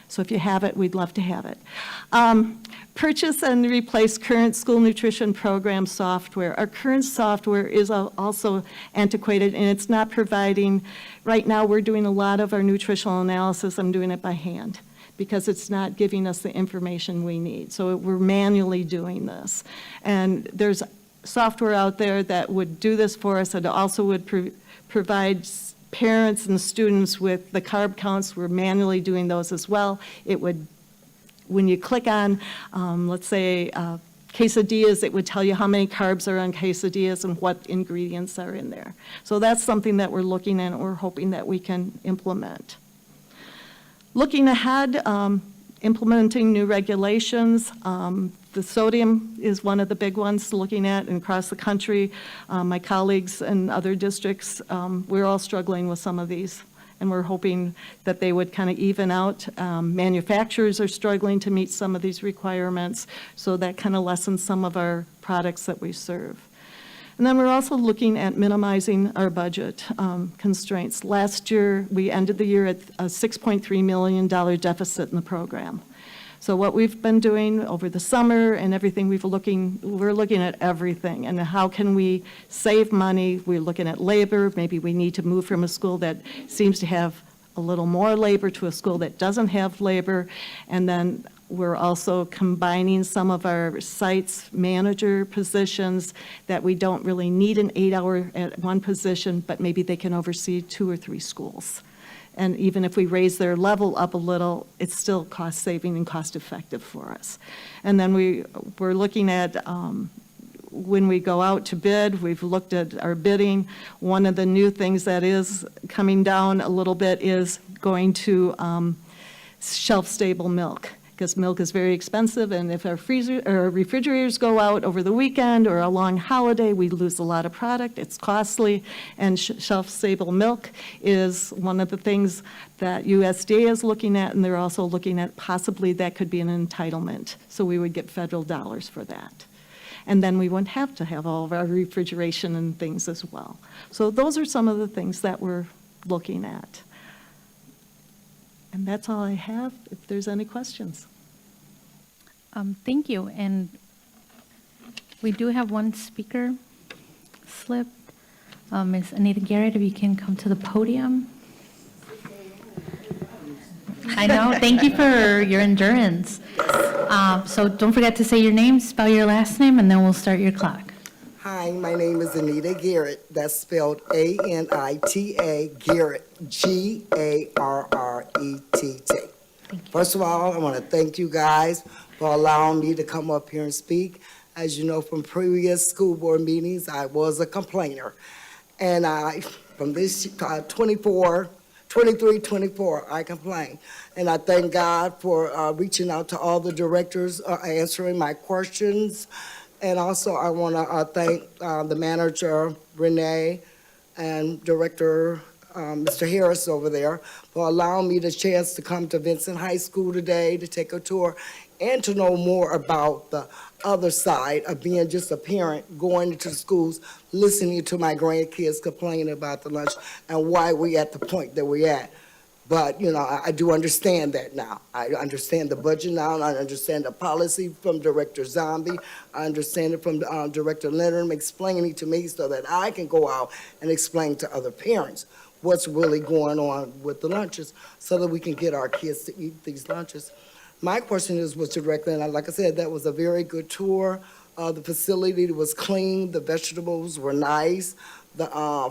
[SPEAKER 20] So if you have it, we'd love to have it. Purchase and replace current school nutrition program software. Our current software is also antiquated, and it's not providing, right now we're doing a lot of our nutritional analysis, I'm doing it by hand, because it's not giving us the information we need. So we're manually doing this. And there's software out there that would do this for us. It also would provide parents and students with the carb counts. We're manually doing those as well. It would, when you click on, let's say, quesadillas, it would tell you how many carbs are on quesadillas and what ingredients are in there. So that's something that we're looking at and we're hoping that we can implement. Looking ahead, implementing new regulations. The sodium is one of the big ones looking at, and across the country, my colleagues in other districts, we're all struggling with some of these, and we're hoping that they would kind of even out. Manufacturers are struggling to meet some of these requirements, so that kind of lessens some of our products that we serve. And then we're also looking at minimizing our budget constraints. Last year, we ended the year at a $6.3 million deficit in the program. So what we've been doing over the summer and everything, we're looking at everything and how can we save money. We're looking at labor. Maybe we need to move from a school that seems to have a little more labor to a school that doesn't have labor. And then we're also combining some of our sites manager positions that we don't really need an 8-hour at one position, but maybe they can oversee 2 or 3 schools. And even if we raise their level up a little, it's still cost saving and cost effective for us. And then we're looking at when we go out to bid, we've looked at our bidding. One of the new things that is coming down a little bit is going to shelf-stable milk, because milk is very expensive, and if our refrigerators go out over the weekend or a long holiday, we lose a lot of product. It's costly, and shelf-stable milk is one of the things that USDA is looking at, and they're also looking at possibly that could be an entitlement, so we would get federal dollars for that. And then we wouldn't have to have all of our refrigeration and things as well. So those are some of the things that we're looking at. And that's all I have, if there's any questions.
[SPEAKER 1] Thank you. And we do have one speaker slip. Ms. Anita Garrett, if you can come to the podium. I know. Thank you for your endurance. So don't forget to say your name, spell your last name, and then we'll start your clock.
[SPEAKER 7] Hi, my name is Anita Garrett. That's spelled A-N-I-T-A, Garrett, G-A-R-R-E-T-T. First of all, I want to thank you guys for allowing me to come up here and speak. As you know from previous school board meetings, I was a complainer. And from this 23, 24, I complained. And I thank God for reaching out to all the directors, answering my questions. And also, I want to thank the manager, Renee, and Director Mr. Harris over there for allowing me the chance to come to Vincent High School today to take a tour and to know more about the other side of being just a parent, going into the schools, listening to my grandkids complaining about the lunch and why we at the point that we're at. But, you know, I do understand that now. I understand the budget now, and I understand the policy from Director Zombie. I understand it from Director Leonard explaining to me so that I can go out and explain to other parents what's really going on with the lunches so that we can get our kids to eat these lunches. My question was directly, and like I said, that was a very good tour. The facility was clean, the vegetables were nice, the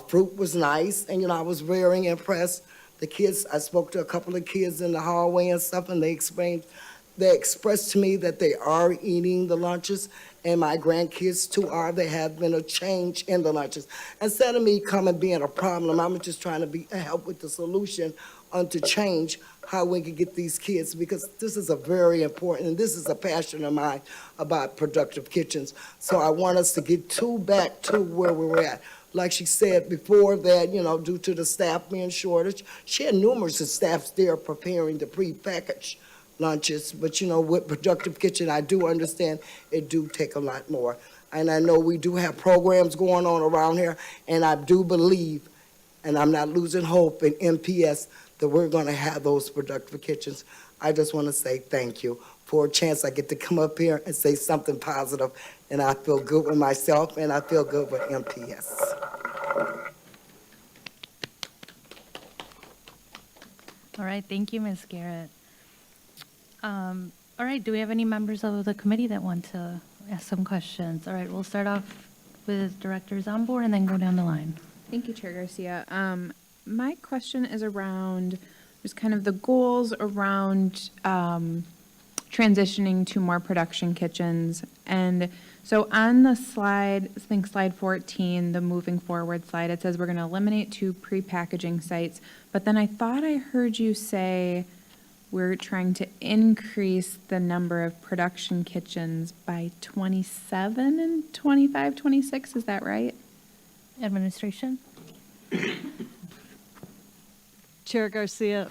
[SPEAKER 7] fruit was nice, and, you know, I was very impressed. The kids, I spoke to a couple of kids in the hallway and stuff, and they expressed to me that they are eating the lunches, and my grandkids too are. There have been a change in the lunches. Instead of me coming being a problem, I'm just trying to help with the solution to change how we can get these kids, because this is a very important, and this is a passion of mine about productive kitchens. So I want us to get back to where we were at. Like she said before that, due to the staff being shortage, she had numerous of staffs there preparing the pre-packaged lunches. But, with productive kitchen, I do understand it do take a lot more. And I know we do have programs going on around here, and I do believe, and I'm not losing hope in MPS, that we're going to have those productive kitchens. I just want to say thank you for a chance I get to come up here and say something positive, and I feel good with myself, and I feel good with MPS.
[SPEAKER 1] All right, thank you, Ms. Garrett. All right, do we have any members of the committee that want to ask some questions? All right, we'll start off with Director Zambor and then go down the line.
[SPEAKER 9] Thank you, Chair Garcia. My question is around just kind of the goals around transitioning to more production kitchens. And so on the slide, I think slide 14, the moving forward slide, it says we're going to eliminate 2 pre-packaging sites. But then I thought I heard you say we're trying to increase the number of production kitchens by 27 and 25, 26. Is that right?
[SPEAKER 1] Administration?
[SPEAKER 20] Chair Garcia,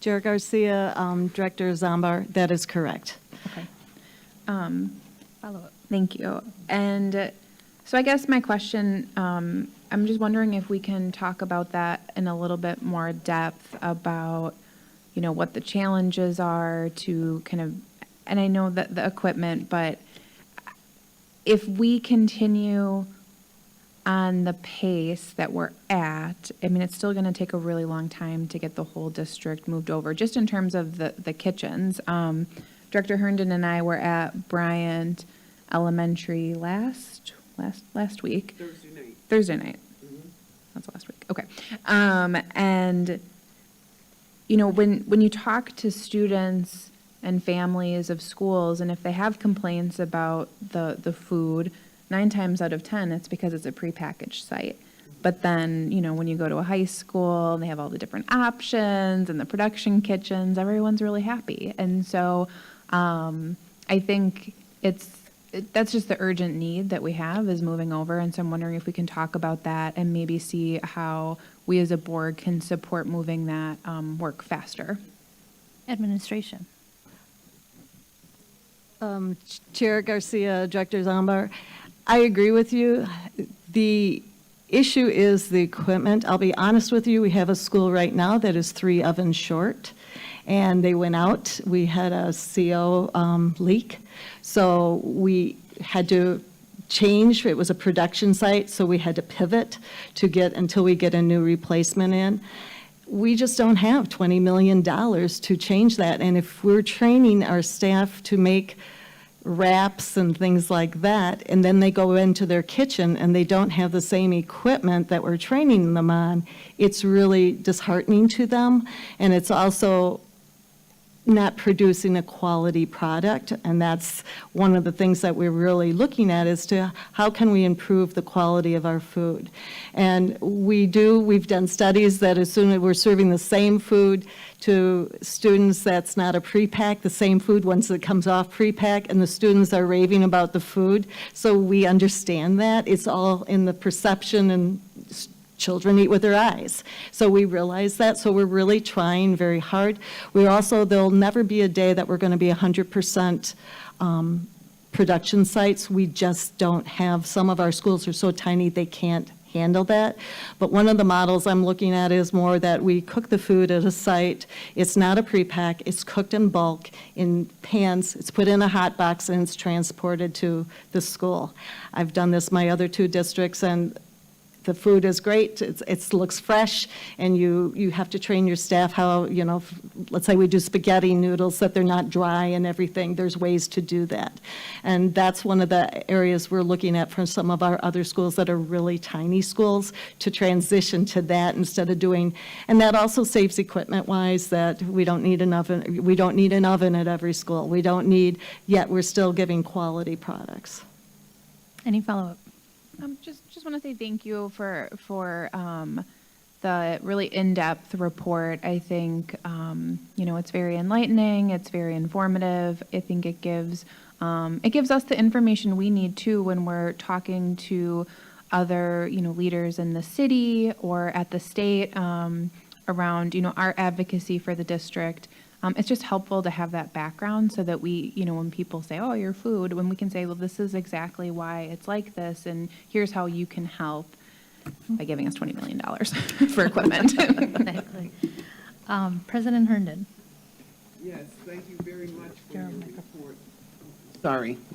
[SPEAKER 20] Director Zambar, that is correct.
[SPEAKER 9] Okay.
[SPEAKER 1] Follow-up.
[SPEAKER 9] Thank you. And so I guess my question, I'm just wondering if we can talk about that in a little bit more depth about, what the challenges are to kind of, and I know that the equipment, but if we continue on the pace that we're at, I mean, it's still going to take a really long time to get the whole district moved over, just in terms of the kitchens. Director Herndon and I were at Bryant Elementary last week. Thursday night.
[SPEAKER 8] Mm-hmm.
[SPEAKER 9] That's last week. Okay. And, when you talk to students and families of schools, and if they have complaints about the food, 9 times out of 10, it's because it's a prepackaged site. But then, when you go to a high school, they have all the different options and the production kitchens, everyone's really happy. And so I think that's just the urgent need that we have is moving over. And so I'm wondering if we can talk about that and maybe see how we as a board can support moving that work faster.
[SPEAKER 1] Administration.
[SPEAKER 20] Chair Garcia, Director Zambar, I agree with you. The issue is the equipment. I'll be honest with you, we have a school right now that is 3 ovens short, and they went out. We had a CO leak, so we had to change. It was a production site, so we had to pivot until we get a new replacement in. We just don't have $20 million to change that, and if we're training our staff to make wraps and things like that, and then they go into their kitchen and they don't have the same equipment that we're training them on, it's really disheartening to them, and it's also not producing a quality product. And that's one of the things that we're really looking at, is to how can we improve the quality of our food. And we've done studies that as soon as we're serving the same food to students that's not a pre-pack, the same food once it comes off pre-pack, and the students are raving about the food. So we understand that. It's all in the perception, and children eat with their eyes. So we realize that, so we're really trying very hard. There'll never be a day that we're going to be 100% production sites. We just don't have, some of our schools are so tiny they can't handle that. But one of the models I'm looking at is more that we cook the food at a site. It's not a pre-pack, it's cooked in bulk in pans, it's put in a hot box, and it's transported to the school. I've done this in my other 2 districts, and the food is great, it looks fresh, and you have to train your staff how, let's say we do spaghetti noodles, that they're not dry and everything. There's ways to do that. And that's one of the areas we're looking at for some of our other schools that are really tiny schools, to transition to that instead of doing, and that also saves equipment-wise, that we don't need an oven at every school. Yet we're still giving quality products.
[SPEAKER 1] Any follow-up?
[SPEAKER 9] Just want to say thank you for the really in-depth report. I think, it's very enlightening, it's very informative. I think it gives us the information we need too when we're talking to other, leaders in the city or at the state around, our advocacy for the district. It's just helpful to have that background so that we, when people say, oh, your food, when we can say, well, this is exactly why it's like this, and here's how you can help by giving us $20 million for equipment.
[SPEAKER 1] Exactly. President Herndon.
[SPEAKER 8] Yes, thank you very much for your report.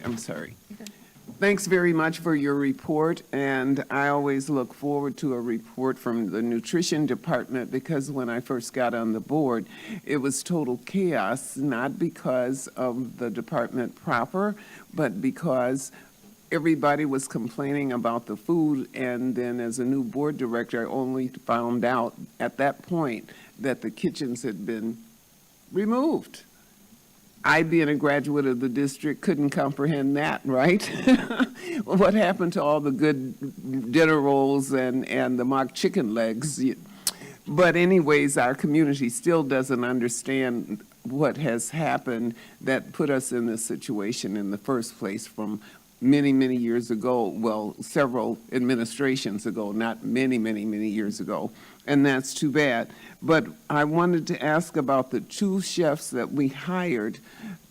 [SPEAKER 8] I'm sorry. Thanks very much for your report, and I always look forward to a report from the nutrition department because when I first got on the board, it was total chaos, not because of the department proper, but because everybody was complaining about the food, and then as a new board director, I only found out at that point that the kitchens had been removed. I, being a graduate of the district, couldn't comprehend that, right? What happened to all the good dinner rolls and the mock chicken legs? But anyways, our community still doesn't understand what has happened that put us in this situation in the first place from many, many years ago, well, several administrations ago, not many, many, many years ago, and that's too bad. But I wanted to ask about the 2 chefs that we hired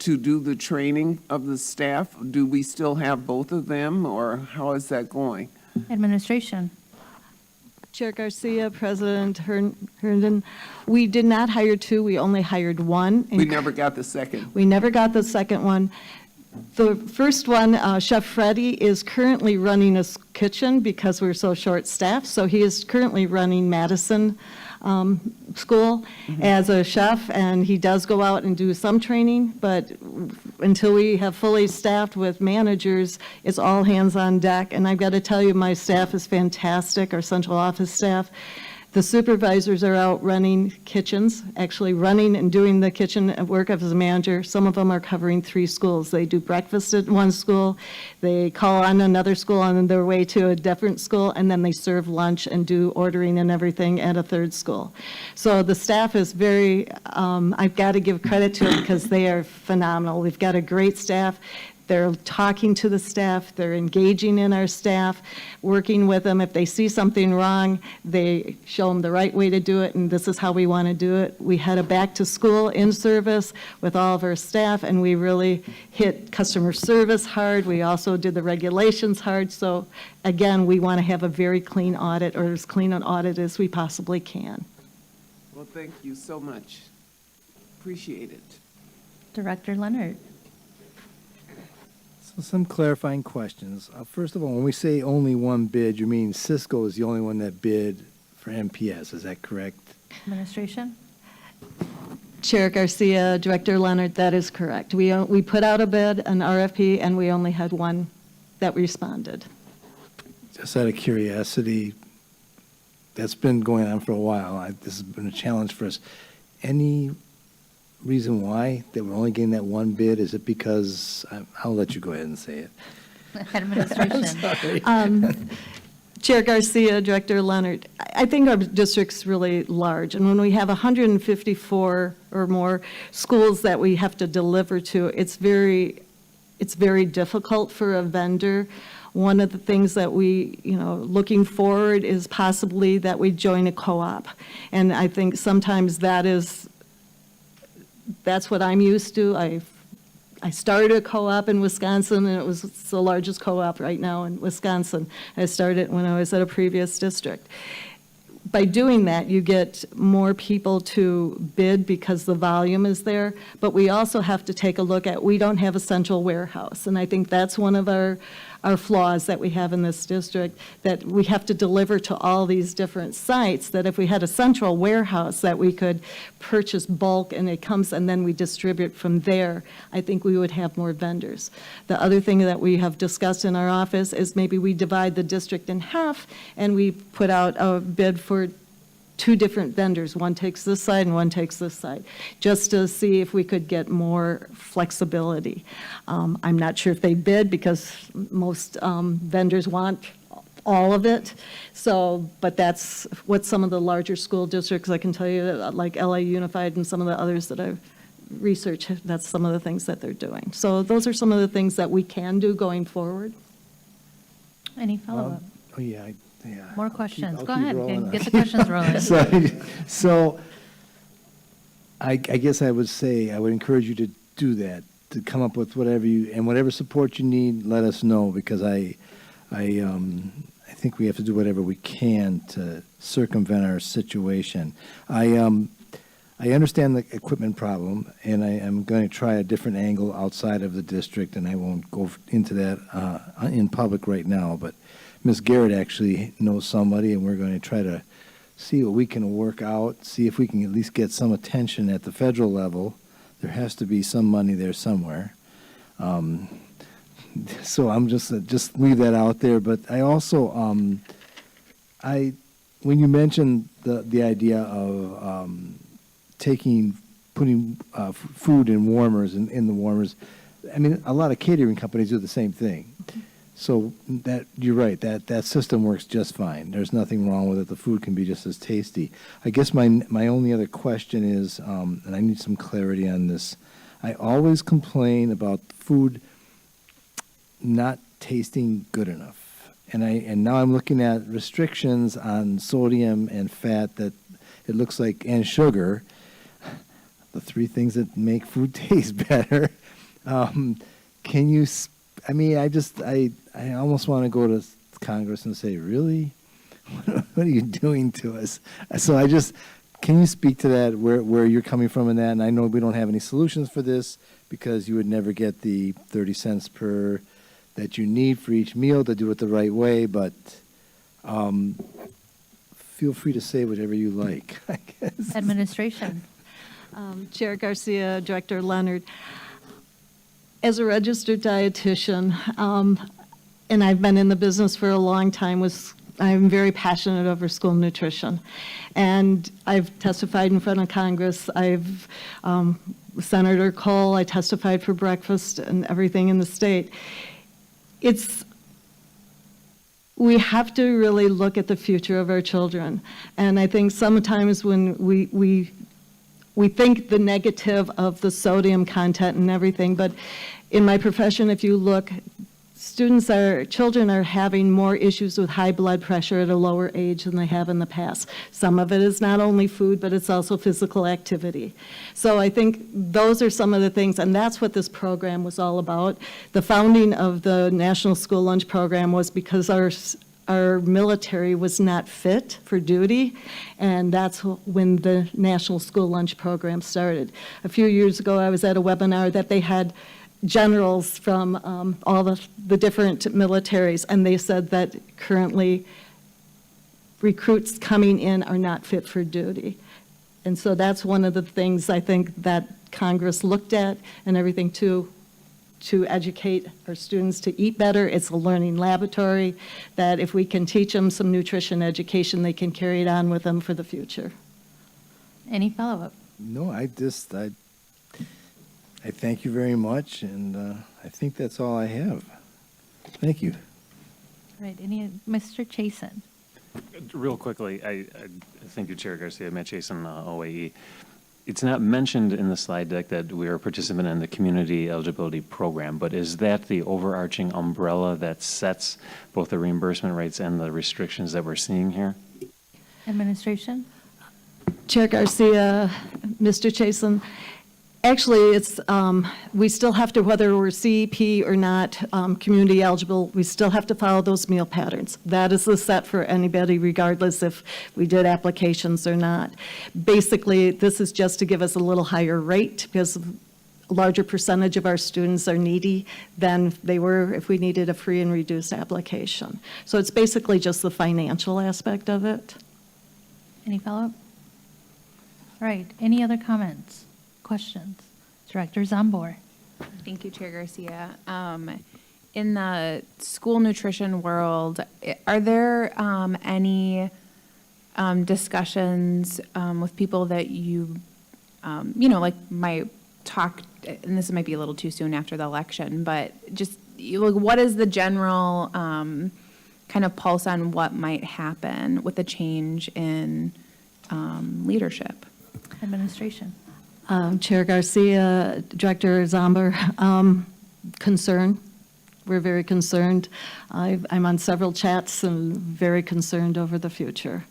[SPEAKER 8] to do the training of the staff. Do we still have both of them, or how is that going?
[SPEAKER 1] Administration.
[SPEAKER 20] Chair Garcia, President Herndon, we did not hire 2, we only hired 1.
[SPEAKER 8] We never got the second.
[SPEAKER 20] We never got the second one. The first one, Chef Freddie, is currently running a kitchen because we're so short-staffed, so he is currently running Madison School as a chef, and he does go out and do some training, but until we have fully staffed with managers, it's all hands on deck, and I've got to tell you, my staff is fantastic, our central office staff. The supervisors are out running kitchens, actually running and doing the kitchen work as a manager. Some of them are covering 3 schools. They do breakfast at one school, they call on another school on their way to a different school, and then they serve lunch and do ordering and everything at a 3rd school. So the staff is very, I've got to give credit to them because they are phenomenal. We've got a great staff. They're talking to the staff, they're engaging in our staff, working with them. If they see something wrong, they show them the right way to do it, and this is how we want to do it. We had a back-to-school in-service with all of our staff, and we really hit customer service hard. We also did the regulations hard. So again, we want to have a very clean audit, or as clean an audit as we possibly can.
[SPEAKER 8] Well, thank you so much. Appreciate it.
[SPEAKER 1] Director Leonard.
[SPEAKER 5] So some clarifying questions. First of all, when we say only 1 bid, you mean Cisco is the only one that bid for MPS, is that correct?
[SPEAKER 1] Administration.
[SPEAKER 20] Chair Garcia, Director Leonard, that is correct. We put out a bid, an RFP, and we only had 1 that responded.
[SPEAKER 5] Just out of curiosity, that's been going on for a while. This has been a challenge for us. Any reason why that we're only getting that 1 bid? Is it because, I'll let you go ahead and say it.
[SPEAKER 1] Administration.
[SPEAKER 20] Chair Garcia, Director Leonard, I think our district's really large, and when we have 154 or more schools that we have to deliver to, it's very difficult for a vendor. One of the things that we, looking forward is possibly that we join a co-op, and I think sometimes that's what I'm used to. I started a co-op in Wisconsin, and it was the largest co-op right now in Wisconsin. I started when I was at a previous district. By doing that, you get more people to bid because the volume is there, but we also have to take a look at, we don't have a central warehouse, and I think that's one of our flaws that we have in this district, that we have to deliver to all these different sites, that if we had a central warehouse that we could purchase bulk and it comes and then we distribute from there, I think we would have more vendors. The other thing that we have discussed in our office is maybe we divide the district in half and we put out a bid for 2 different vendors. One takes this side and one takes this side, just to see if we could get more flexibility. I'm not sure if they bid because most vendors want all of it. So, but that's what some of the larger school districts, I can tell you, like LA Unified and some of the others that I've researched, that's some of the things that they're doing. So those are some of the things that we can do going forward.
[SPEAKER 1] Any follow-up?
[SPEAKER 5] Oh, yeah.
[SPEAKER 1] More questions?
[SPEAKER 5] I'll
[SPEAKER 1] Go
[SPEAKER 5] keep
[SPEAKER 1] ahead,
[SPEAKER 5] rolling
[SPEAKER 1] get
[SPEAKER 5] on.
[SPEAKER 1] the questions rolling.
[SPEAKER 5] So I guess I would say, I would encourage you to do that, to come up with whatever support you need, let us know, because I think we have to do whatever we can to circumvent our situation. I understand the equipment problem, and I am going to try a different angle outside of the district, and I won't go into that in public right now, but Ms. Garrett actually knows somebody, and we're going to try to see what we can work out, see if we can at least get some attention at the federal level. There has to be some money there somewhere. So I'm just leave that out there. But I also, when you mentioned the idea of putting food in warmers, in the warmers, I mean, a lot of catering companies do the same thing. So that, you're right, that system works just fine. There's nothing wrong with it. The food can be just as tasty. I guess my only other question is, and I need some clarity on this, I always complain about food not tasting good enough. And now I'm looking at restrictions on sodium and fat that it looks like, and sugar, the three things that make food taste better. Can you, I mean, I almost want to go to Congress and say, really? What are you doing to us? So can you speak to that, where you're coming from in that? And I know we don't have any solutions for this because you would never get the 30 cents per that you need for each meal to do it the right way, but feel free to say whatever you like, I guess.
[SPEAKER 1] Administration.
[SPEAKER 20] Chair Garcia, Director Leonard, as a registered dietitian, and I've been in the business for a long time, I'm very passionate over school nutrition. And I've testified in front of Congress. Senator Cole, I testified for breakfast and everything in the state. We have to really look at the future of our children. And I think sometimes when we think the negative of the sodium content and everything, but in my profession, if you look, children are having more issues with high blood pressure at a lower age than they have in the past. Some of it is not only food, but it's also physical activity. So I think those are some of the things, and that's what this program was all about. The founding of the National School Lunch Program was because our military was not fit for duty, and that's when the National School Lunch Program started. A few years ago, I was at a webinar that they had generals from all the different militaries, and they said that currently recruits coming in are not fit for duty. And so that's one of the things I think that Congress looked at and everything to educate our students to eat better. It's a learning laboratory that if we can teach them some nutrition education, they can carry it on with them for the future.
[SPEAKER 1] Any follow-up?
[SPEAKER 5] No, I thank you very much, and I think that's all I have. Thank you.
[SPEAKER 1] All right, Mr. Chasen?
[SPEAKER 10] Real quickly, I thank you, Chair Garcia, Matt Chasen, OAE. It's not mentioned in the slide deck that we are a participant in the Community Eligibility Program, but is that the overarching umbrella that sets both the reimbursement rates and the restrictions that we're seeing here?
[SPEAKER 1] Administration?
[SPEAKER 20] Chair Garcia, Mr. Chasen, actually, we still have to, whether we're CEP or not, community eligible, we still have to follow those meal patterns. That is the set for anybody, regardless if we did applications or not. Basically, this is just to give us a little higher rate because a larger percentage of our students are needy than they were if we needed a free and reduced application. So it's basically just the financial aspect of it.
[SPEAKER 1] Any follow-up? All right, any other comments? Questions? Director Zambor.
[SPEAKER 9] Thank you, Chair Garcia. In the school nutrition world, are there any discussions with people that you might talk, and this might be a little too soon after the election, but just what is the general kind of pulse on what might happen with the change in leadership.
[SPEAKER 1] Administration.
[SPEAKER 20] Chair Garcia, Director Zomber, concern. We're very concerned. I'm on several chats and very concerned over the future.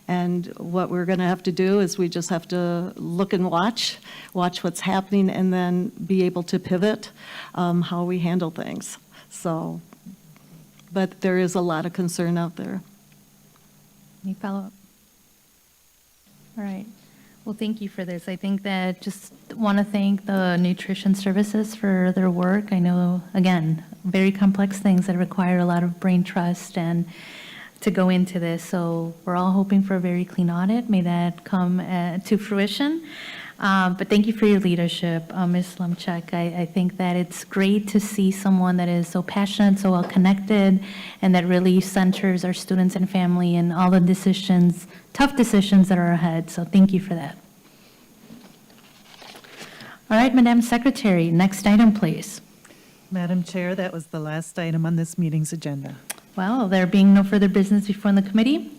[SPEAKER 20] And what we're going to have to do is we just have to look and watch what's happening, and then be able to pivot how we handle things. So, but there is a lot of concern out there.
[SPEAKER 1] Any follow-up? All right. Well, thank you for this. I think that just want to thank the nutrition services for their work. I know, again, very complex things that require a lot of brain trust and to go into this. So we're all hoping for a very clean audit. May that come to fruition. But thank you for your leadership, Ms. Lumchek. I think that it's great to see someone that is so passionate, so well-connected, and that really centers our students and family and all the decisions, tough decisions that are ahead. So thank you for that. All right, Madam Secretary, next item, please.
[SPEAKER 19] Madam Chair, that was the last item on this meeting's agenda.
[SPEAKER 1] Well, there being no further business before the committee,